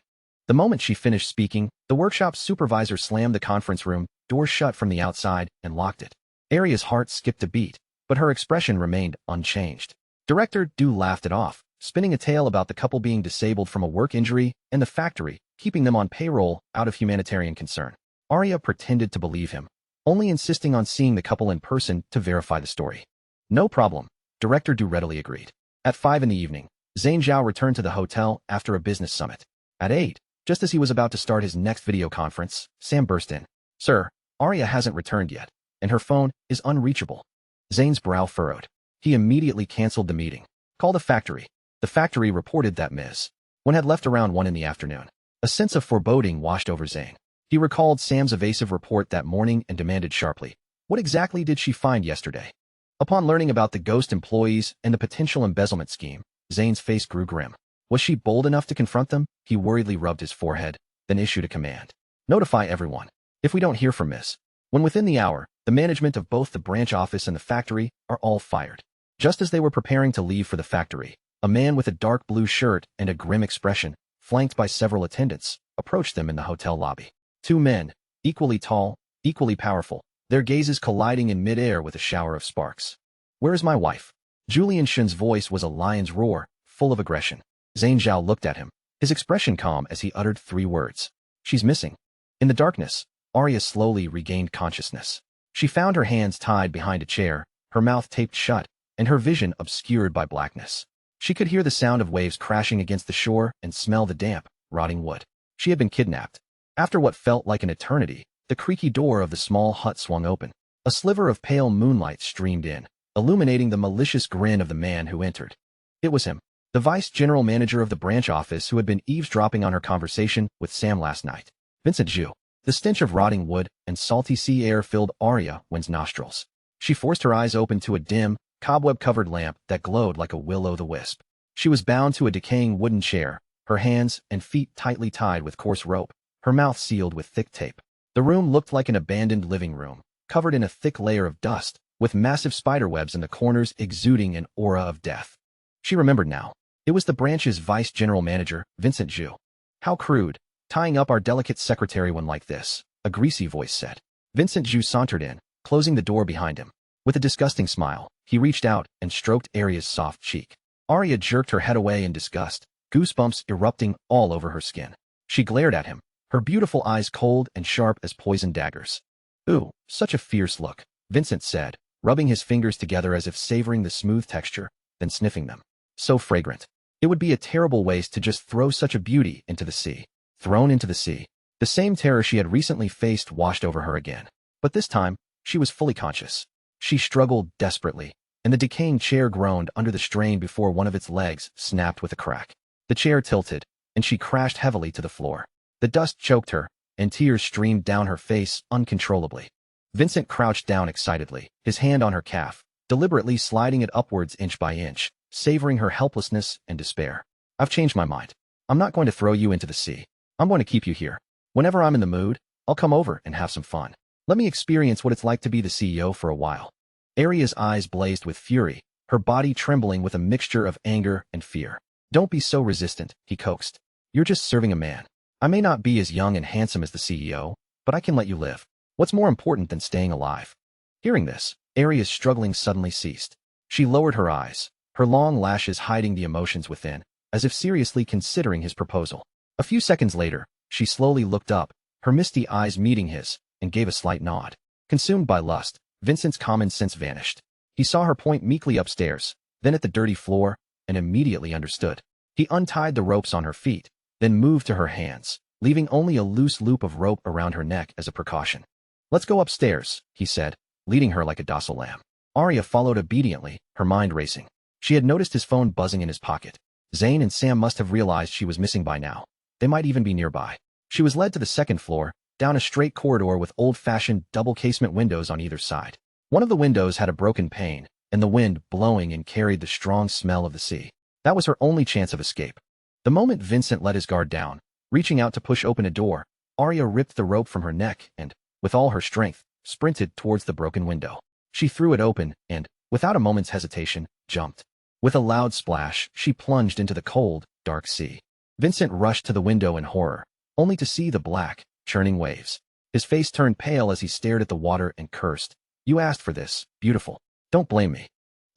The moment she finished speaking, the workshop supervisor slammed the conference room door shut from the outside and locked it. Arya's heart skipped a beat, but her expression remained unchanged. Director Du laughed it off, spinning a tale about the couple being disabled from a work injury and the factory, keeping them on payroll out of humanitarian concern. Arya pretended to believe him, only insisting on seeing the couple in person to verify the story. No problem, Director Du readily agreed. At 5 in the evening, Zane Zhao returned to the hotel after a business summit. At 8, just as he was about to start his next video conference, Sam burst in. Sir, Arya hasn't returned yet, and her phone is unreachable. Zane's brow furrowed. He immediately canceled the meeting. Call the factory. The factory reported that Ms. Wen had left around 1 in the afternoon. A sense of foreboding washed over Zane. He recalled Sam's evasive report that morning and demanded sharply, what exactly did she find yesterday? Upon learning about the ghost employees and the potential embezzlement scheme, Zane's face grew grim. Was she bold enough to confront them? He worriedly rubbed his forehead, then issued a command. Notify everyone. If we don't hear from Ms. Wen within the hour, the management of both the branch office and the factory are all fired. Just as they were preparing to leave for the factory, a man with a dark blue shirt and a grim expression, flanked by several attendants, approached them in the hotel lobby. Two men, equally tall, equally powerful, their gazes colliding in midair with a shower of sparks. Where is my wife? Julian Shun's voice was a lion's roar, full of aggression. Zane Zhao looked at him, his expression calm as he uttered 3 words. She's missing. In the darkness, Arya slowly regained consciousness. She found her hands tied behind a chair, her mouth taped shut, and her vision obscured by blackness. She could hear the sound of waves crashing against the shore and smell the damp, rotting wood. She had been kidnapped. After what felt like an eternity, the creaky door of the small hut swung open. A sliver of pale moonlight streamed in, illuminating the malicious grin of the man who entered. It was him, the vice general manager of the branch office who had been eavesdropping on her conversation with Sam last night. Vincent Zhu. The stench of rotting wood and salty sea air filled Arya Wen's nostrils. She forced her eyes open to a dim, cobweb-covered lamp that glowed like a will-o'-the-wisp. She was bound to a decaying wooden chair, her hands and feet tightly tied with coarse rope, her mouth sealed with thick tape. The room looked like an abandoned living room, covered in a thick layer of dust, with massive spiderwebs in the corners exuding an aura of death. She remembered now. It was the branch's vice general manager, Vincent Zhu. How crude, tying up our delicate secretary one like this, a greasy voice said. Vincent Zhu sauntered in, closing the door behind him. With a disgusting smile, he reached out and stroked Arya's soft cheek. Arya jerked her head away in disgust, goosebumps erupting all over her skin. She glared at him, her beautiful eyes cold and sharp as poisoned daggers. Ooh, such a fierce look, Vincent said, rubbing his fingers together as if savoring the smooth texture, then sniffing them. So fragrant. It would be a terrible waste to just throw such a beauty into the sea. Thrown into the sea. The same terror she had recently faced washed over her again. But this time, she was fully conscious. She struggled desperately, and the decaying chair groaned under the strain before one of its legs snapped with a crack. The chair tilted, and she crashed heavily to the floor. The dust choked her, and tears streamed down her face uncontrollably. Vincent crouched down excitedly, his hand on her calf, deliberately sliding it upwards inch by inch, savoring her helplessness and despair. I've changed my mind. I'm not going to throw you into the sea. I'm going to keep you here. Whenever I'm in the mood, I'll come over and have some fun. Let me experience what it's like to be the CEO for a while. Aria's eyes blazed with fury, her body trembling with a mixture of anger and fear. Don't be so resistant, he coaxed. You're just serving a man. I may not be as young and handsome as the CEO, but I can let you live. What's more important than staying alive? Hearing this, Aria's struggling suddenly ceased. She lowered her eyes, her long lashes hiding the emotions within, as if seriously considering his proposal. A few seconds later, she slowly looked up, her misty eyes meeting his, and gave a slight nod. Consumed by lust, Vincent's common sense vanished. He saw her point meekly upstairs, then at the dirty floor, and immediately understood. He untied the ropes on her feet, then moved to her hands, leaving only a loose loop of rope around her neck as a precaution. Let's go upstairs, he said, leading her like a docile lamb. Aria followed obediently, her mind racing. She had noticed his phone buzzing in his pocket. Zane and Sam must have realized she was missing by now. They might even be nearby. She was led to the second floor, down a straight corridor with old-fashioned double-casement windows on either side. One of the windows had a broken pane, and the wind blowing and carried the strong smell of the sea. That was her only chance of escape. The moment Vincent let his guard down, reaching out to push open a door, Aria ripped the rope from her neck and, with all her strength, sprinted towards the broken window. She threw it open and, without a moment's hesitation, jumped. With a loud splash, she plunged into the cold, dark sea. Vincent rushed to the window in horror, only to see the black, churning waves. His face turned pale as he stared at the water and cursed. You asked for this, beautiful. Don't blame me.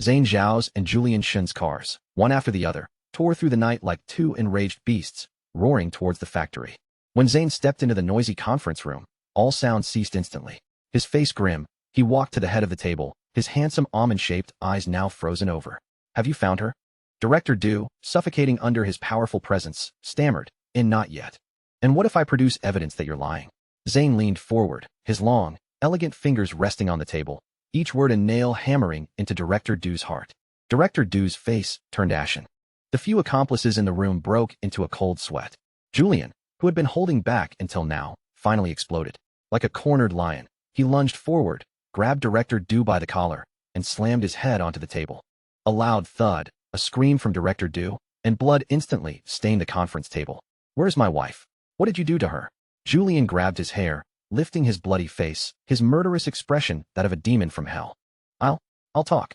Zane Zhao's and Julian Shen's cars, one after the other, tore through the night like two enraged beasts, roaring towards the factory. When Zane stepped into the noisy conference room, all sound ceased instantly. His face grim, he walked to the head of the table, his handsome almond-shaped eyes now frozen over. Have you found her? Director Du, suffocating under his powerful presence, stammered, not yet. And what if I produce evidence that you're lying? Zane leaned forward, his long, elegant fingers resting on the table, each word a nail hammering into Director Du's heart. Director Du's face turned ashen. The few accomplices in the room broke into a cold sweat. Julian, who had been holding back until now, finally exploded. Like a cornered lion, he lunged forward, grabbed Director Du by the collar, and slammed his head onto the table. A loud thud, a scream from Director Du, and blood instantly stained the conference table. Where's my wife? What did you do to her? Julian grabbed his hair, lifting his bloody face, his murderous expression that of a demon from hell. I'll talk.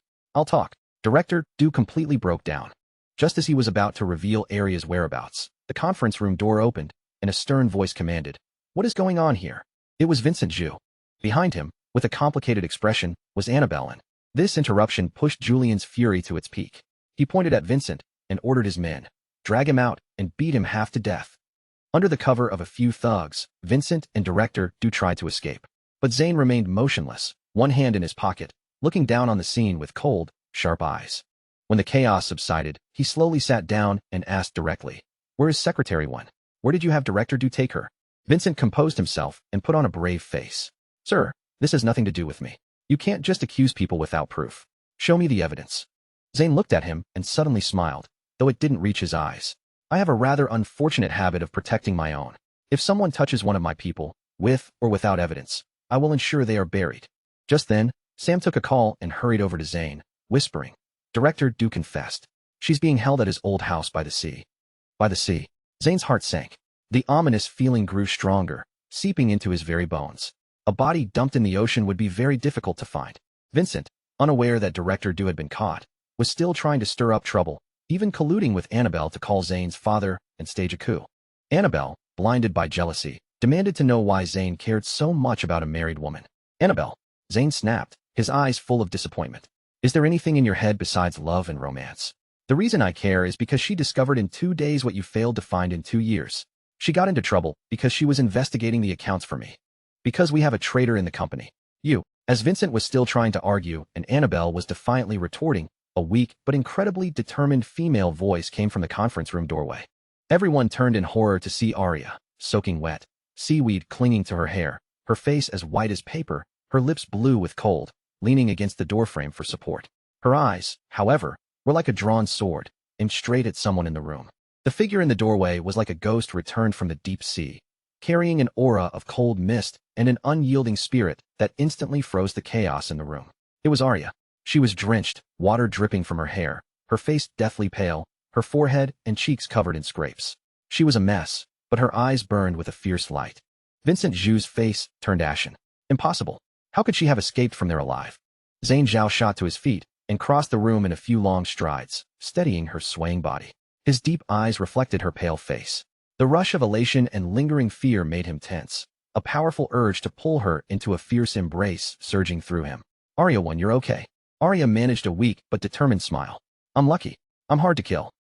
Director Du completely broke down. Just as he was about to reveal Aria's whereabouts, the conference room door opened, and a stern voice commanded, What is going on here? It was Vincent Zhu. Behind him, with a complicated expression, was Annabelle. This interruption pushed Julian's fury to its peak. He pointed at Vincent and ordered his men, drag him out and beat him half to death. Under the cover of a few thugs, Vincent and Director Du tried to escape. But Zane remained motionless, one hand in his pocket, looking down on the scene with cold, sharp eyes. When the chaos subsided, he slowly sat down and asked directly, Where is Secretary One? Where did you have Director Du take her? Vincent composed himself and put on a brave face. Sir, this has nothing to do with me. You can't just accuse people without proof. Show me the evidence. Zane looked at him and suddenly smiled, though it didn't reach his eyes. I have a rather unfortunate habit of protecting my own. If someone touches one of my people, with or without evidence, I will ensure they are buried. Just then, Sam took a call and hurried over to Zane, whispering, Director Du confessed. She's being held at his old house by the sea. By the sea. Zane's heart sank. The ominous feeling grew stronger, seeping into his very bones. A body dumped in the ocean would be very difficult to find. Vincent, unaware that Director Du had been caught, was still trying to stir up trouble, even colluding with Annabelle to call Zane's father and stage a coup. Annabelle, blinded by jealousy, demanded to know why Zane cared so much about a married woman. Annabelle, Zane snapped, his eyes full of disappointment. Is there anything in your head besides love and romance? The reason I care is because she discovered in 2 days what you failed to find in 2 years. She got into trouble because she was investigating the accounts for me. Because we have a traitor in the company. You. As Vincent was still trying to argue and Annabelle was defiantly retorting, a weak but incredibly determined female voice came from the conference room doorway. Everyone turned in horror to see Aria, soaking wet, seaweed clinging to her hair, her face as white as paper, her lips blue with cold, leaning against the doorframe for support. Her eyes, however, were like a drawn sword, aimed straight at someone in the room. The figure in the doorway was like a ghost returned from the deep sea, carrying an aura of cold mist and an unyielding spirit that instantly froze the chaos in the room. It was Aria. She was drenched, water dripping from her hair, her face deathly pale, her forehead and cheeks covered in scrapes. She was a mess, but her eyes burned with a fierce light. Vincent Zhu's face turned ashen. Impossible. How could she have escaped from there alive? Zane Zhao shot to his feet and crossed the room in a few long strides, steadying her swaying body. His deep eyes reflected her pale face. The rush of elation and lingering fear made him tense, a powerful urge to pull her into a fierce embrace surging through him. Arya, when you're okay. Arya managed a weak but determined smile. I'm lucky. I'm hard to kill.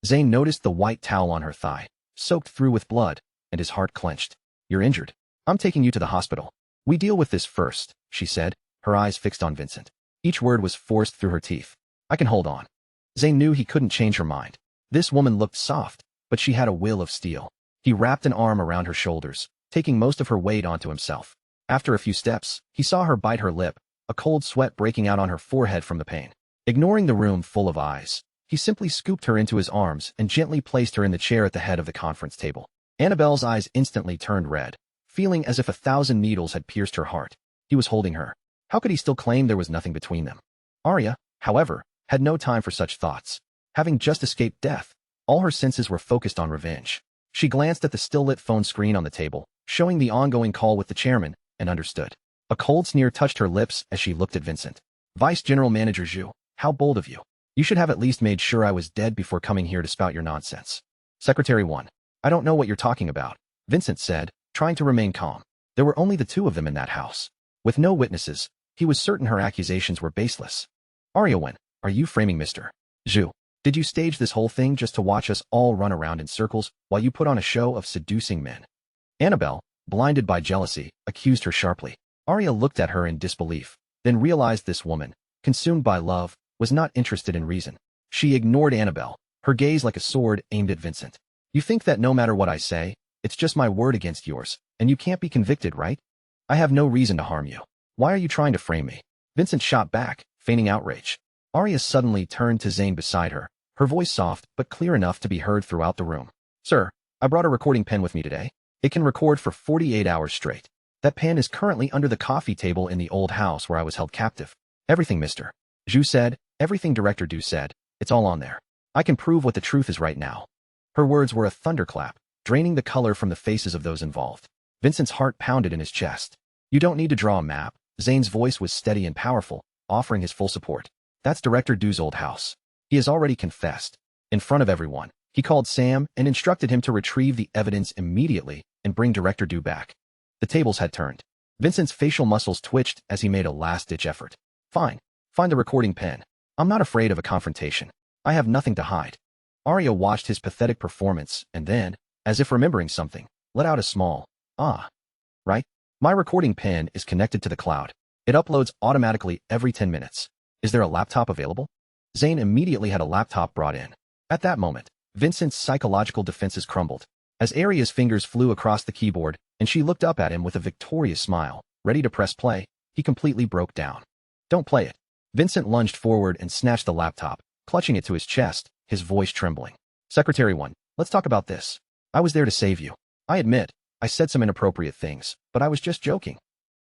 Zane noticed the white towel on her thigh, soaked through with blood, and his heart clenched. You're injured. I'm taking you to the hospital. We deal with this first, she said, her eyes fixed on Vincent. Each word was forced through her teeth. I can hold on. Zane knew he couldn't change her mind. This woman looked soft, but she had a will of steel. He wrapped an arm around her shoulders, taking most of her weight onto himself. After a few steps, he saw her bite her lip, a cold sweat breaking out on her forehead from the pain. Ignoring the room full of eyes, he simply scooped her into his arms and gently placed her in the chair at the head of the conference table. Annabelle's eyes instantly turned red, feeling as if 1,000 needles had pierced her heart. He was holding her. How could he still claim there was nothing between them? Arya, however, had no time for such thoughts. Having just escaped death, all her senses were focused on revenge. She glanced at the still-lit phone screen on the table, showing the ongoing call with the chairman, and understood. A cold sneer touched her lips as she looked at Vincent. Vice General Manager Zhu, how bold of you. You should have at least made sure I was dead before coming here to spout your nonsense. Secretary 1. I don't know what you're talking about, Vincent said, trying to remain calm. There were only the two of them in that house. With no witnesses, he was certain her accusations were baseless. Arya, when are you framing Mr. Zhu? Did you stage this whole thing just to watch us all run around in circles while you put on a show of seducing men? Annabelle, blinded by jealousy, accused her sharply. Arya looked at her in disbelief, then realized this woman, consumed by love, was not interested in reason. She ignored Annabelle, her gaze like a sword aimed at Vincent. You think that no matter what I say, it's just my word against yours, and you can't be convicted, right? I have no reason to harm you. Why are you trying to frame me? Vincent shot back, feigning outrage. Arya suddenly turned to Zane beside her, her voice soft but clear enough to be heard throughout the room. Sir, I brought a recording pen with me today. It can record for 48 hours straight. That pen is currently under the coffee table in the old house where I was held captive. Everything Mr. Zhu said, everything Director Du said, it's all on there. I can prove what the truth is right now. Her words were a thunderclap, draining the color from the faces of those involved. Vincent's heart pounded in his chest. You don't need to draw a map. Zane's voice was steady and powerful, offering his full support. That's Director Du's old house. He has already confessed. In front of everyone, he called Sam and instructed him to retrieve the evidence immediately and bring Director Du back. The tables had turned. Vincent's facial muscles twitched as he made a last-ditch effort. Fine. Find the recording pen. I'm not afraid of a confrontation. I have nothing to hide. Arya watched his pathetic performance and then, as if remembering something, let out a small, ah. Right? My recording pen is connected to the cloud. It uploads automatically every 10 minutes. Is there a laptop available? Zane immediately had a laptop brought in. At that moment, Vincent's psychological defenses crumbled. As Arya's fingers flew across the keyboard and she looked up at him with a victorious smile, ready to press play, he completely broke down. Don't play it. Vincent lunged forward and snatched the laptop, clutching it to his chest, his voice trembling. Secretary 1, let's talk about this. I was there to save you. I admit, I said some inappropriate things, but I was just joking.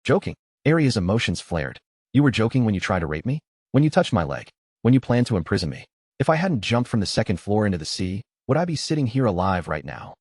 Joking? Arya's emotions flared. You were joking when you tried to rape me? When you touched my leg? When you planned to imprison me? If I hadn't jumped from the second floor into the sea, would I be sitting here alive right now?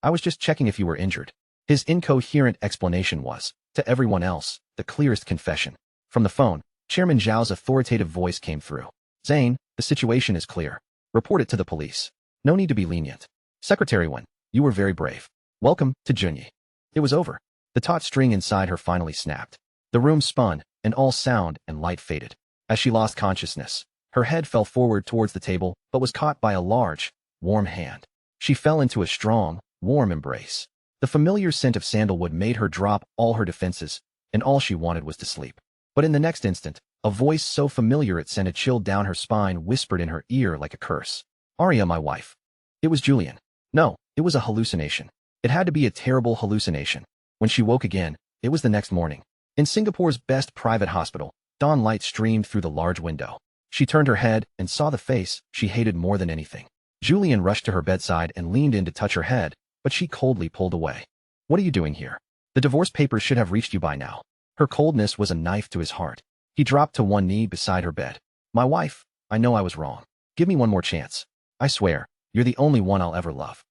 I was just checking if you were injured. His incoherent explanation was, to everyone else, the clearest confession. From the phone, Chairman Zhao's authoritative voice came through. Zane, the situation is clear. Report it to the police. No need to be lenient. Secretary 1, you were very brave. Welcome to Junyi. It was over. The taut string inside her finally snapped. The room spun, and all sound and light faded. As she lost consciousness, her head fell forward towards the table, but was caught by a large, warm hand. She fell into a strong, warm embrace. The familiar scent of sandalwood made her drop all her defenses, and all she wanted was to sleep. But in the next instant, a voice so familiar it sent a chill down her spine whispered in her ear like a curse. Arya, my wife. It was Julian. No, it was a hallucination. It had to be a terrible hallucination. When she woke again, it was the next morning. In Singapore's best private hospital, dawn light streamed through the large window. She turned her head and saw the face she hated more than anything. Julian rushed to her bedside and leaned in to touch her head, but she coldly pulled away. What are you doing here? The divorce papers should have reached you by now. Her coldness was a knife to his heart. He dropped to one knee beside her bed. My wife, I know I was wrong. Give me one more chance. I swear, you're the only one I'll ever love.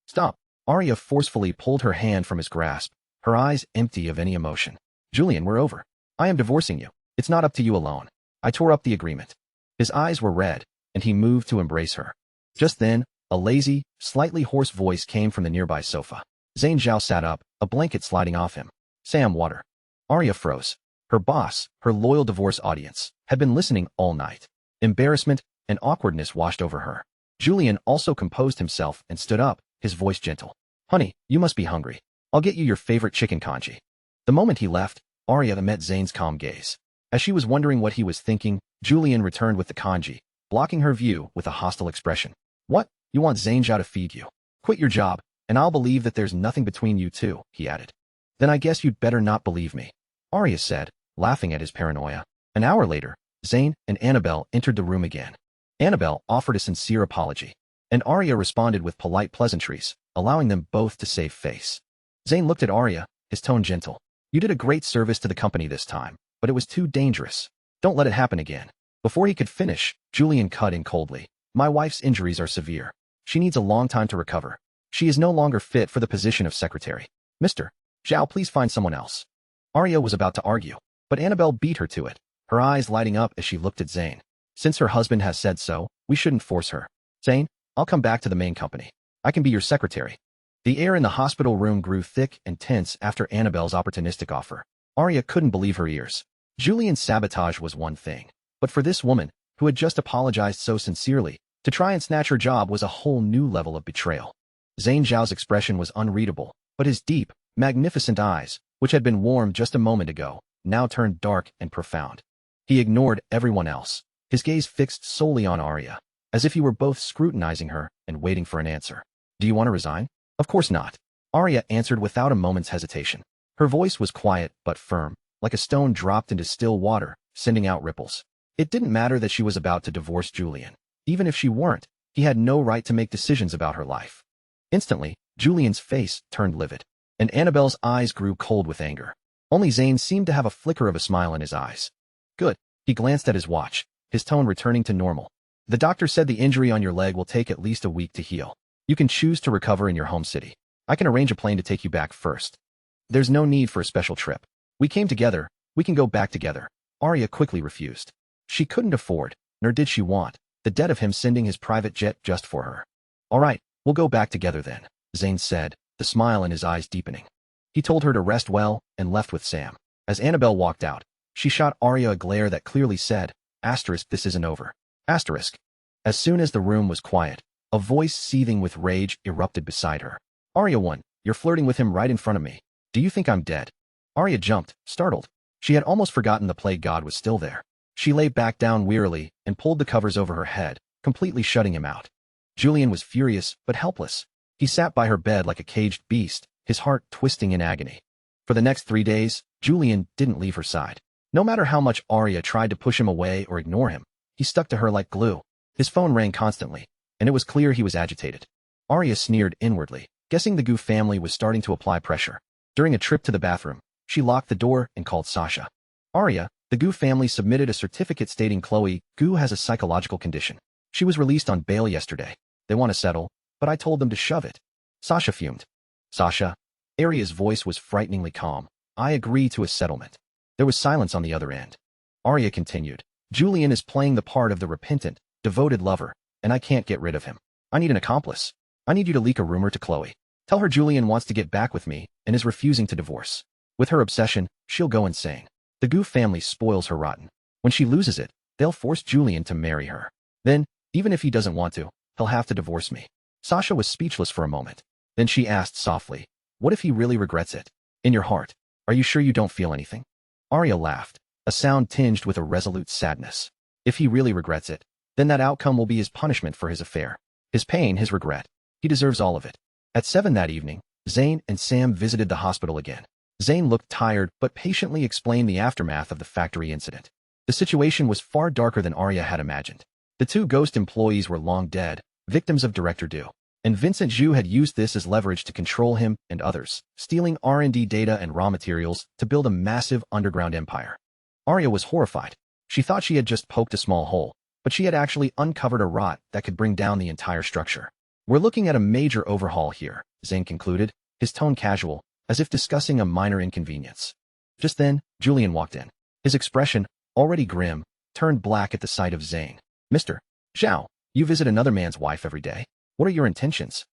Stop. Arya forcefully pulled her hand from his grasp, her eyes empty of any emotion. Julian, we're over. I am divorcing you. It's not up to you alone. I tore up the agreement. His eyes were red, and he moved to embrace her. Just then, a lazy, slightly hoarse voice came from the nearby sofa. Zane Zhao sat up, a blanket sliding off him. Sam, water. Arya froze. Her boss, her loyal divorce audience, had been listening all night. Embarrassment and awkwardness washed over her. Julian also composed himself and stood up, his voice gentle. Honey, you must be hungry. I'll get you your favorite chicken congee. The moment he left, Arya met Zane's calm gaze. As she was wondering what he was thinking, Julian returned with the congee, blocking her view with a hostile expression. What? You want Zane Zhao to feed you? Quit your job, and I'll believe that there's nothing between you two, he added. Then I guess you'd better not believe me, Arya said, laughing at his paranoia. An hour later, Zane and Annabelle entered the room again. Annabelle offered a sincere apology, and Arya responded with polite pleasantries, allowing them both to save face. Zane looked at Arya, his tone gentle. You did a great service to the company this time, but it was too dangerous. Don't let it happen again. Before he could finish, Julian cut in coldly. My wife's injuries are severe. She needs a long time to recover. She is no longer fit for the position of secretary. Mr. Zhao, please find someone else. Arya was about to argue, but Annabelle beat her to it, her eyes lighting up as she looked at Zane. Since her husband has said so, we shouldn't force her. Zane, I'll come back to the main company. I can be your secretary. The air in the hospital room grew thick and tense after Annabelle's opportunistic offer. Arya couldn't believe her ears. Julian's sabotage was one thing, but for this woman, who had just apologized so sincerely, to try and snatch her job was a whole new level of betrayal. Zane Zhao's expression was unreadable, but his deep, magnificent eyes, which had been warm just a moment ago, now turned dark and profound. He ignored everyone else, his gaze fixed solely on Arya, as if he were both scrutinizing her and waiting for an answer. Do you want to resign? Of course not. Arya answered without a moment's hesitation. Her voice was quiet but firm, like a stone dropped into still water, sending out ripples. It didn't matter that she was about to divorce Julian. Even if she weren't, he had no right to make decisions about her life. Instantly, Julian's face turned livid, and Annabelle's eyes grew cold with anger. Only Zane seemed to have a flicker of a smile in his eyes. Good. He glanced at his watch, his tone returning to normal. The doctor said the injury on your leg will take at least a week to heal. You can choose to recover in your home city. I can arrange a plane to take you back first. There's no need for a special trip. We came together, we can go back together. Arya quickly refused. She couldn't afford, nor did she want, the debt of him sending his private jet just for her. All right, we'll go back together then, Zane said, the smile in his eyes deepening. He told her to rest well and left with Sam. As Annabelle walked out, she shot Arya a glare that clearly said, asterisk, this isn't over. Asterisk. As soon as the room was quiet, a voice seething with rage erupted beside her. Arya 1, you're flirting with him right in front of me. Do you think I'm dead? Arya jumped, startled. She had almost forgotten the plague god was still there. She lay back down wearily and pulled the covers over her head, completely shutting him out. Julian was furious but helpless. He sat by her bed like a caged beast, his heart twisting in agony. For the next 3 days, Julian didn't leave her side. No matter how much Arya tried to push him away or ignore him, he stuck to her like glue. His phone rang constantly, and it was clear he was agitated. Arya sneered inwardly, guessing the Gu family was starting to apply pressure. During a trip to the bathroom, she locked the door and called Sasha. Arya, the Gu family submitted a certificate stating Chloe Gu has a psychological condition. She was released on bail yesterday. They want to settle, but I told them to shove it. Sasha fumed. Sasha? Arya's voice was frighteningly calm. I agree to a settlement. There was silence on the other end. Arya continued. Julian is playing the part of the repentant, devoted lover, and I can't get rid of him. I need an accomplice. I need you to leak a rumor to Chloe. Tell her Julian wants to get back with me and is refusing to divorce. With her obsession, she'll go insane. The Gu family spoils her rotten. When she loses it, they'll force Julian to marry her. Then, even if he doesn't want to, he'll have to divorce me. Sasha was speechless for a moment. Then she asked softly, what if he really regrets it? In your heart, are you sure you don't feel anything? Arya laughed, a sound tinged with a resolute sadness. If he really regrets it, then that outcome will be his punishment for his affair. His pain, his regret. He deserves all of it. At 7 that evening, Zane and Sam visited the hospital again. Zane looked tired but patiently explained the aftermath of the factory incident. The situation was far darker than Arya had imagined. The 2 ghost employees were long dead, victims of Director Du, and Vincent Zhu had used this as leverage to control him and others, stealing R&D data and raw materials to build a massive underground empire. Arya was horrified. She thought she had just poked a small hole, but she had actually uncovered a rot that could bring down the entire structure. We're looking at a major overhaul here, Zane concluded, his tone casual, as if discussing a minor inconvenience. Just then, Julian walked in. His expression, already grim, turned black at the sight of Zane. Mr. Zhao, you visit another man's wife every day. What are your intentions?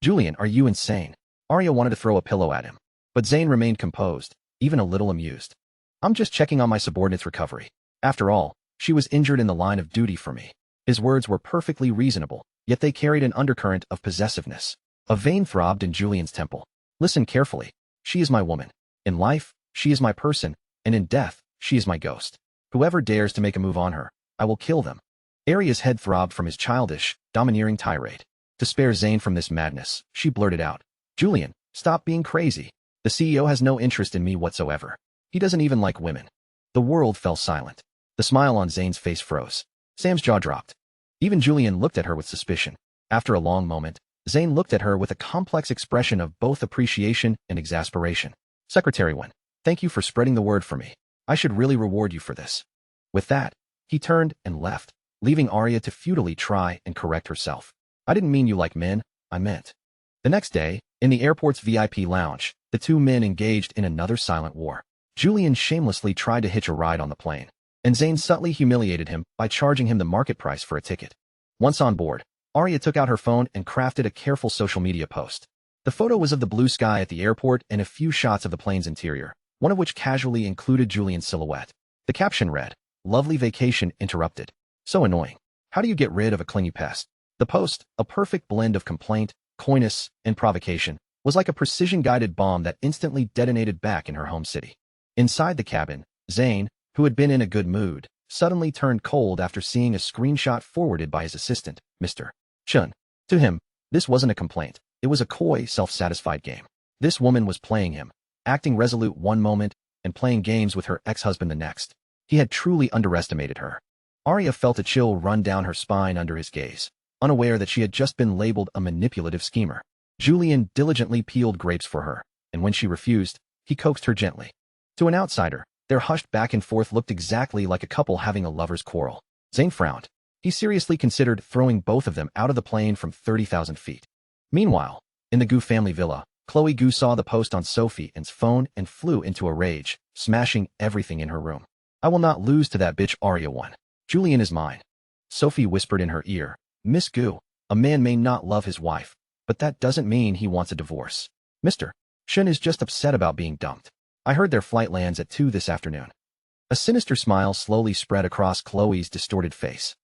Julian, are you insane? Arya wanted to throw a pillow at him, but Zane remained composed, even a little amused. I'm just checking on my subordinate's recovery. After all, she was injured in the line of duty for me. His words were perfectly reasonable, yet they carried an undercurrent of possessiveness. A vein throbbed in Julian's temple. Listen carefully. She is my woman. In life, she is my person, and in death, she is my ghost. Whoever dares to make a move on her, I will kill them. Arya's head throbbed from his childish, domineering tirade. To spare Zane from this madness, she blurted out, Julian, stop being crazy. The CEO has no interest in me whatsoever. He doesn't even like women. The world fell silent. The smile on Zane's face froze. Sam's jaw dropped. Even Julian looked at her with suspicion. After a long moment, Zane looked at her with a complex expression of both appreciation and exasperation. Secretary Wen, thank you for spreading the word for me. I should really reward you for this. With that, he turned and left, leaving Arya to futilely try and correct herself. I didn't mean you like men, I meant. The next day, in the airport's VIP lounge, the two men engaged in another silent war. Julian shamelessly tried to hitch a ride on the plane, and Zane subtly humiliated him by charging him the market price for a ticket. Once on board, Arya took out her phone and crafted a careful social media post. The photo was of the blue sky at the airport and a few shots of the plane's interior, one of which casually included Julian's silhouette. The caption read, Lovely vacation interrupted. So annoying. How do you get rid of a clingy pest? The post, a perfect blend of complaint, coyness, and provocation, was like a precision-guided bomb that instantly detonated back in her home city. Inside the cabin, Zane, who had been in a good mood, suddenly turned cold after seeing a screenshot forwarded by his assistant, Mr. Chun. To him, this wasn't a complaint. It was a coy, self-satisfied game. This woman was playing him, acting resolute one moment and playing games with her ex-husband the next. He had truly underestimated her. Arya felt a chill run down her spine under his gaze, unaware that she had just been labeled a manipulative schemer. Julian diligently peeled grapes for her, and when she refused, he coaxed her gently. To an outsider, their hushed back and forth looked exactly like a couple having a lover's quarrel. Zane frowned. He seriously considered throwing both of them out of the plane from 30,000 feet. Meanwhile, in the Gu family villa, Chloe Gu saw the post on Sophie's phone and flew into a rage, smashing everything in her room. I will not lose to that bitch Arya Wen. Julian is mine. Sophie whispered in her ear, Miss Gu, a man may not love his wife, but that doesn't mean he wants a divorce. Mr. Shen is just upset about being dumped. I heard their flight lands at 2 this afternoon. A sinister smile slowly spread across Chloe's distorted face.